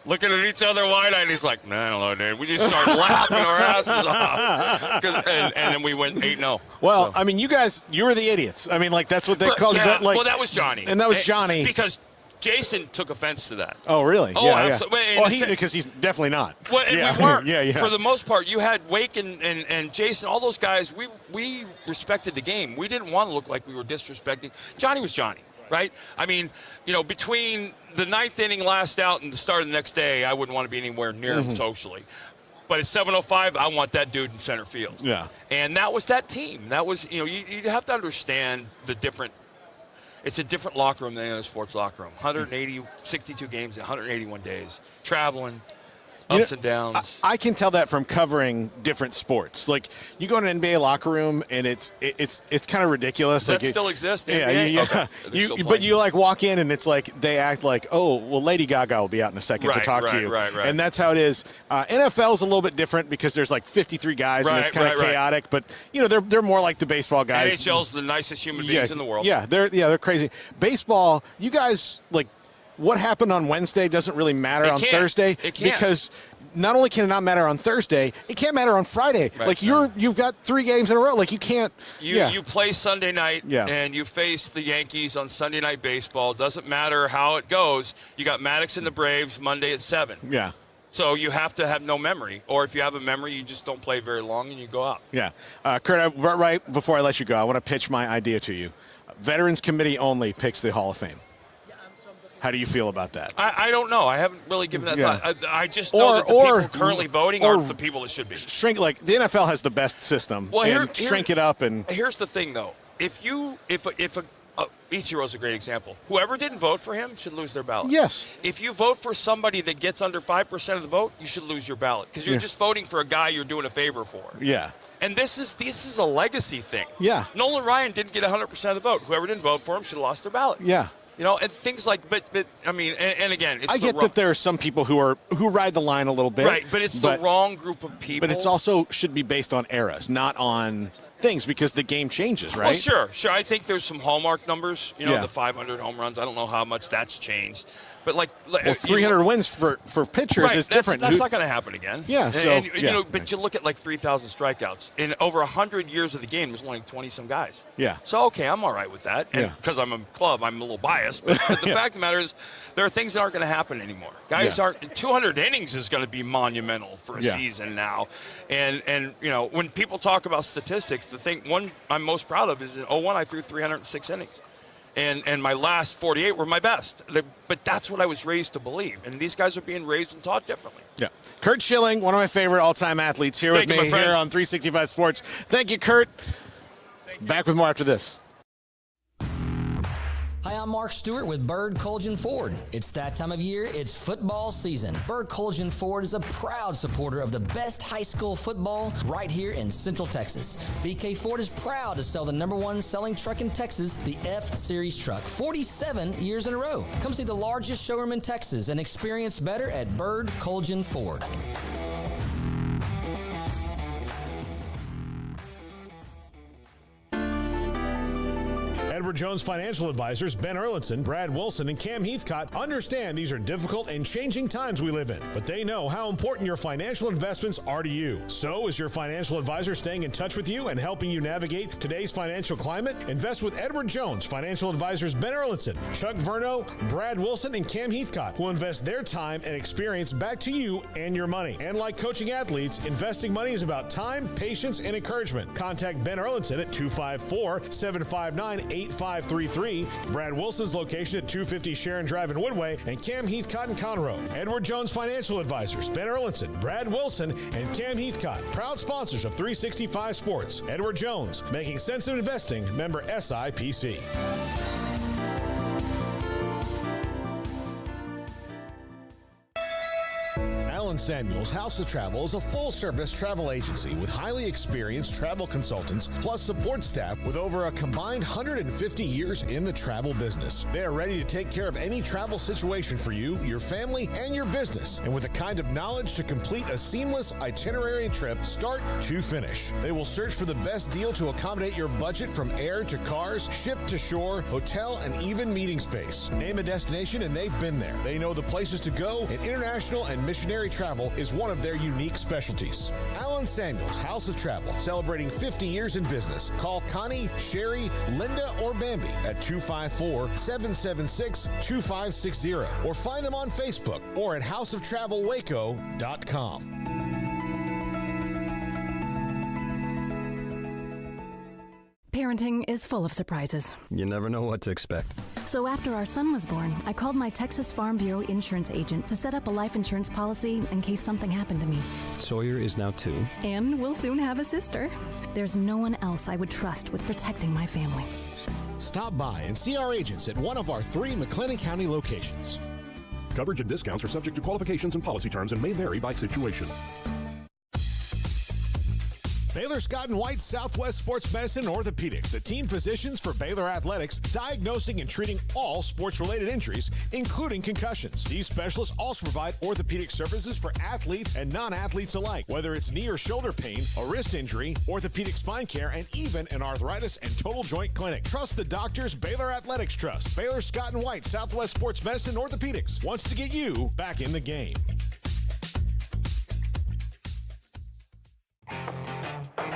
looking at each other wide-eyed, and he's like, "Nah, I don't know, dude." We just started laughing our asses off. And then we went 8-0. Well, I mean, you were the idiots. I mean, like, that's what they called it. Well, that was Johnny. And that was Johnny. Because Jason took offense to that. Oh, really? Oh, yeah, absolutely. Yeah. Well, because he's definitely not. Well, and we weren't. Yeah. For the most part, you had Wake and Jason, all those guys, we respected the game. We didn't want to look like we were disrespecting. Johnny was Johnny. Right? I mean, between the 9th inning last out and the start of the next day, I wouldn't want to be anywhere near him socially. But at 7:05, I want that dude in center field. Yeah. And that was that team. That was, you have to understand it's a different locker room than any other sports locker room. 62 games, 181 days, traveling, ups and downs. I can tell that from covering different sports. Like, you go in an NBA locker room, and it's kind of ridiculous. Does that like still exist? Yeah. Okay. But you like walk in, and it's like they act like, "Oh, well, Lady Gaga will be out in a second to talk to you." Right. And that's how it is. NFL's a little bit different because there's like 53 guys, and it's kind of chaotic. But they're more like the baseball guys. NHL's the nicest human beings in the world. Yeah, they're crazy. Baseball, you guys like. What happened on Wednesday doesn't really matter on Thursday because not only can it not matter on Thursday, it can't matter on Friday. Right. Like you've got 3 games in a row. Like you can't. You play Sunday night and you face the Yankees on Sunday Night Baseball. Doesn't matter how it goes. You got Maddox and the Braves Monday at 7. Yeah. So you have to have no memory, or if you have a memory, you just don't play very long and you go out. Yeah, Kurt. Right before I let you go, I want to pitch my idea to you. Veterans Committee only picks the Hall of Fame. How do you feel about that? I don't know. I haven't really given that thought. I just know that the people currently voting aren't the people that should be. Shrink, like the NFL has the best system. Well, shrink it up. And here's the thing, though. If Ichiro's a great example. Whoever didn't vote for him should lose their ballot. Yes. If you vote for somebody that gets under 5% of the vote, you should lose your ballot because you're just voting for a guy you're doing a favor for. Yeah. And this is a legacy thing. Yeah. Nolan Ryan didn't get 100% of the vote. Whoever didn't vote for him should have lost their ballot. Yeah. And things like, but I mean, and again, it's I get that there are some people who ride the line a little bit, right? But it's the wrong group of people. But it's also should be based on eras, not on things, because the game changes, right? Well, sure. I think there's some hallmark numbers. The 500 home runs. I don't know how much that's changed, but like 300 wins for pitchers is different. That's not going to happen again. Yeah. But you look at like 3,000 strikeouts in over 100 years of the game. There's only 20-some guys. Yeah. So okay, I'm all right with that. And because I'm a club, I'm a little biased. But the fact of the matter is, there are things that aren't going to happen anymore. Guys aren't. 200 innings is going to be monumental for a season now. And when people talk about statistics, the one I'm most proud of is in 01 I threw 306 innings. And my last 48 were my best. But that's what I was raised to believe. And these guys are being raised and taught differently. Yeah. Kurt Schilling, one of my favorite all-time athletes, here with me here on 365 Sports. Thank you, Kurt. Back with more after this. Hi, I'm Mark Stewart with Bird Colgan Ford. It's that time of year, it's football season. Bird Colgan Ford is a proud supporter of the best high school football right here in Central Texas. BK Ford is proud to sell the #1 selling truck in Texas, the F-Series truck, 47 years in a row. Come see the largest showroom in Texas and experience better at Bird Colgan Ford. Edward Jones Financial Advisors Ben Erlinson, Brad Wilson, and Cam Heathcott understand these are difficult and changing times we live in, but they know how important your financial investments are to you. So is your financial advisor staying in touch with you and helping you navigate today's financial climate? Invest with Edward Jones Financial Advisors Ben Erlinson, Chuck Verno, Brad Wilson, and Cam Heathcott, who invest their time and experience back to you and your money. And like coaching athletes, investing money is about time, patience, and encouragement. Contact Ben Erlinson at 254-759-8533. Brad Wilson's location at 250 Sharon Drive in Woodway, and Cam Heathcott in Conroe. Edward Jones Financial Advisors, Ben Erlinson, Brad Wilson, and Cam Heathcott, proud sponsors of 365 Sports. Edward Jones, making sense of investing, member SIPC. Alan Samuels House of Travel is a full-service travel agency with highly experienced travel consultants plus support staff with over a combined 150 years in the travel business. They are ready to take care of any travel situation for you, your family, and your business, and with the kind of knowledge to complete a seamless itinerary trip start to finish. They will search for the best deal to accommodate your budget from air to cars, ship to shore, hotel, and even meeting space. Name a destination and they've been there. They know the places to go, and international and missionary travel is one of their unique specialties. Alan Samuels House of Travel, celebrating 50 years in business. Call Connie, Sherry, Linda, or Bambi at 254-776-2560 or find them on Facebook or at houseoftravelwaco.com. Parenting is full of surprises. You never know what to expect. So after our son was born, I called my Texas Farm Bureau insurance agent to set up a life insurance policy in case something happened to me. Sawyer is now 2. And we'll soon have a sister. There's no one else I would trust with protecting my family. Stop by and see our agents at one of our 3 McLennan County locations. Coverage and discounts are subject to qualifications and policy terms and may vary by situation. Baylor Scott & White Southwest Sports Medicine and Orthopedics, the team physicians for Baylor Athletics, diagnosing and treating all sports-related injuries, including concussions. These specialists also provide orthopedic services for athletes and non-athletes alike, whether it's knee or shoulder pain, a wrist injury, orthopedic spine care, and even an arthritis and total joint clinic. Trust the doctors Baylor Athletics trust. Baylor Scott & White Southwest Sports Medicine and Orthopedics wants to get you back in the game.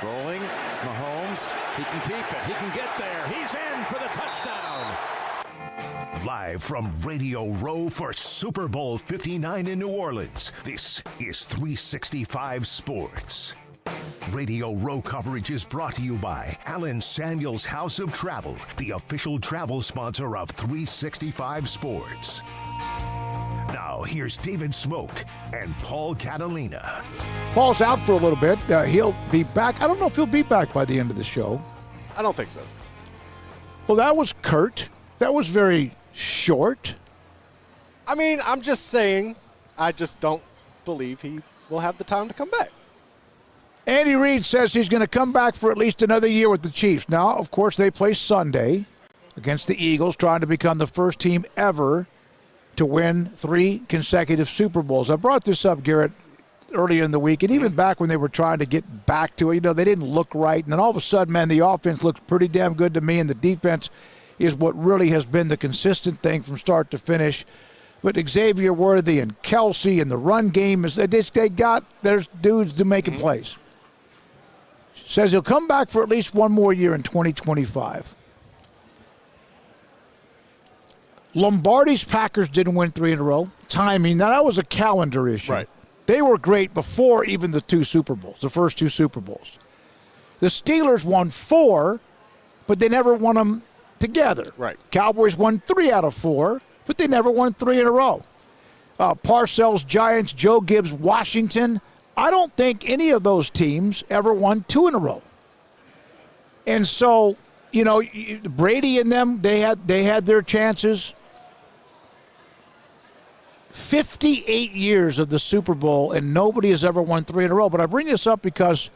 Rolling, Mahomes, he can keep it, he can get there, he's in for the touchdown. Live from Radio Row for Super Bowl 59 in New Orleans, this is 365 Sports. Radio Row coverage is brought to you by Alan Samuels House of Travel, the official travel sponsor of 365 Sports. Now, here's David Smoak and Paul Catalina. Paul's out for a little bit. He'll be back. I don't know if he'll be back by the end of the show. I don't think so. Well, that was Kurt. That was very short. I mean, I'm just saying, I just don't believe he will have the time to come back. Andy Reid says he's going to come back for at least another year with the Chiefs. Now, of course, they play Sunday against the Eagles, trying to become the first team ever to win 3 consecutive Super Bowls. I brought this up, Garrett, earlier in the week, and even back when they were trying to get back to it, you know, they didn't look right. And then all of a sudden, man, the offense looks pretty damn good to me, and the defense is what really has been the consistent thing from start to finish. But Xavier Worthy and Kelsey and the run game, there's dudes to making plays. Says he'll come back for at least one more year in 2025. Lombardi's Packers didn't win 3 in a row. Timing, now that was a calendar issue. Right. They were great before even the 2 Super Bowls, the first 2 Super Bowls. The Steelers won 4, but they never won them together. Right. Cowboys won 3 out of 4, but they never won 3 in a row. Parcells, Giants, Joe Gibbs, Washington. I don't think any of those teams ever won 2 in a row. And so, you know, Brady and them, they had their chances. 58 years of the Super Bowl, and nobody has ever won 3 in a row. But I bring this up because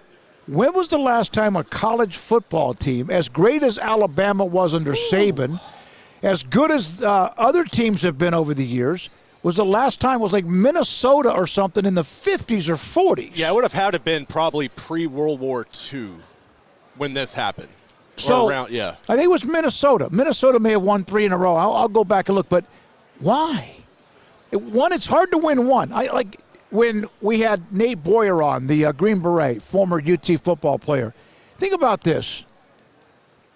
when was the last time a college football team, as great as Alabama was under Saban, as good as other teams have been over the years, was the last time was like Minnesota or something in the 50s or 40s? Yeah, it would have had to been probably pre-World War II when this happened. So, I think it was Minnesota. Minnesota may have won 3 in a row. I'll go back and look, but why? It's hard to win 1. Like when we had Nate Boyer on, the Green Beret, former UT football player. Think about this,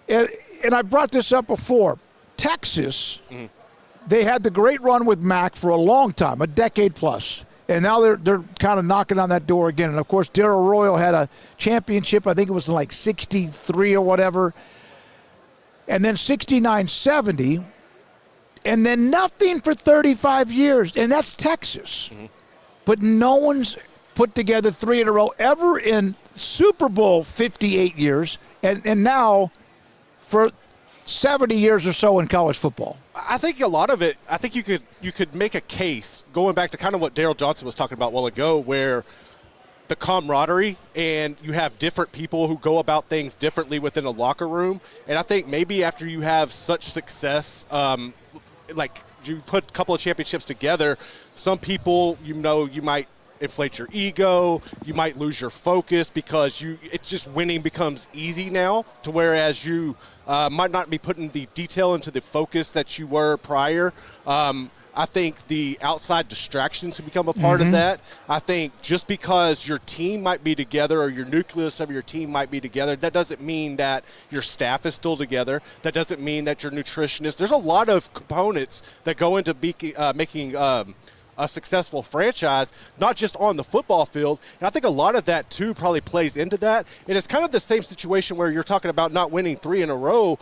and I brought this up before. Texas, they had the great run with Mac for a long time, a decade plus. And now they're kind of knocking on that door again. And, of course, Darrell Royal had a championship. I think it was like 63 or whatever. And then 69-70. And then nothing for 35 years. And that's Texas. But no one's put together 3 in a row ever in Super Bowl 58 years. And now for 70 years or so in college football. I think a lot of it, I think you could make a case, going back to kind of what Daryl Johnston was talking about a while ago, where the camaraderie and you have different people who go about things differently within a locker room. And I think maybe after you have such success, like you put a couple of championships together, some people, you might inflate your ego, you might lose your focus because it's just winning becomes easy now, to whereas you might not be putting the detail into the focus that you were prior. I think the outside distractions can become a part of that. I think just because your team might be together or your nucleus of your team might be together, that doesn't mean that your staff is still together. That doesn't mean that your nutritionist. There's a lot of components that go into making a successful franchise, not just on the football field. And I think a lot of that, too, probably plays into that. And it's kind of the same situation where you're talking about not winning 3 in a row.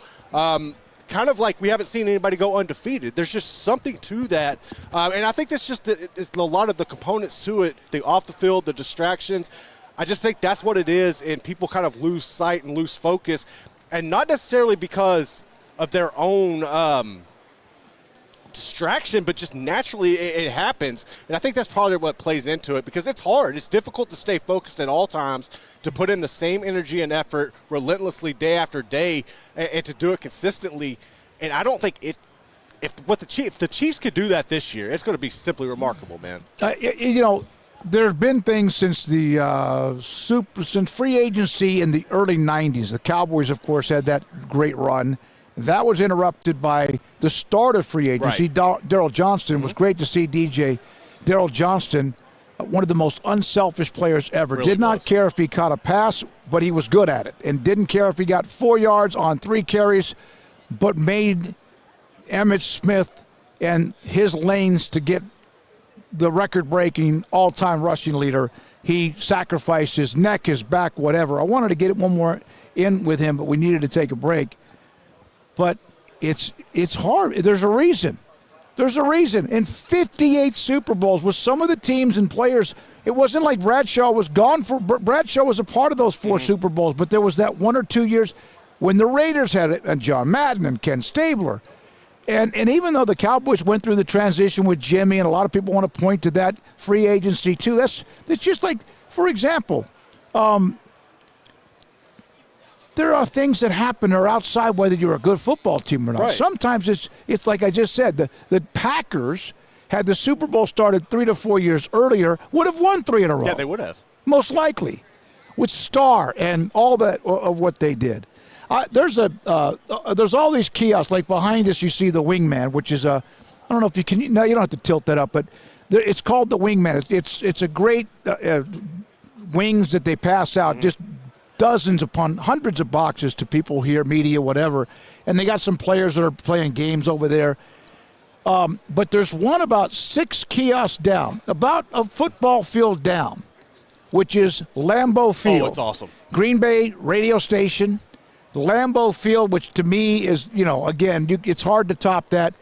Kind of like we haven't seen anybody go undefeated. There's just something to that. And I think it's just it's a lot of the components to it, the off the field, the distractions. I just think that's what it is, and people kind of lose sight and lose focus, and not necessarily because of their own distraction, but just naturally it happens. And I think that's probably what plays into it, because it's hard. It's difficult to stay focused at all times, to put in the same energy and effort relentlessly day after day, and to do it consistently. And I don't think if the Chiefs could do that this year, it's going to be simply remarkable, man. There have been things since since free agency in the early 90s. The Cowboys, of course, had that great run. That was interrupted by the start of free agency. Right. Daryl Johnston, was great to see Daryl Johnston, one of the most unselfish players ever. Really did not care if he caught a pass, but he was good at it. And didn't care if he got 4 yards on 3 carries, but made Emmitt Smith and his lanes to get the record-breaking all-time rushing leader. He sacrificed his neck, his back, whatever. I wanted to get it one more in with him, but we needed to take a break. But it's hard. There's a reason. There's a reason. In 58 Super Bowls with some of the teams and players, it wasn't like Bradshaw was gone for. Bradshaw was a part of those 4 Super Bowls, but there was that 1 or 2 years when the Raiders had it, and John Madden and Ken Stabler. And even though the Cowboys went through the transition with Jimmy, and a lot of people want to point to that free agency too, that's just like, for example, there are things that happen that are outside whether you're a good football team or not. Right. Sometimes it's like I just said, the Packers, had the Super Bowl started 3 to 4 years earlier, would have won 3 in a row. Yeah, they would have. Most likely, with Starr and all that of what they did. There's all these kiosks. Like behind us, you see the Wingman, which is I don't know if you can. No, you don't have to tilt that up, but it's called the Wingman. It's a great wings that they pass out, just dozens upon hundreds of boxes to people here, media, whatever. And they got some players that are playing games over there. But there's one about 6 kiosks down, about a football field down, which is Lambeau Field. Oh, it's awesome. Green Bay radio station. Lambeau Field, which to me is, again, it's hard to top that.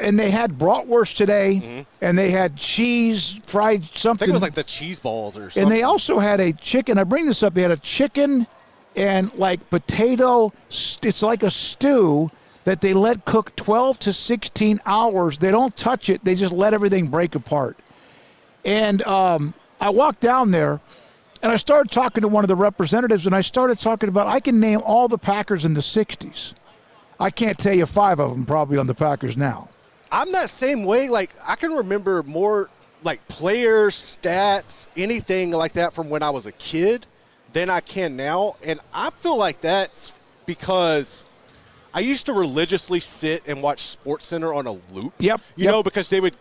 And they had bratwurst today, and they had cheese, fried something. I think it was like the cheese balls or something. And they also had a chicken. I bring this up. They had a chicken and like potato. It's like a stew that they let cook 12 to 16 hours. They don't touch it. They just let everything break apart. And I walked down there, and I started talking to one of the representatives, and I started talking about, I can name all the Packers in the 60s. I can't tell you 5 of them probably on the Packers now. I'm that same way. Like, I can remember more, like, players, stats, anything like that from when I was a kid than I can now. And I feel like that's because I used to religiously sit and watch SportsCenter on a loop. Yep. You know, because they would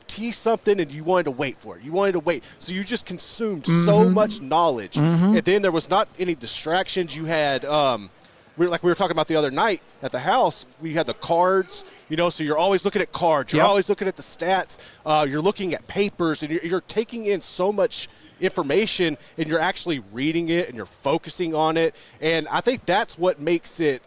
tease something and you wanted to wait for it. You wanted to wait. So you just consumed so much knowledge. And then there was not any distractions. You had, we were talking about the other night at the house, we had the cards, so you're always looking at cards. You're always looking at the stats. You're looking at papers, and you're taking in so much information, and you're actually reading it, and you're focusing on it. And I think that's what makes it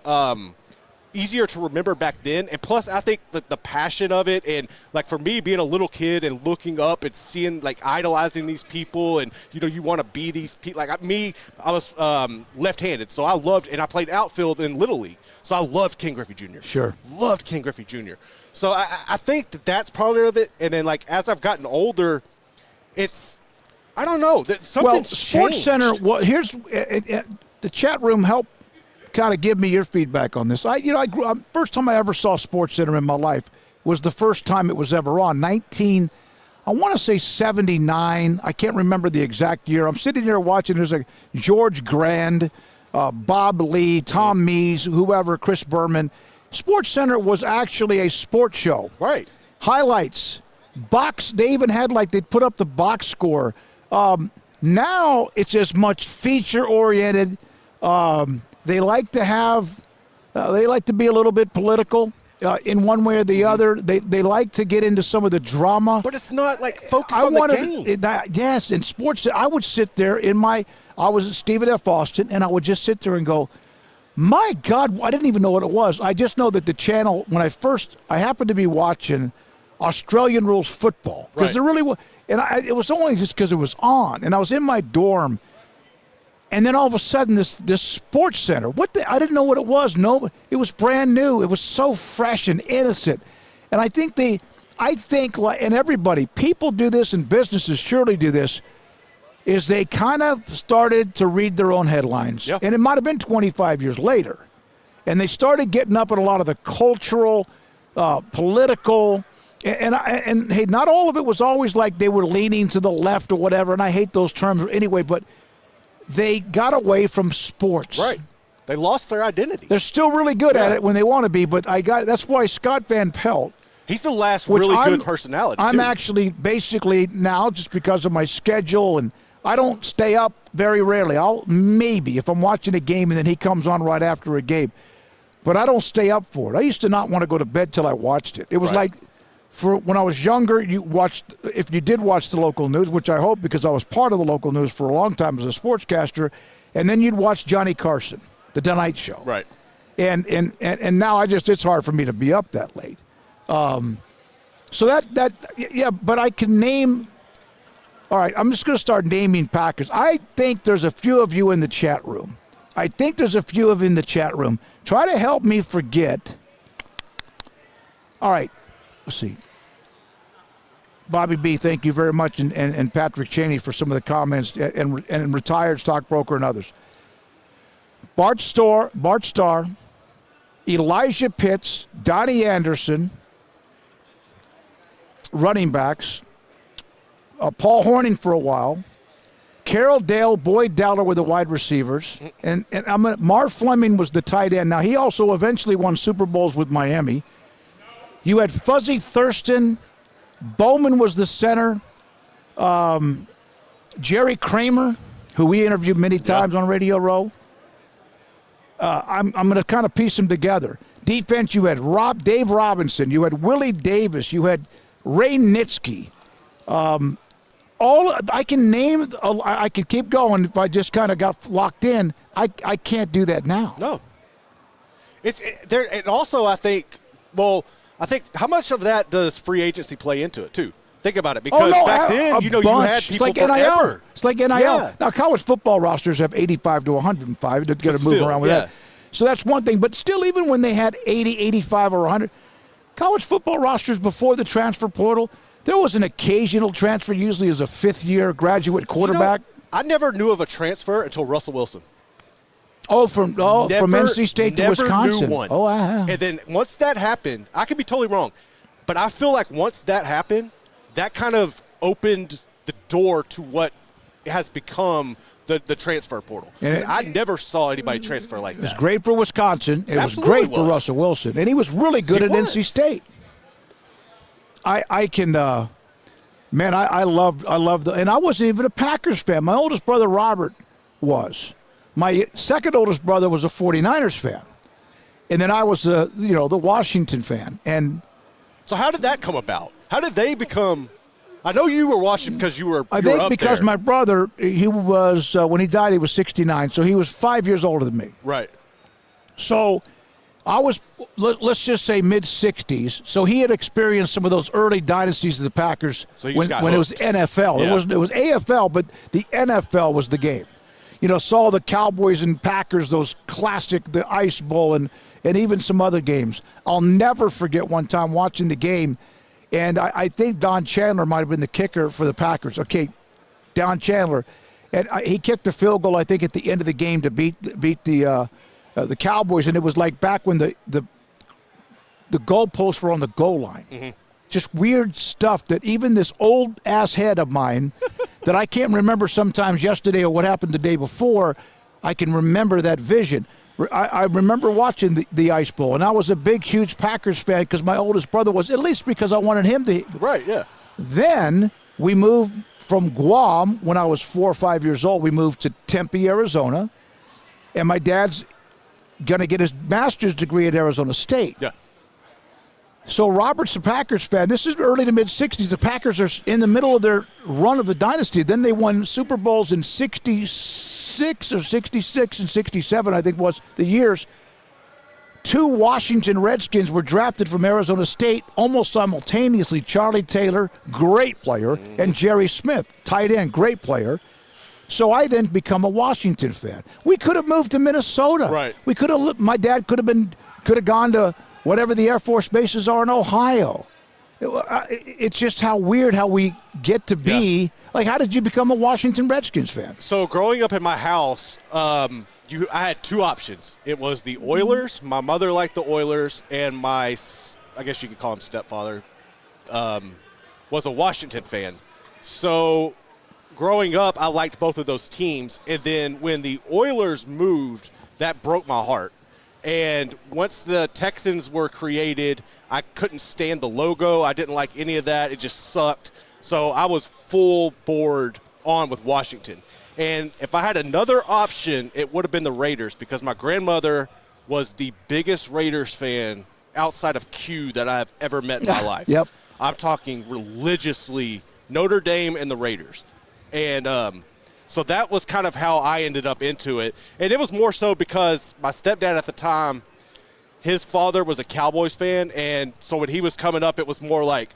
easier to remember back then. And plus, I think that the passion of it, and like for me being a little kid and looking up and seeing, like, idolizing these people, and you want to be these people. Like I was left-handed, so I loved, and I played outfield in Little League, so I loved Ken Griffey Jr. Sure. Loved Ken Griffey Jr. So I think that's part of it. And then, like, as I've gotten older, I don't know, something's Sports changed. Center. Well, here's the chat room. Help kind of give me your feedback on this. I grew up, first time I ever saw Sports Center in my life was the first time it was ever on. I want to say 79. I can't remember the exact year. I'm sitting here watching. There's a George Grand, Bob Lee, Tom Mees, whoever, Chris Berman. Sports Center was actually a sports show. Right. Highlights, box. They even had, like, they'd put up the box score. Now it's as much feature oriented. They like to be a little bit political in one way or the other. They like to get into some of the drama. But it's not like focus on the game. Yes, in sports, I would sit there I was at Stephen F. Austin, and I would just sit there and go, my God, I didn't even know what it was. I just know that the channel, when I happened to be watching Australian rules football. Because there really was, and it was only just because it was on. And I was in my dorm, and then all of a sudden this Sports Center, I didn't know what it was. No, it was brand new. It was so fresh and innocent. And I think and everybody, people do this and businesses surely do this, is they kind of started to read their own headlines. Yep. And it might have been 25 years later. And they started getting up at a lot of the cultural, political, and hey, not all of it was always like they were leaning to the left or whatever, and I hate those terms anyway, but they got away from sports. Right. They lost their identity. They're still really good at it when they want to be, but that's why Scott Van Pelt, he's the last really good personality, I'm too. actually basically now, just because of my schedule, and I don't stay up very rarely. I'll maybe if I'm watching a game and then he comes on right after a game, but I don't stay up for it. I used to not want to go to bed till I watched it. It was like, for when I was younger, if you did watch the local news, which I hope, because I was part of the local news for a long time as a sportscaster, and then you'd watch Johnny Carson, the Tonight Show. Right. And now it's hard for me to be up that late. So but I can name. All right, I'm just going to start naming Packers. I think there's a few of you in the chat room. Try to help me forget. All right, let's see. Bobby B., thank you very much, and Patrick Cheney for some of the comments, and retired stockbroker and others. Bart Starr, Elijah Pitts, Donnie Anderson, running backs, Paul Horning for a while, Carroll Dale, Boyd Dowler were the wide receivers, and Marv Fleming was the tight end. Now, he also eventually won Super Bowls with Miami. You had Fuzzy Thurston, Bowman was the center, Jerry Kramer, who we interviewed many times on Radio Row. I'm going to kind of piece them together. Defense, you had Dave Robinson, you had Willie Davis, you had Ray Nitsky. I can name. I could keep going if I just kind of got locked in. I can't do that now. No. It's there, and also I think how much of that does free agency play into it too? Think about it, because back then, you had people it's like forever. NIL. It's like NIL. Yeah. Now, college football rosters have 85 to 105. They're going to move around with that. So that's one thing. But still, even when they had 80, 85, or 100, college football rosters before the transfer portal, there was an occasional transfer, usually as a fifth-year graduate quarterback. I never knew of a transfer until Russell Wilson. From NC State to Wisconsin. Never knew one. Oh, wow. And then once that happened, I could be totally wrong, but I feel like once that happened, that kind of opened the door to what has become the transfer portal. I never saw anybody transfer like that. It was great for Wisconsin. It was great for Russell Wilson. And he was really good at NC State. I love and I wasn't even a Packers fan. My oldest brother, Robert, was. My second oldest brother was a 49ers fan. And then I was, the Washington fan. And so how did that come about? How did they become – I know you were watching because you were I think up because there. My brother, he was when he died, he was 69, so he was 5 years older than me. Right. So let's just say mid-'60s, so he had experienced some of those early dynasties of the Packers when it was NFL. Yeah. It was AFL, but the NFL was the game. Saw the Cowboys and Packers, those classic, the Ice Bowl, and even some other games. I'll never forget one time watching the game, and I think Don Chandler might have been the kicker for the Packers. Okay, Don Chandler. And he kicked a field goal, I think, at the end of the game to beat the Cowboys, and it was like back when the goalposts were on the goal line. Mm-hmm. Just weird stuff that even this old-ass head of mine that I can't remember sometimes yesterday or what happened the day before, I can remember that vision. I remember watching the Ice Bowl, and I was a big, huge Packers fan because my oldest brother was, at least because I wanted him to. Right, yeah. Then we moved from Guam when I was 4 or 5 years old. We moved to Tempe, Arizona, and my dad's going to get his master's degree at Arizona State. Yeah. So Robert's a Packers fan. This is early to mid-'60s. The Packers are in the middle of their run of the dynasty. Then they won Super Bowls in 66 or 66 and 67, I think was the years. 2 Washington Redskins were drafted from Arizona State almost simultaneously. Charlie Taylor, great player, and Jerry Smith, tight end, great player. So I then become a Washington fan. We could have moved to Minnesota. Right. We could have. My dad could have gone to whatever the Air Force bases are in Ohio. It's just how weird how we get to be. Yeah. Like, how did you become a Washington Redskins fan? So growing up in my house, I had 2 options. It was the Oilers. My mother liked the Oilers, and I guess you could call him stepfather, was a Washington fan. So growing up, I liked both of those teams. And then when the Oilers moved, that broke my heart. And once the Texans were created, I couldn't stand the logo. I didn't like any of that. It just sucked. So I was full board on with Washington. And if I had another option, it would have been the Raiders because my grandmother was the biggest Raiders fan outside of Q that I have ever met in my life. Yep. I'm talking religiously Notre Dame and the Raiders. And so that was kind of how I ended up into it. And it was more so because my stepdad at the time, his father was a Cowboys fan. And so when he was coming up, it was more like,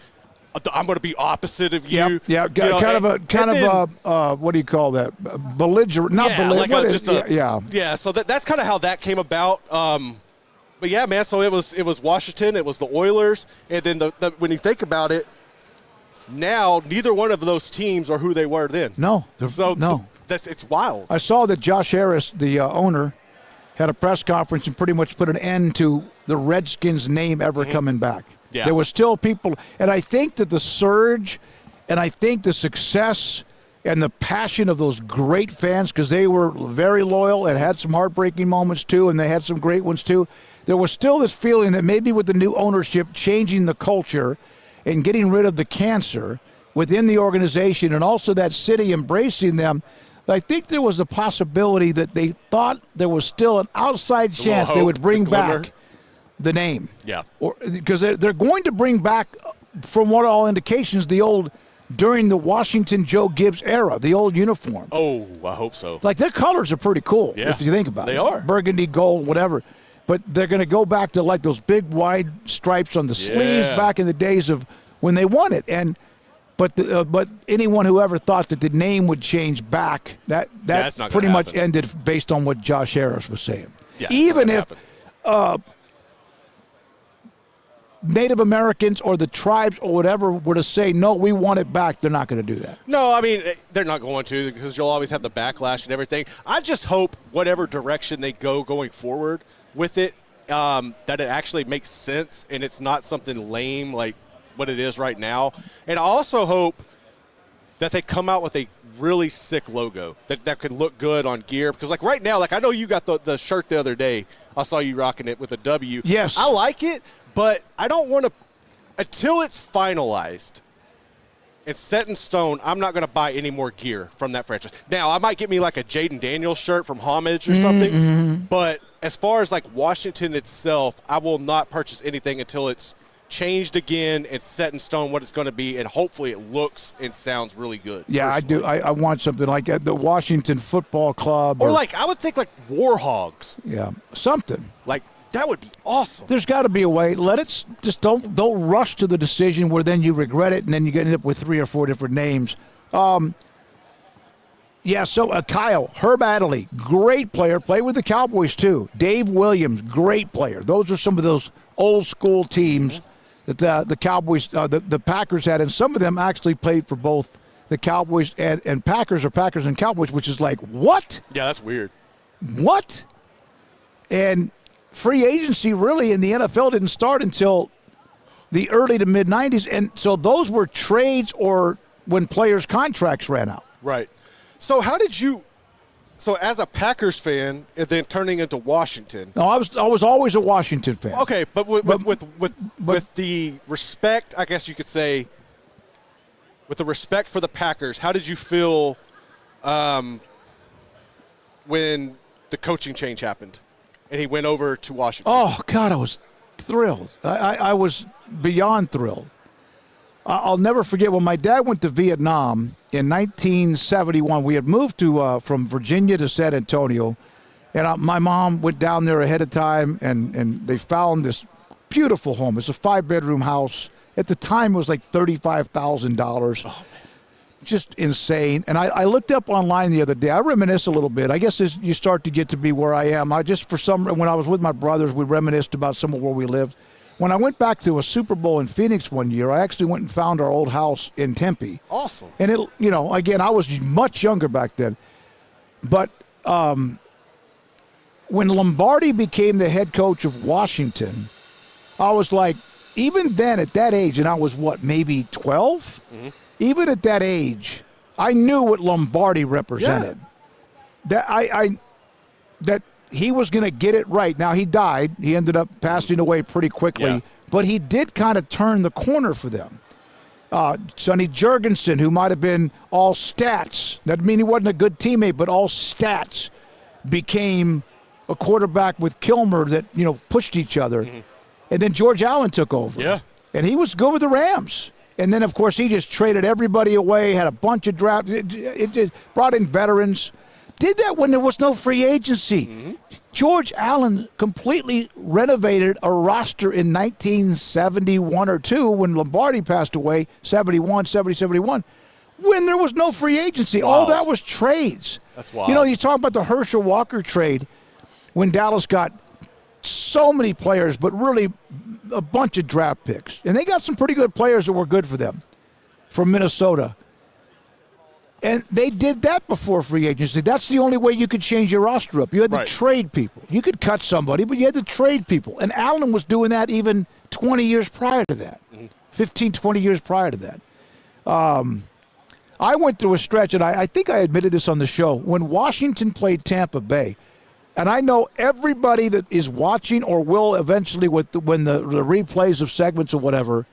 I'm going to be opposite of you. Yeah, kind of what do you call that? Belligerent, not belligerent. Yeah, so that's kind of how that came about. But yeah, man, so it was Washington, it was the Oilers, and then when you think about it, now neither one of those teams are who they were then. No. It's wild. I saw that Josh Harris, the owner, had a press conference and pretty much put an end to the Redskins name ever coming back. Yeah. There were still people, and I think that the surge, and I think the success and the passion of those great fans, because they were very loyal and had some heartbreaking moments too, and they had some great ones too. There was still this feeling that maybe with the new ownership changing the culture and getting rid of the cancer within the organization and also that city embracing them, I think there was a possibility that they thought there was still an outside chance they would bring back the name. Yeah. Because they're going to bring back, from what all indications, the old, during the Washington Joe Gibbs era, the old uniform. Oh, I hope so. Like, their colors are pretty cool, if you think about it. They are. Burgundy, gold, whatever. But they're going to go back to, like, those big, wide stripes on the sleeves back in the days of when they won it. But anyone who ever thought that the name would change back, that pretty much ended based on what Josh Harris was saying. Yeah, even if Native Americans or the tribes or whatever were to say, no, we want it back, they're not going to do that. No, I mean, they're not going to because you'll always have the backlash and everything. I just hope whatever direction they go going forward with it, that it actually makes sense and it's not something lame like what it is right now. And I also hope that they come out with a really sick logo that could look good on gear. Because, like, right now, like, I know you got the shirt the other day. I saw you rocking it with a W. Yes. I like it, but I don't want to – until it's finalized and set in stone, I'm not going to buy any more gear from that franchise. Now, I might get me, like, a Jaden Daniels shirt from Homage or something. But as far as, like, Washington itself, I will not purchase anything until it's changed again and set in stone what it's going to be, and hopefully it looks and sounds really good. Yeah, personally. I do. I want something like the Washington Football Club. Or like, I would think like Warhogs. Yeah, something. Like That would be awesome. There's got to be a way. Let it just don't rush to the decision where then you regret it and then you end up with 3 or 4 different names. Kyle, Herb Adderley, great player, played with the Cowboys too. Dave Williams, great player. Those are some of those old school teams that the Cowboys, the Packers had, and some of them actually played for both the Cowboys and Packers, or Packers and Cowboys, which is like, what? Yeah, that's weird. What? And free agency really in the NFL didn't start until the early to mid-'90s, and so those were trades or when players' contracts ran out. Right. So how did you – so as a Packers fan and then turning into Washington – No, I was always a Washington fan. Okay, but with the respect, I guess you could say, with the respect for the Packers, how did you feel when the coaching change happened and he went over to Washington? Oh, God, I was thrilled. I was beyond thrilled. I'll never forget when my dad went to Vietnam in 1971. We had moved from Virginia to San Antonio, and my mom went down there ahead of time, and they found this beautiful home. It's a 5-bedroom house. At the time, it was like $35,000. Oh, just insane. And I looked up online the other day. I reminisce a little bit. I guess as you start to get to be where I am. When I was with my brothers, we reminisced about some of where we lived. When I went back to a Super Bowl in Phoenix one year, I actually went and found our old house in Tempe. Awesome. And again, I was much younger back then. But when Lombardi became the head coach of Washington, I was like, even then at that age, and I was maybe 12? Mm-hmm. Even at that age, I knew what Lombardi represented. Yeah. That he was going to get it right. Now, he died. He ended up passing away pretty quickly. Yeah. But he did kind of turn the corner for them. Sonny Jurgensen, who might have been all stats. That doesn't mean he wasn't a good teammate, but all stats, became a quarterback with Kilmer that, pushed each other. Mm-hmm. And then George Allen took over. Yeah. And he was good with the Rams. And then, of course, he just traded everybody away, had a bunch of drafts, it brought in veterans. Did that when there was no free agency. Mm-hmm. George Allen completely renovated a roster in 1971 or 2 when Lombardi passed away, 71, when there was no free agency. Wild. All that was trades. That's wild. You talk about the Herschel Walker trade when Dallas got so many players, but really a bunch of draft picks. And they got some pretty good players that were good for them from Minnesota. And they did that before free agency. That's the only way you could change your roster up. You had to trade people. You could cut somebody, but you had to trade people. And Allen was doing that even 20 years prior to that, 15, 20 years prior to that. I went through a stretch, and I think I admitted this on the show, when Washington played Tampa Bay. And I know everybody that is watching or will eventually when the replays of segments or whatever,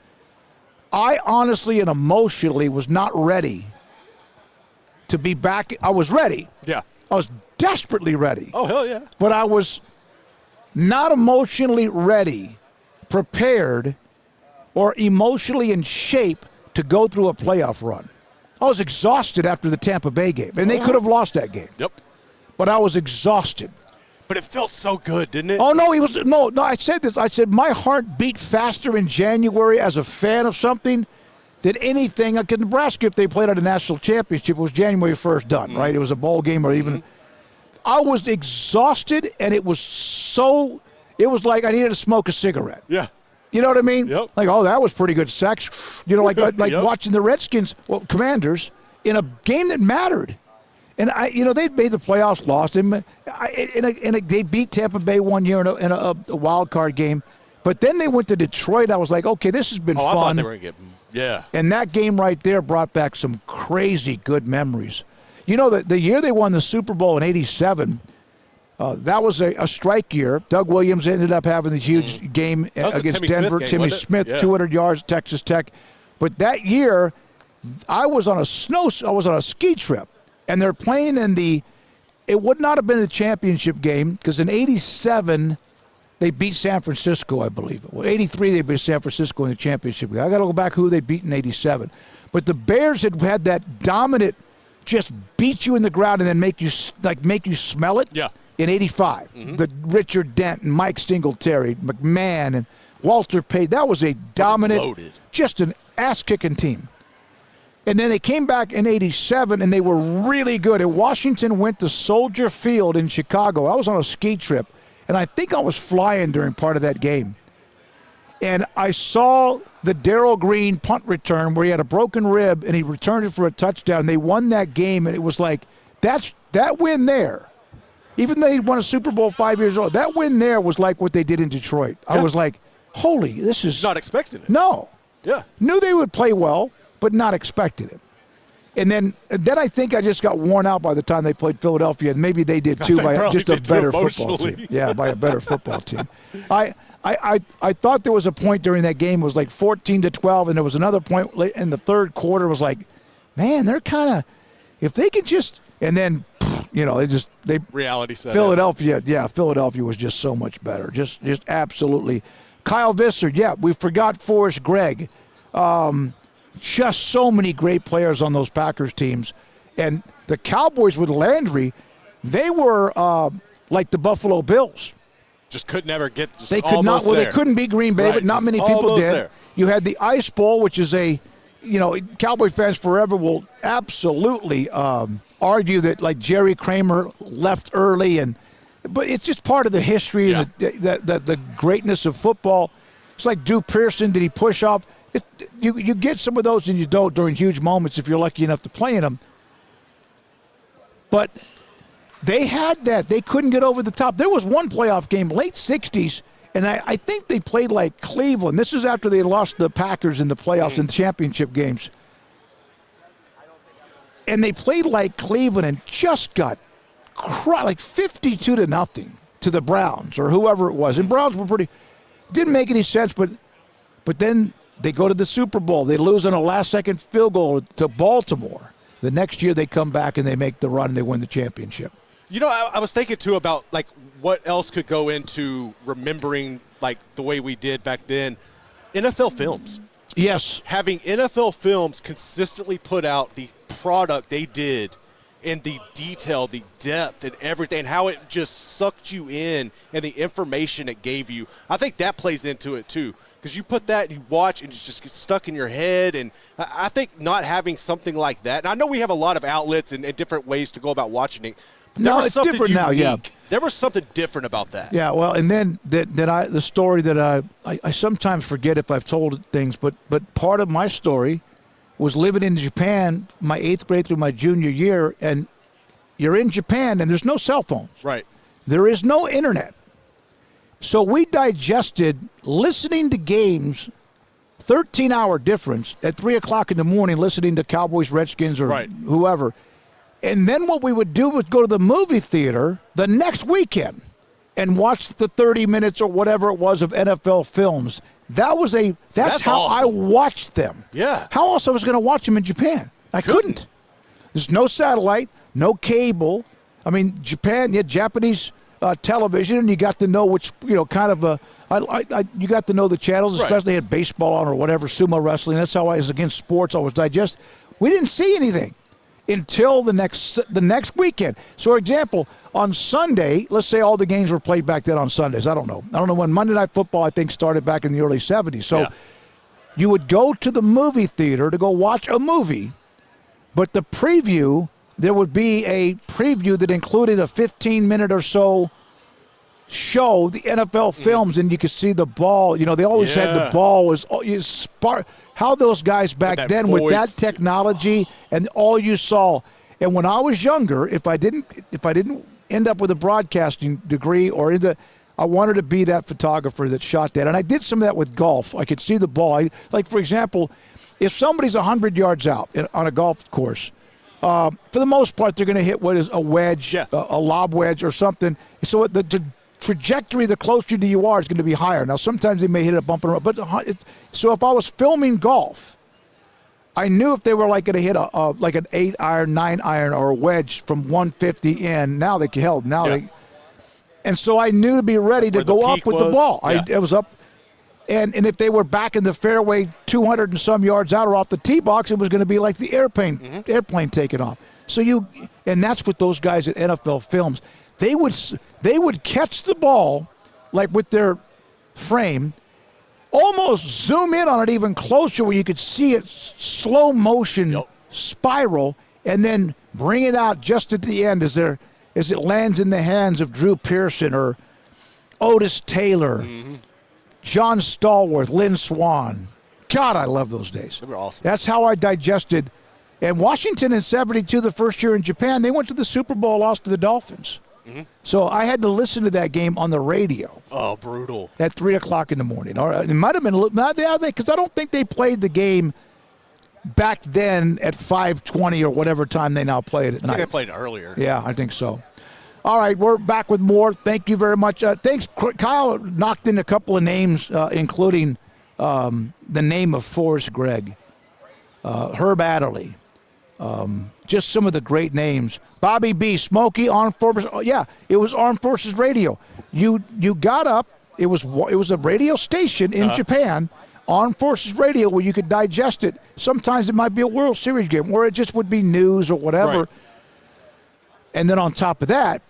I honestly and emotionally was not ready to be back. I was ready. Yeah. I was desperately ready. Oh, hell yeah. But I was not emotionally ready, prepared, or emotionally in shape to go through a playoff run. I was exhausted after the Tampa Bay game, and they could have lost that game. Yep. But I was exhausted. But it felt so good, didn't it? Oh, no, I said this. I said my heart beat faster in January as a fan of something than anything. Like in Nebraska, if they played at a national championship, it was January 1st done, right? It was a bowl game or even. I was exhausted, and it was like I needed to smoke a cigarette. Yeah. You know what I mean? Yep. Like, that was pretty good sex. Like yep. Watching the Redskins, Commanders, in a game that mattered. And they'd made the playoffs, lost him, and they beat Tampa Bay one year in a wild card game. But then they went to Detroit. I was like, okay, this has been fun. I thought they were going to get, yeah. And that game right there brought back some crazy good memories. The year they won the Super Bowl in '87, that was a strike year. Doug Williams ended up having the huge game against Denver. Timmy Smith, 200 yards, Texas Tech. But that year, I was on a ski trip. And they're playing it would not have been a championship game because in '87 they beat San Francisco, I believe. Well, '83 they beat San Francisco in the championship game. I got to go back who they beat in '87. But the Bears had that dominant, just beat you in the ground and then make you smell it. Yeah. in 85. The Richard Dent and Mike Singletary, McMahon and Walter Payton. That was a dominant, just an ass-kicking team. And then they came back in 87, and they were really good. And Washington went to Soldier Field in Chicago. I was on a ski trip, and I think I was flying during part of that game. And I saw the Daryl Green punt return where he had a broken rib, and he returned it for a touchdown. They won that game, and it was like, that win there, even though they won a Super Bowl 5 years old, that win there was like what they did in Detroit. Yeah. I was like, holy, this is... Not expecting it. No. Yeah. Knew they would play well, but not expected it. And then I think I just got worn out by the time they played Philadelphia, and maybe they did too by just a better football team. Yeah, by a better football team. I thought there was a point during that game, it was like 14-12, and there was another point in the third quarter. It was like, man, they're kind of, if they could just, and then, they reality set Philadelphia, Philadelphia was just so much better. Just absolutely. Kyle Visser, we forgot Forrest Gregg. Just so many great players on those Packers teams. And the Cowboys with Landry, they were like the Buffalo Bills. Just could never get they could not. Well, there. they couldn't beat Green Bay, right, but not many people did. There. You had the Ice Bowl, which is Cowboy fans forever will absolutely argue that like Jerry Kramer left early, but it's just part of the history and the greatness of football. It's like Drew Pearson. Did he push off? You get some of those and you don't during huge moments if you're lucky enough to play in them. But they had that. They couldn't get over the top. There was one playoff game, late 60s, and I think they played like Cleveland. This is after they lost the Packers in the playoffs and the championship games. And they played like Cleveland and just got like 52-0 to the Browns or whoever it was. And Browns were didn't make any sense, but then they go to the Super Bowl. They lose on a last-second field goal to Baltimore. The next year they come back and they make the run. They win the championship. I was thinking, too, about, like, what else could go into remembering, like, the way we did back then. NFL Films. Yes. Having NFL Films consistently put out the product they did and the detail, the depth, and everything, and how it just sucked you in and the information it gave you. I think that plays into it, too. Because you put that and you watch and it just gets stuck in your head. And I think not having something like that, and I know we have a lot of outlets and different ways to go about watching it. But no, it's different unique. now, yeah. There was something different about that. Yeah, well, and then the story that I sometimes forget if I've told things, but part of my story was living in Japan my 8th grade through my junior year, and you're in Japan and there's no cell phones. Right. There is no internet. So we digested listening to games, 13-hour difference, at 3 o'clock in the morning, listening to Cowboys, Redskins, or whoever. And then what we would do was go to the movie theater the next weekend and watch the 30 minutes or whatever it was of NFL Films. That's how awesome. I watched them. Yeah. How else I was going to watch them in Japan? I couldn't. There's no satellite, no cable. I mean, Japan, Japanese television, and you got to know which, kind of you got to know the channels, especially had baseball on or whatever, sumo wrestling. That's how I was against sports. I was digest. We didn't see anything until the next weekend. So, for example, on Sunday, let's say all the games were played back then on Sundays. I don't know when Monday Night Football, I think, started back in the early 70s. So you would go to the movie theater to go watch a movie, but the preview, there would be a preview that included a 15-minute or so show, the NFL Films, and you could see the ball. They always had the ball was how those guys back then with that technology and all you saw. And when I was younger, if I didn't end up with a broadcasting degree I wanted to be that photographer that shot that. And I did some of that with golf. I could see the ball. Like, for example, if somebody's 100 yards out on a golf course, for the most part, they're going to hit what is a wedge, a lob wedge or something. So the trajectory, the closer to you are, is going to be higher. Now, sometimes they may hit a bump and run. So if I was filming golf, I knew if they were like going to hit like an 8-iron, 9-iron, or a wedge from 150 in. Now they can help. And so I knew to be ready to go up with the ball. It was up. And if they were back in the fairway 200 and some yards out or off the tee box, it was going to be like the airplane taking off. And that's what those guys at NFL Films. they would catch the ball, like with their frame, almost zoom in on it even closer where you could see it slow motion spiral, and then bring it out just at the end as it lands in the hands of Drew Pearson or Otis Taylor, John Stallworth, Lynn Swan. God, I love those days. They were awesome. That's how I digested. And Washington in 72, the first year in Japan, they went to the Super Bowl, lost to the Dolphins. So I had to listen to that game on the radio. Oh, brutal. At 3 o'clock in the morning. Or it might have been, because I don't think they played the game back then at 5:20 or whatever time they now play it at night. I think they played earlier. Yeah, I think so. All right, we're back with more. Thank you very much. Thanks. Kyle knocked in a couple of names, including the name of Forrest Gregg, Herb Adderley, just some of the great names. Bobby B, Smokey, Armed Forces. Oh, yeah, it was Armed Forces Radio. You got up. It was a radio station in Japan, Armed Forces Radio, where you could digest it. Sometimes it might be a World Series game, or it just would be news or whatever. Right. And then on top of that,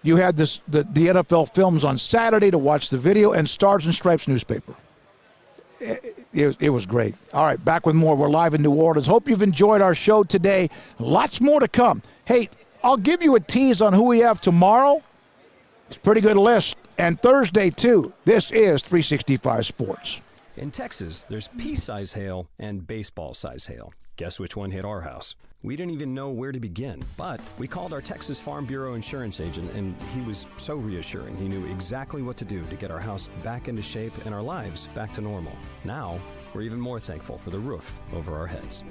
you had the NFL films on Saturday to watch the video, and Stars and Stripes newspaper. It was great. All right, back with more. We're live in New Orleans. Hope you've enjoyed our show today. Lots more to come. Hey, I'll give you a tease on who we have tomorrow. It's a pretty good list. And Thursday, too. This is 365 Sports. In Texas, there's pea-size hail and baseball-size hail. Guess which one hit our house? We didn't even know where to begin, but we called our Texas Farm Bureau insurance agent, and he was so reassuring. He knew exactly what to do to get our house back into shape and our lives back to normal. Now, we're even more thankful for the roof over our heads.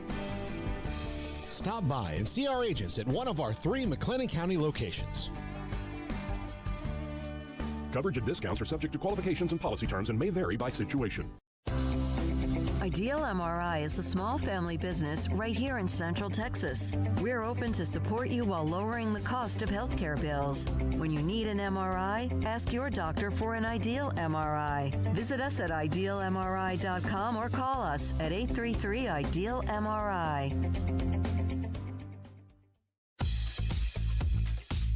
Stop by and see our agents at one of our 3 McLennan County locations. Coverage and discounts are subject to qualifications and policy terms and may vary by situation. Ideal MRI is a small family business right here in Central Texas. We're open to support you while lowering the cost of healthcare bills. When you need an MRI, ask your doctor for an Ideal MRI. Visit us at idealmri.com or call us at 833-IDEAL-MRI.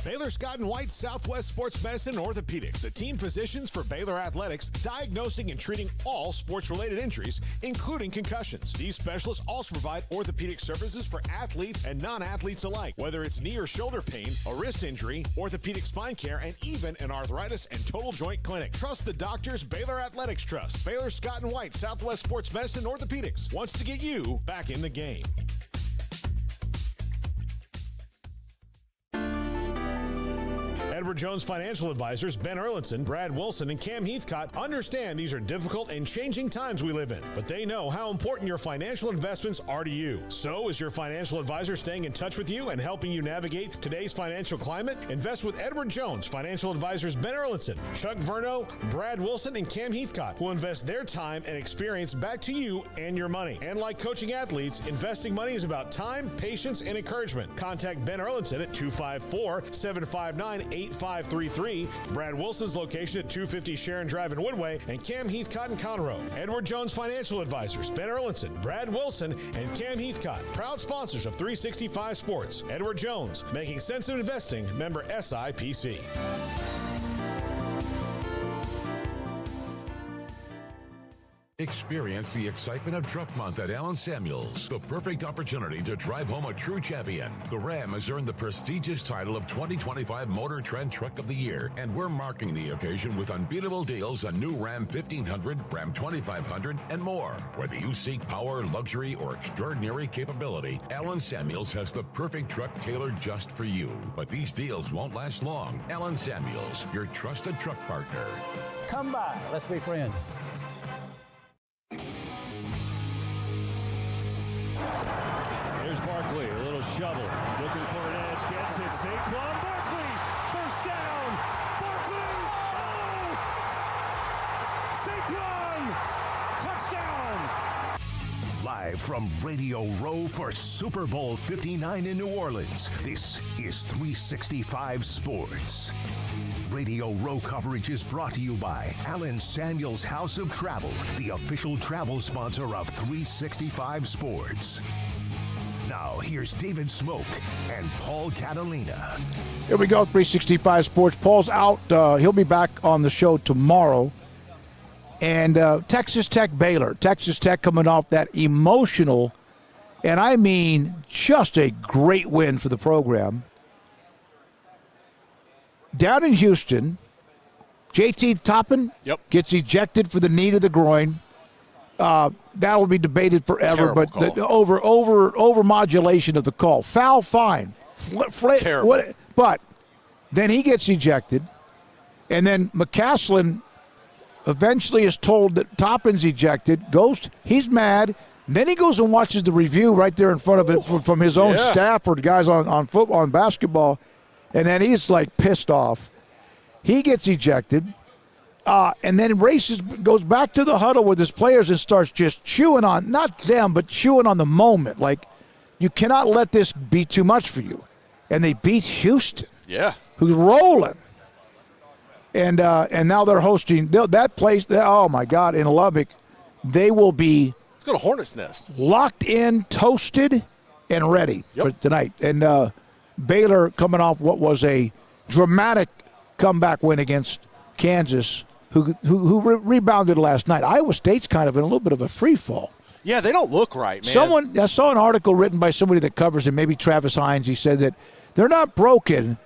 Baylor Scott & White Southwest Sports Medicine and Orthopedics, the team physicians for Baylor Athletics, diagnosing and treating all sports-related injuries, including concussions. These specialists also provide orthopedic services for athletes and non-athletes alike, whether it's knee or shoulder pain, a wrist injury, orthopedic spine care, and even an arthritis and total joint clinic. Trust the doctors Baylor Athletics trust. Baylor Scott & White Southwest Sports Medicine and Orthopedics wants to get you back in the game. Edward Jones Financial Advisors Ben Erlinson, Brad Wilson, and Cam Heathcott understand these are difficult and changing times we live in, but they know how important your financial investments are to you. So is your financial advisor staying in touch with you and helping you navigate today's financial climate? Invest with Edward Jones Financial Advisors Ben Erlinson, Chuck Verno, Brad Wilson, and Cam Heathcott, who invest their time and experience back to you and your money. And like coaching athletes, investing money is about time, patience, and encouragement. Contact Ben Erlinson at 254-759-8533. Brad Wilson's location at 250 Sharon Drive in Woodway, and Cam Heathcott in Conroe. Edward Jones Financial Advisors, Ben Erlinson, Brad Wilson, and Cam Heathcott, proud sponsors of 365 Sports. Edward Jones, making sense of investing, member SIPC. Experience the excitement of Truck Month at Allen Samuels, the perfect opportunity to drive home a true champion. The Ram has earned the prestigious title of 2025 Motor Trend Truck of the Year, and we're marking the occasion with unbeatable deals on new Ram 1500, Ram 2500, and more. Whether you seek power, luxury, or extraordinary capability, Allen Samuels has the perfect truck tailored just for you. But these deals won't last long. Allen Samuels, your trusted truck partner. Come by, let's be friends. Here's Barkley, a little shovel, looking for an edge, gets it, Saquon Barkley, first down, Barkley, Saquon, touchdown. Live from Radio Row for Super Bowl 59 in New Orleans, this is 365 Sports. Radio Row coverage is brought to you by Allen Samuels House of Travel, the official travel sponsor of 365 Sports. Now, here's David Smoak and Paul Catalina. Here we go, 365 Sports. Paul's out. He'll be back on the show tomorrow. And Texas Tech Baylor. Texas Tech coming off that emotional, and I mean just a great win for the program. Down in Houston, JT Toppin gets ejected for the knee to the groin. That will be debated forever, but the over modulation of the call. Foul, fine. Terrible. But then he gets ejected, and then McCaslin eventually is told that Toppin's ejected. He's mad. Then he goes and watches the review right there in front of it from his own staff or guys on football and basketball, and then he's like pissed off. He gets ejected. And then goes back to the huddle with his players and starts just chewing on, not them, but chewing on the moment. Like, you cannot let this be too much for you. And they beat Houston. Yeah. Who's rolling. And now they're hosting that place. Oh, my God, in Lubbock. They will be. Let's go to Hornets Nest. Locked in, toasted, and ready for tonight. And Baylor coming off what was a dramatic comeback win against Kansas, who rebounded last night. Iowa State's kind of in a little bit of a free fall. Yeah, they don't look right, man. I saw an article written by somebody that covers it, maybe Travis Hines. He said that they're not broken,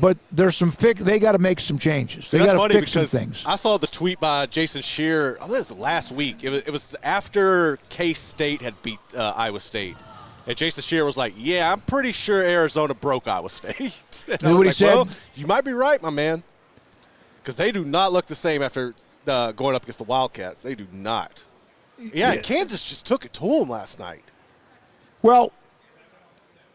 but there's some they got to make some changes. They got to fix some things. I saw the tweet by Jason Shearer. I think it was last week. It was after K-State had beat Iowa State. And Jason Shearer was like, yeah, I'm pretty sure Arizona broke Iowa State. And I was like, well, you might be right, my man. Because they do not look the same after going up against the Wildcats. They do not. Yeah, Kansas just took it to them last night. Well,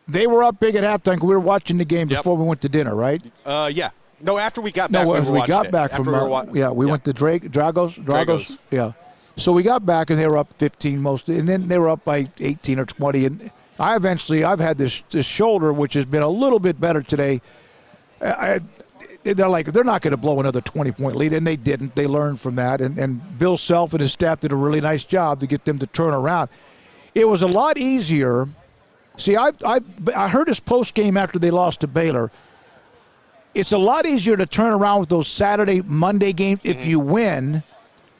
they were up big at halftime. We were watching the game before we went to dinner, right? Yeah. No, after we got back. We got back from we went to Dragos. Yeah. So we got back, and they were up 15 mostly, and then they were up by 18 or 20. And I've had this shoulder, which has been a little bit better today. They're not going to blow another 20-point lead, and they didn't. They learned from that, and Bill Self and his staff did a really nice job to get them to turn around. It was a lot easier. See, I heard his post game after they lost to Baylor. It's a lot easier to turn around with those Saturday, Monday games if you win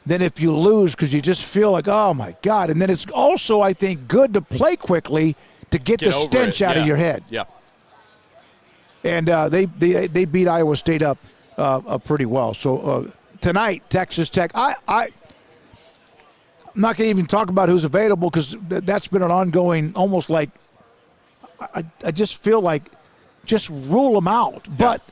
than if you lose, because you just feel like, oh my God. And then it's also, I think, good to play quickly to get the stench out of your head. Yeah. And they beat Iowa State up pretty well. So tonight, Texas Tech. I'm not going to even talk about who's available, because that's been an ongoing, almost like, I just feel like just rule them out. But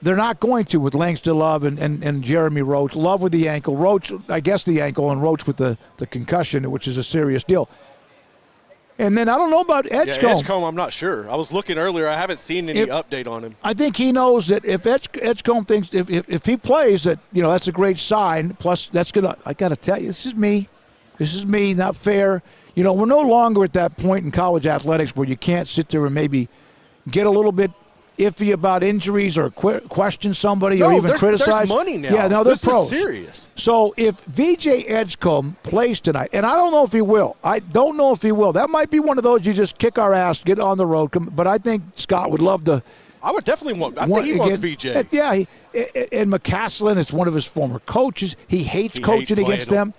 they're not going to with Langston Love and Jeremy Roach. Love with the ankle. Roach, I guess the ankle, and Roach with the concussion, which is a serious deal. And then I don't know about Edgecombe. Yeah, Edgecombe, I'm not sure. I was looking earlier. I haven't seen any update on him. I think he knows that if Edgecombe thinks if he plays, that that's a great sign. Plus, that's gonna. I got to tell you, this is me. This is me. Not fair. We're no longer at that point in college athletics where you can't sit there and maybe get a little bit iffy about injuries or question somebody or even criticize. There's money now. Yeah, no, they're this pros. Is serious. So if VJ Edgecombe plays tonight, and I don't know if he will. That might be one of those you just kick our ass, get on the road. But I think Scott would love to. I would definitely want. I think he wants VJ. Yeah, and McCaslin is one of his former coaches. He hates coaching against them.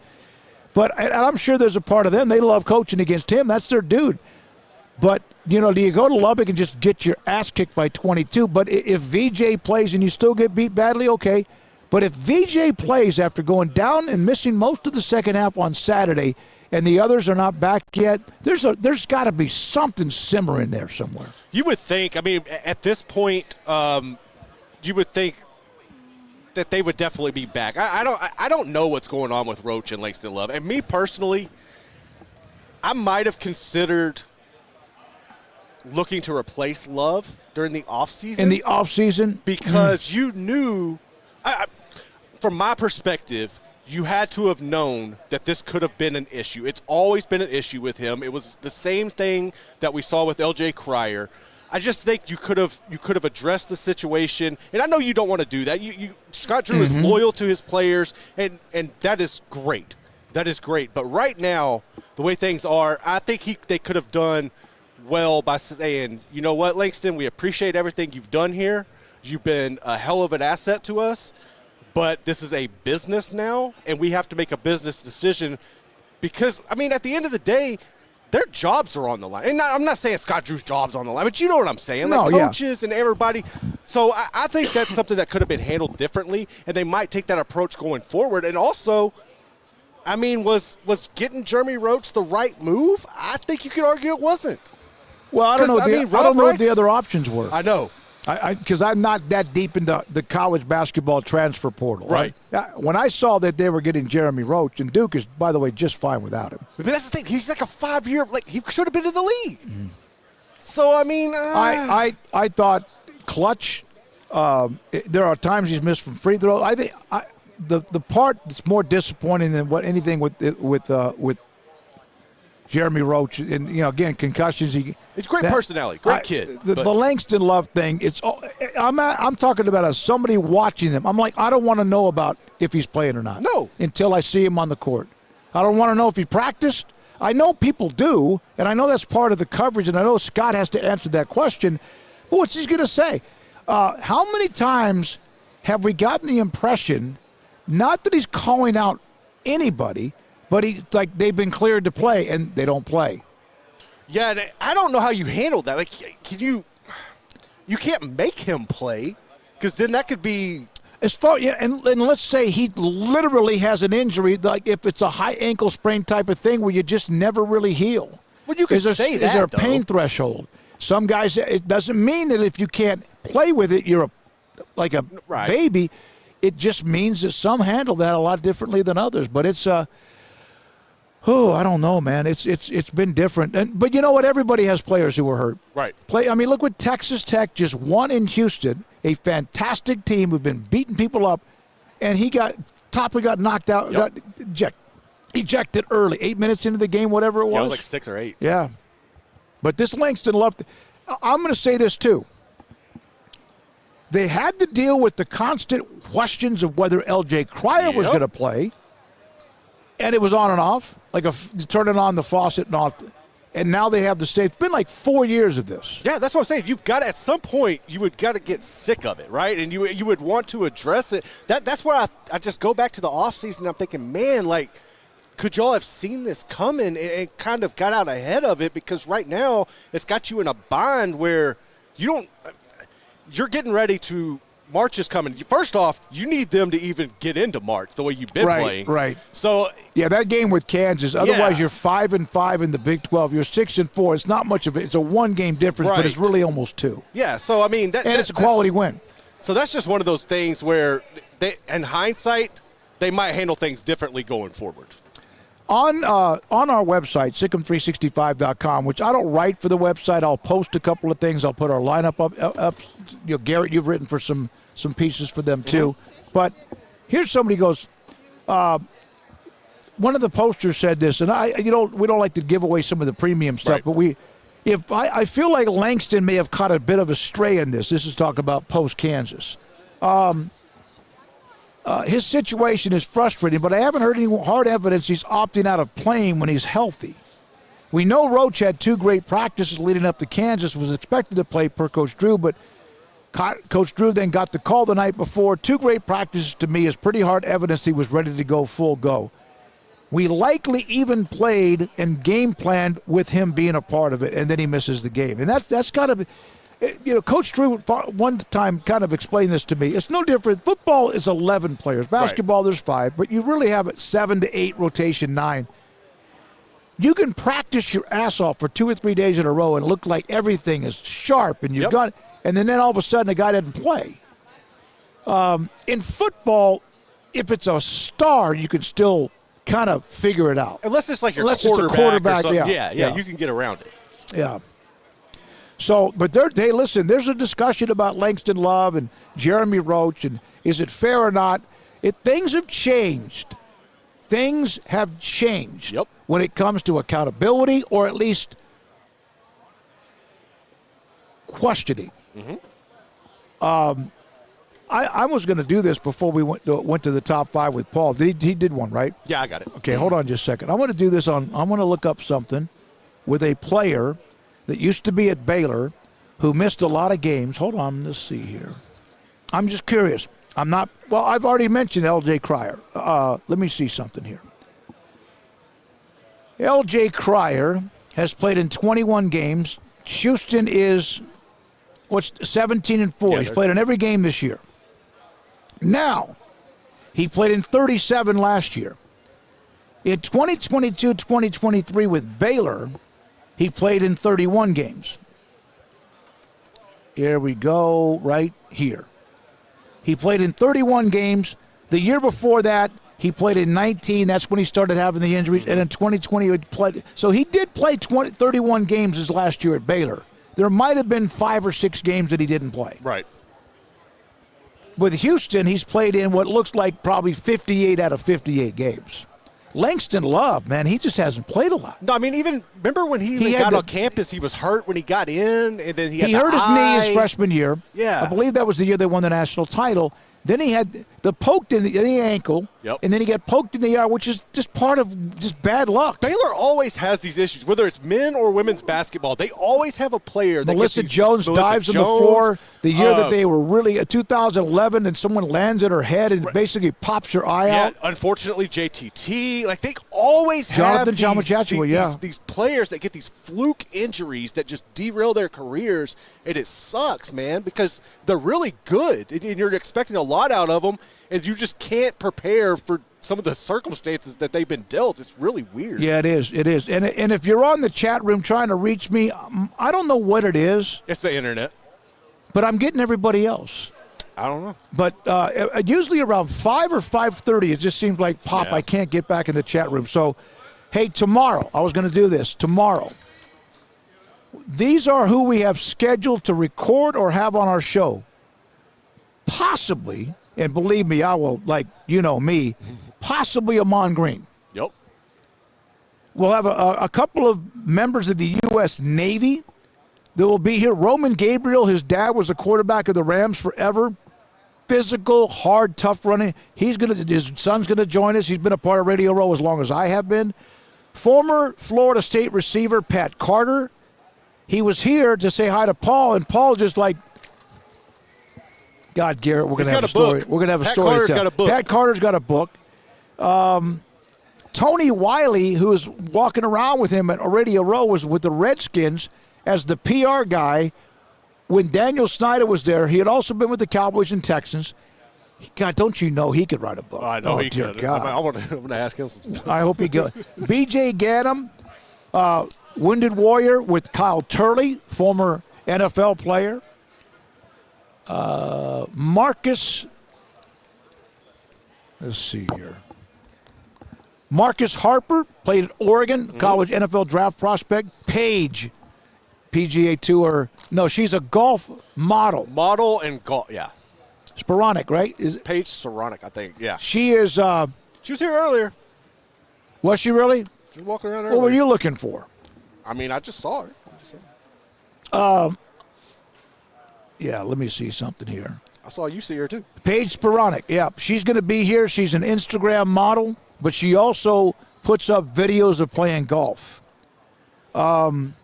But and I'm sure there's a part of them, they love coaching against him. That's their dude. But, do you go to Lubbock and just get your ass kicked by 22? But if VJ plays and you still get beat badly, okay. But if VJ plays after going down and missing most of the second half on Saturday and the others are not back yet, there's got to be something simmering there somewhere. You would think, at this point, you would think that they would definitely be back. I don't know what's going on with Roach and Langston Love. And me personally, I might have considered looking to replace Love during the offseason. In the offseason? Because you knew, from my perspective, you had to have known that this could have been an issue. It's always been an issue with him. It was the same thing that we saw with LJ Cryer. I just think you could have addressed the situation, and I know you don't want to do that. Scott Drew is loyal to his players, and that is great. That is great. But right now, the way things are, I think they could have done well by saying, you know what, Langston, we appreciate everything you've done here. You've been a hell of an asset to us, but this is a business now, and we have to make a business decision because, I mean, at the end of the day, their jobs are on the line. And I'm not saying Scott Drew's job's on the line, but you know what I'm saying. Like coaches and everybody. So I think that's something that could have been handled differently, and they might take that approach going forward. And also, I mean, was getting Jeremy Roach the right move? I think you could argue it wasn't. Well, I don't know. I don't know what the other options were. I know. Because I'm not that deep into the college basketball transfer portal. Right. When I saw that they were getting Jeremy Roach, and Duke is, by the way, just fine without him. But that's the thing. He's like a 5-year, he should have been in the league. Mm-hmm. So, I mean. I thought clutch. There are times he's missed from free throws. I think the part that's more disappointing than anything with Jeremy Roach, and again, concussions. He's a great personality, great kid. The Langston Love thing. I'm talking about as somebody watching him. I'm like, I don't want to know about if he's playing or not. No, until I see him on the court. I don't want to know if he practiced. I know people do, and I know that's part of the coverage, and I know Scott has to answer that question. But what's he going to say? How many times have we gotten the impression, not that he's calling out anybody, but they've been cleared to play and they don't play? Yeah, I don't know how you handle that. Like, you can't make him play because then that could be. As far and let's say he literally has an injury, like if it's a high ankle sprain type of thing where you just never really heal. Well, you can say that. Is there a pain threshold? Some guys, it doesn't mean that if you can't play with it, you're like a baby. It just means that some handle that a lot differently than others. But it's I don't know, man. It's been different. But you know what? Everybody has players who were hurt. Right. I mean, look what Texas Tech just won in Houston, a fantastic team who've been beating people up, and Topper got knocked out, got ejected early, 8 minutes into the game, whatever it was. Yeah, it was like 6 or 8. Yeah. But this Langston Love, I'm going to say this too. They had to deal with the constant questions of whether L.J. Cryer was going to play. And it was on and off, like turning on the faucet and off. And now they have the state. It's been like 4 years of this. Yeah, that's what I'm saying. You've got to, at some point, you would got to get sick of it, right? And you would want to address it. That's where I just go back to the offseason. I'm thinking, man, like, could y'all have seen this coming and kind of got out ahead of it? Because right now it's got you in a bind where you're getting ready to. March is coming. First off, you need them to even get into March the way you've been playing. Right. So yeah, that game with Kansas. Otherwise, you're 5-5 in the Big 12. You're 6-4. It's not much of it. It's a 1-game difference, but it's really almost 2. Yeah. So I mean, it's a quality win. So that's just one of those things where, in hindsight, they might handle things differently going forward. On our website, Sikkim365.com, which I don't write for the website. I'll post a couple of things. I'll put our lineup up. Garrett, you've written for some pieces for them too. Mm-hmm. But here's somebody goes, one of the posters said this, and we don't like to give away some of the premium stuff, but I feel like Langston may have caught a bit of a stray in this. This is talk about post-Kansas. His situation is frustrating, but I haven't heard any hard evidence he's opting out of playing when he's healthy. We know Roach had 2 great practices leading up to Kansas, was expected to play per Coach Drew, but Coach Drew then got the call the night before. 2 great practices to me is pretty hard evidence he was ready to go full go. We likely even played and game planned with him being a part of it, and then he misses the game. And that's got to be... Coach Drew one time kind of explained this to me. It's no different. Football is 11 players. Basketball, there's 5. But you really have it 7 to 8, rotation 9. You can practice your ass off for 2 or 3 days in a row and look like everything is sharp and you've got, and then all of a sudden the guy doesn't play. In football, if it's a star, you can still kind of figure it out. Unless it's like your quarterback. Yeah, you can get around it. Yeah. So, but listen, there's a discussion about Langston Love and Jeremy Roach, and is it fair or not? Things have changed. Things have changed when it comes to accountability, or at least questioning. Mm-hmm. I was going to do this before we went to the top 5 with Paul. He did one, right? Yeah, I got it. Okay, hold on just a second. I want to do this I'm going to look up something with a player that used to be at Baylor who missed a lot of games. Hold on, let's see here. I'm just curious. I've already mentioned L.J. Cryer. Let me see something here. L.J. Cryer has played in 21 games. Houston is 17-4. He's played in every game this year. Now, he played in 37 last year. In 2022-2023 with Baylor, he played in 31 games. Here we go, right here. He played in 31 games. The year before that, he played in 19. That's when he started having the injuries. And in 2020, he played. So he did play 31 games his last year at Baylor. There might have been 5 or 6 games that he didn't play. Right. With Houston, he's played in what looks like probably 58 out of 58 games. Langston Love, man, he just hasn't played a lot. No, I mean, even remember when he got on campus, he was hurt when he got in, and then he hurt his knee his freshman year. Yeah. I believe that was the year they won the national title. Then he had the poked in the ankle, and then he got poked in the eye, which is just part of just bad luck. Baylor always has these issues, whether it's men or women's basketball. They always have a player that Melissa Jones dives on the floor the year that they were really 2011, and someone lands at her head and basically pops her eye out. Unfortunately, JTT, like they always have these players that get these fluke injuries that just derail their careers, and it sucks, man, because they're really good, and you're expecting a lot out of them, and you just can't prepare for some of the circumstances that they've been dealt. It's really weird. Yeah, it is. It is. And if you're on the chat room trying to reach me, I don't know what it is. It's the internet. But I'm getting everybody else. I don't know. But usually around 5 or 5:30, it just seems like, Pop, I can't get back in the chat room. So, hey, tomorrow, I was going to do this. Tomorrow, these are who we have scheduled to record or have on our show. Possibly, and believe me, I will, me, possibly Amon Green. Yep. We'll have a couple of members of the U.S. Navy that will be here. Roman Gabriel, his dad was the quarterback of the Rams forever. Physical, hard, tough running. His son's going to join us. He's been a part of Radio Row as long as I have been. Former Florida State receiver Pat Carter. He was here to say hi to Paul, and Paul just God, Garrett, we're going to have a story. We're going to have a story to tell. Pat Carter's got a book. Tony Wiley, who was walking around with him at Radio Row, was with the Redskins as the PR guy when Daniel Snyder was there. He had also been with the Cowboys and Texans. God, don't you know he could write a book? I know he could. God. I'm going to ask him some stuff. I hope he goes. B.J. Gaddam, Wounded Warrior with Kyle Turley, former NFL player. Marcus, let's see here. Marcus Harper played at Oregon, college NFL draft prospect. Paige, PGA Tour. No, she's a golf model. Model and golf, yeah. Sporonic, right? Paige Sporonic, I think, yeah. She is. She was here earlier. Was she really? She was walking around earlier. What were you looking for? I mean, I just saw her. Yeah, let me see something here. I saw you see her, too. Paige Sporonic, yeah. She's going to be here. She's an Instagram model, but she also puts up videos of playing golf. Jalen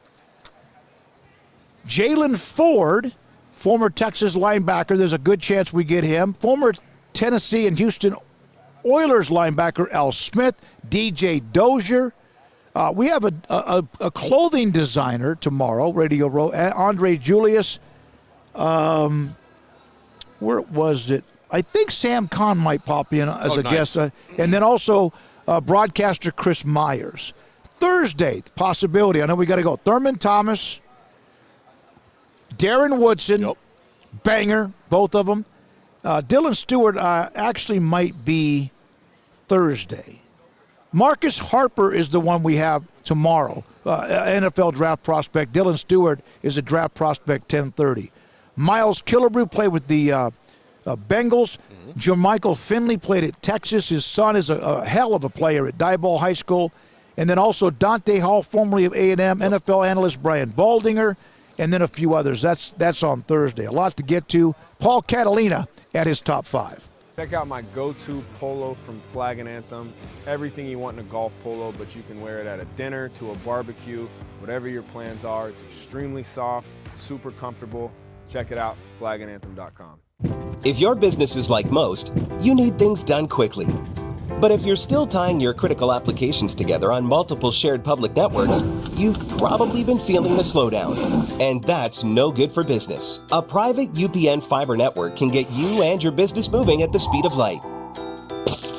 Ford, former Texas linebacker. There's a good chance we get him. Former Tennessee and Houston Oilers linebacker Al Smith, DJ Dozier. We have a clothing designer tomorrow, Radio Row, Andre Julius. Where was it? I think Sam Kahn might pop in as a guest. And then also broadcaster Chris Myers. Thursday, possibility. I know we got to go. Thurman Thomas, Darren Woodson, banger, both of them. Dylan Stewart actually might be Thursday. Marcus Harper is the one we have tomorrow, NFL draft prospect. Dylan Stewart is a draft prospect, 10:30. Miles Killebrew played with the Bengals. Jermichael Finley played at Texas. His son is a hell of a player at Diboll High School. And then also Dante Hall, formerly of A&M, NFL analyst Brian Baldinger, and then a few others. That's on Thursday. A lot to get to. Paul Catalina at his top 5. Check out my go-to polo from Flag and Anthem. It's everything you want in a golf polo, but you can wear it at a dinner, to a barbecue, whatever your plans are. It's extremely soft, super comfortable. Check it out, flagandanthem.com. If your business is like most, you need things done quickly. But if you're still tying your critical applications together on multiple shared public networks, you've probably been feeling the slowdown. And that's no good for business. A private UPN fiber network can get you and your business moving at the speed of light.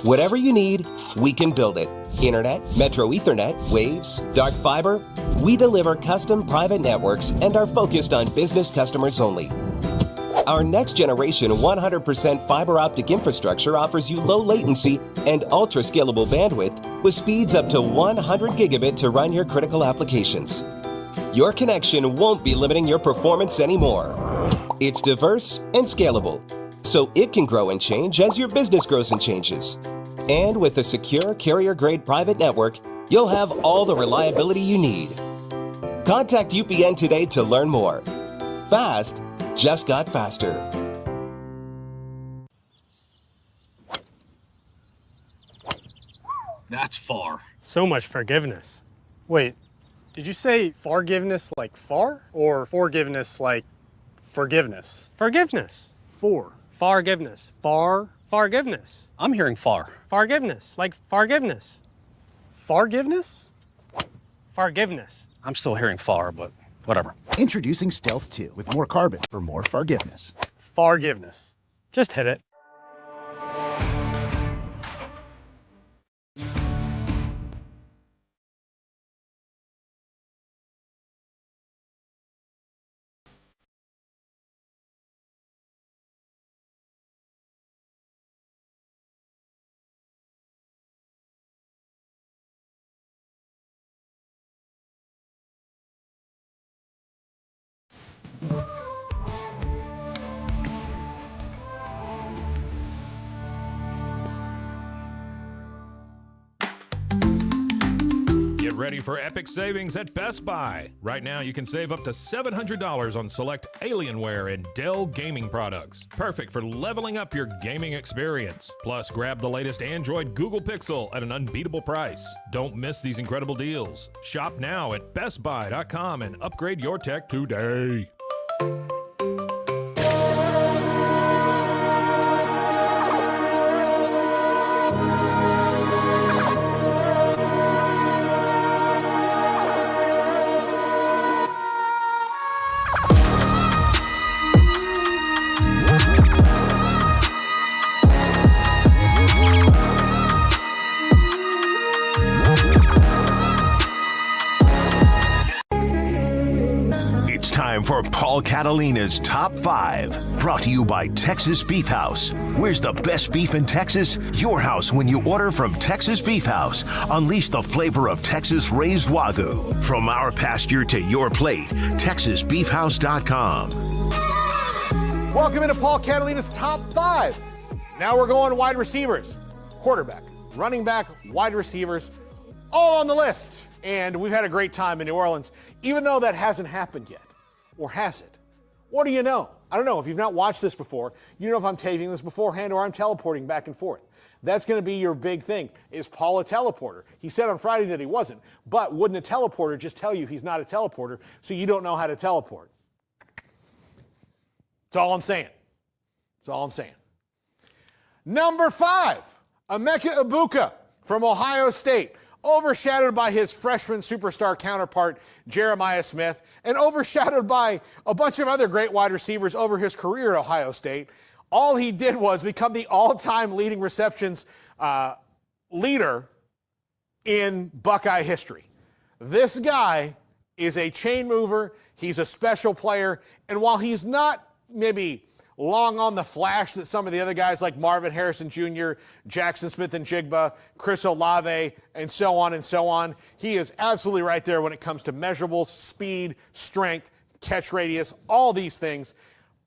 Whatever you need, we can build it. Internet, Metro Ethernet, Waves, dark fiber. We deliver custom private networks and are focused on business customers only. Our next generation 100% fiber optic infrastructure offers you low latency and ultra scalable bandwidth with speeds up to 100 gigabit to run your critical applications. Your connection won't be limiting your performance anymore. It's diverse and scalable, so it can grow and change as your business grows and changes. And with a secure carrier-grade private network, you'll have all the reliability you need. Contact UPN today to learn more. Fast just got faster. That's far. So much forgiveness. Wait, did you say forgiveness like far? Or forgiveness like forgiveness? Forgiveness. Forgiveness. Forgiveness. I'm hearing far. Forgiveness. Like forgiveness. Forgiveness? Forgiveness. I'm still hearing far, but whatever. Introducing Stealth 2 with more carbon for more forgiveness. Forgiveness. Just hit it. Get ready for epic savings at Best Buy. Right now, you can save up to $700 on select Alienware and Dell gaming products. Perfect for leveling up your gaming experience. Plus, grab the latest Android Google Pixel at an unbeatable price. Don't miss these incredible deals. Shop now at bestbuy.com and upgrade your tech today. For Paul Catalina's Top 5, brought to you by Texas Beef House. Where's the best beef in Texas? Your house when you order from Texas Beef House. Unleash the flavor of Texas raised Wagyu. From our pasture to your plate, TexasBeefHouse.com. Welcome into Paul Catalina's Top 5. Now we're going wide receivers, quarterback, running back, wide receivers, all on the list. And we've had a great time in New Orleans, even though that hasn't happened yet. Or has it? What do you know? I don't know. If you've not watched this before, you know if I'm taping this beforehand or I'm teleporting back and forth. That's going to be your big thing. Is Paul a teleporter? He said on Friday that he wasn't. But wouldn't a teleporter just tell you he's not a teleporter so you don't know how to teleport? That's all I'm saying. That's all I'm saying. Number 5, Emeka Egbuka from Ohio State. Overshadowed by his freshman superstar counterpart, Jeremiah Smith, and overshadowed by a bunch of other great wide receivers over his career at Ohio State. All he did was become the all-time leading receptions leader in Buckeye history. This guy is a chain mover. He's a special player. And while he's not maybe long on the flash that some of the other guys like Marvin Harrison Jr., Jackson Smith and Jigba, Chris Olave, and so on. He is absolutely right there when it comes to measurable speed, strength, catch radius, all these things.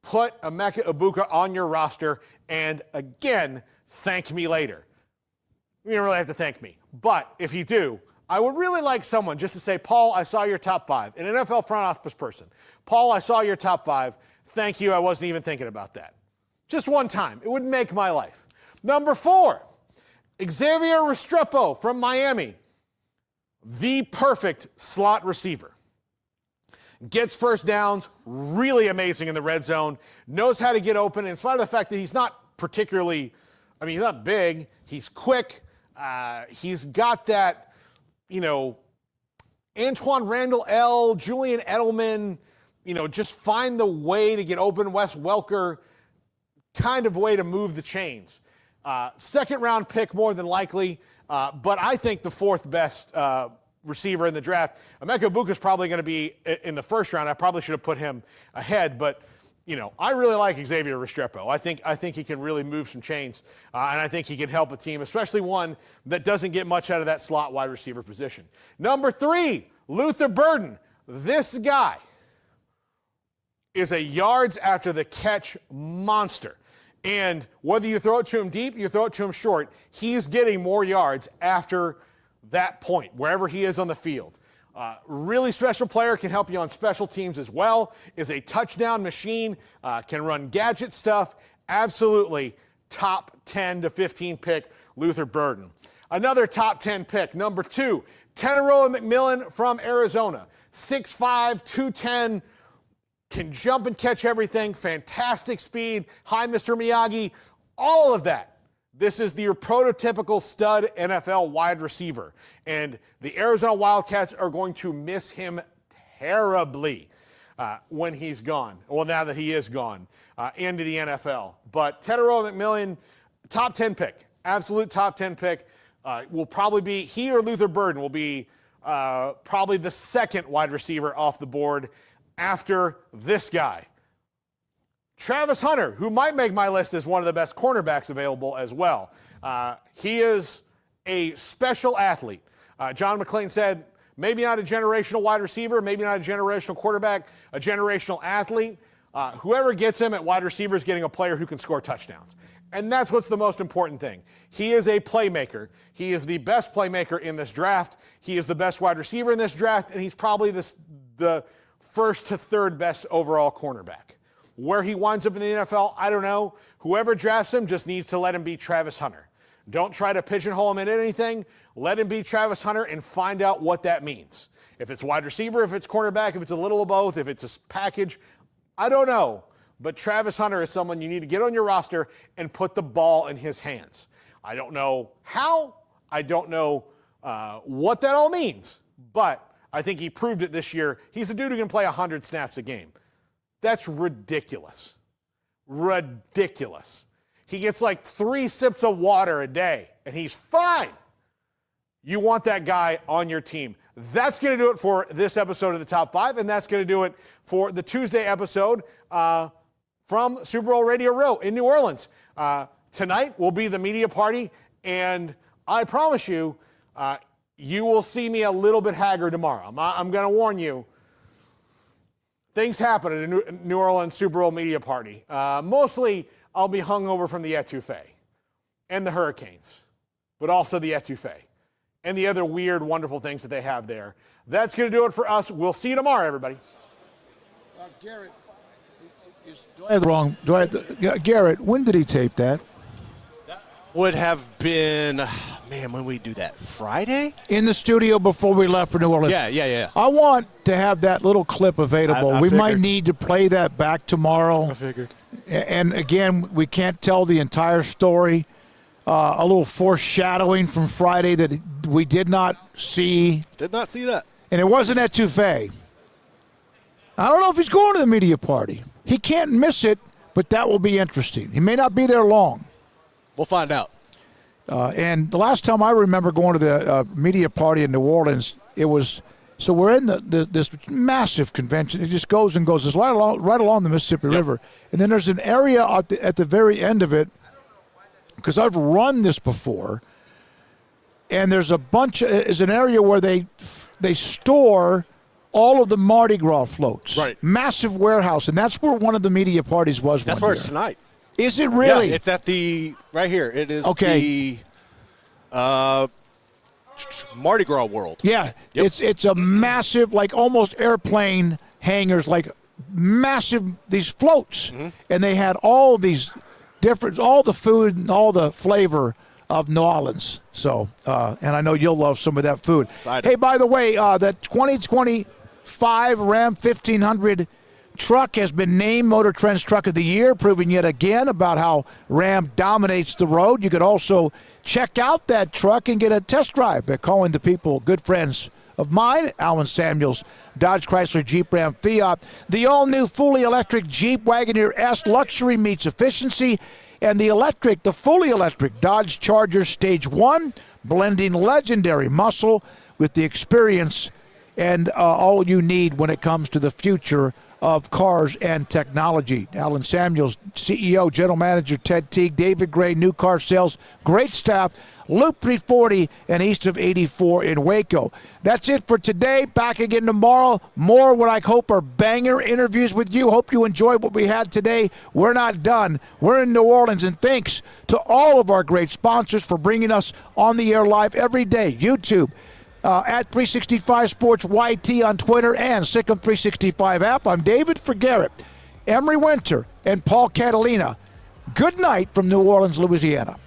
Put Emeka Egbuka on your roster, and again, thank me later. You don't really have to thank me, but if you do, I would really like someone just to say, Paul, I saw your top 5. An NFL front office person. Paul, I saw your top 5. Thank you. I wasn't even thinking about that. Just one time. It would make my life. Number 4, Xavier Restrepo from Miami. The perfect slot receiver. Gets first downs, really amazing in the red zone, knows how to get open, in spite of the fact that he's not particularly, he's not big, he's quick, he's got that, Antoine Randall L., Julian Edelman, just find the way to get open, Wes Welker kind of way to move the chains. Second round pick more than likely, but I think the 4th best receiver in the draft. Emeka Egbuka is probably going to be in the first round. I probably should have put him ahead, but I really like Xavier Restrepo. I think he can really move some chains, and I think he can help a team, especially one that doesn't get much out of that slot wide receiver position. Number 3, Luther Burden. This guy is a yards after the catch monster. And whether you throw it to him deep, you throw it to him short, he's getting more yards after that point, wherever he is on the field. Really special player, can help you on special teams as well, is a touchdown machine, can run gadget stuff. Absolutely top 10 to 15 pick, Luther Burden. Another top 10 pick, number 2, Teneroa McMillan from Arizona. 6'5", 210, can jump and catch everything, fantastic speed, hi Mr. Miyagi, all of that. This is your prototypical stud NFL wide receiver, and the Arizona Wildcats are going to miss him terribly when he's gone. Well, now that he is gone into the NFL. But Teneroa McMillan, top 10 pick, absolute top 10 pick, will probably be, he or Luther Burden will be probably the 2nd wide receiver off the board after this guy. Travis Hunter, who might make my list as one of the best cornerbacks available as well. He is a special athlete. John McClain said, maybe not a generational wide receiver, maybe not a generational quarterback, a generational athlete. Whoever gets him at wide receiver is getting a player who can score touchdowns. And that's what's the most important thing. He is a playmaker. He is the best playmaker in this draft. He is the best wide receiver in this draft, and he's probably the 1st to 3rd best overall cornerback. Where he winds up in the NFL, I don't know. Whoever drafts him just needs to let him be Travis Hunter. Don't try to pigeonhole him in anything. Let him be Travis Hunter and find out what that means. If it's wide receiver, if it's cornerback, if it's a little of both, if it's a package, I don't know. But Travis Hunter is someone you need to get on your roster and put the ball in his hands. I don't know how. I don't know what that all means. But I think he proved it this year. He's a dude who can play 100 snaps a game. That's ridiculous. Ridiculous. He gets like 3 sips of water a day, and he's fine. You want that guy on your team. That's going to do it for this episode of the Top 5, and that's going to do it for the Tuesday episode from Super Bowl Radio Row in New Orleans. Tonight will be the media party, and I promise you, you will see me a little bit haggard tomorrow. I'm going to warn you. Things happen at a New Orleans Super Bowl media party. Mostly, I'll be hungover from the etouffee and the Hurricanes, but also the etouffee and the other weird, wonderful things that they have there. That's going to do it for us. We'll see you tomorrow, everybody. Garrett, Garrett, when did he tape that? Would have been, when we do that, Friday? In the studio before we left for New Orleans. Yeah. I want to have that little clip available. I we figured. might need to play that back tomorrow. I figured. And again, we can't tell the entire story. A little foreshadowing from Friday that we did not see. Did not see that. And it wasn't etouffee. I don't know if he's going to the media party. He can't miss it, but that will be interesting. He may not be there long. We'll find out. And the last time I remember going to the media party in New Orleans, it was, so we're in this massive convention. It just goes and goes. It's right along the Mississippi River. And then there's an area at the very end of it, because I've run this before, and there's is an area where they store all of the Mardi Gras floats. Right. Massive warehouse, and that's where one of the media parties was. That's where it's tonight. Is it really? Yeah, it's at right here. It is the Mardi Gras World. Yeah, Yep. it's a massive, like almost airplane hangars, like massive, these floats. Mm-hmm. And they had all these difference, all the food and all the flavor of New Orleans. So, and I know you'll love some of that food. Excited. Hey, by the way, the 2025 Ram 1500 truck has been named Motor Trend's Truck of the Year, proving yet again about how Ram dominates the road. You could also check out that truck and get a test drive by calling the people, good friends of mine, Alan Samuels, Dodge, Chrysler, Jeep, Ram, Fiat. The all-new fully electric Jeep Wagoneer S luxury meets efficiency, and the fully electric Dodge Charger Stage 1, blending legendary muscle with the experience and all you need when it comes to the future of cars and technology. Alan Samuels, CEO, General Manager Ted Teague, David Gray, New Car Sales, great staff, Loop 340 and east of 84 in Waco. That's it for today. Back again tomorrow. More what I hope are banger interviews with you. Hope you enjoyed what we had today. We're not done. We're in New Orleans, and thanks to all of our great sponsors for bringing us on the air live every day. YouTube, at 365 Sports YT on Twitter and Sikkim 365 app. I'm David Fergarrett, Emery Winter, and Paul Catalina. Good night from New Orleans, Louisiana.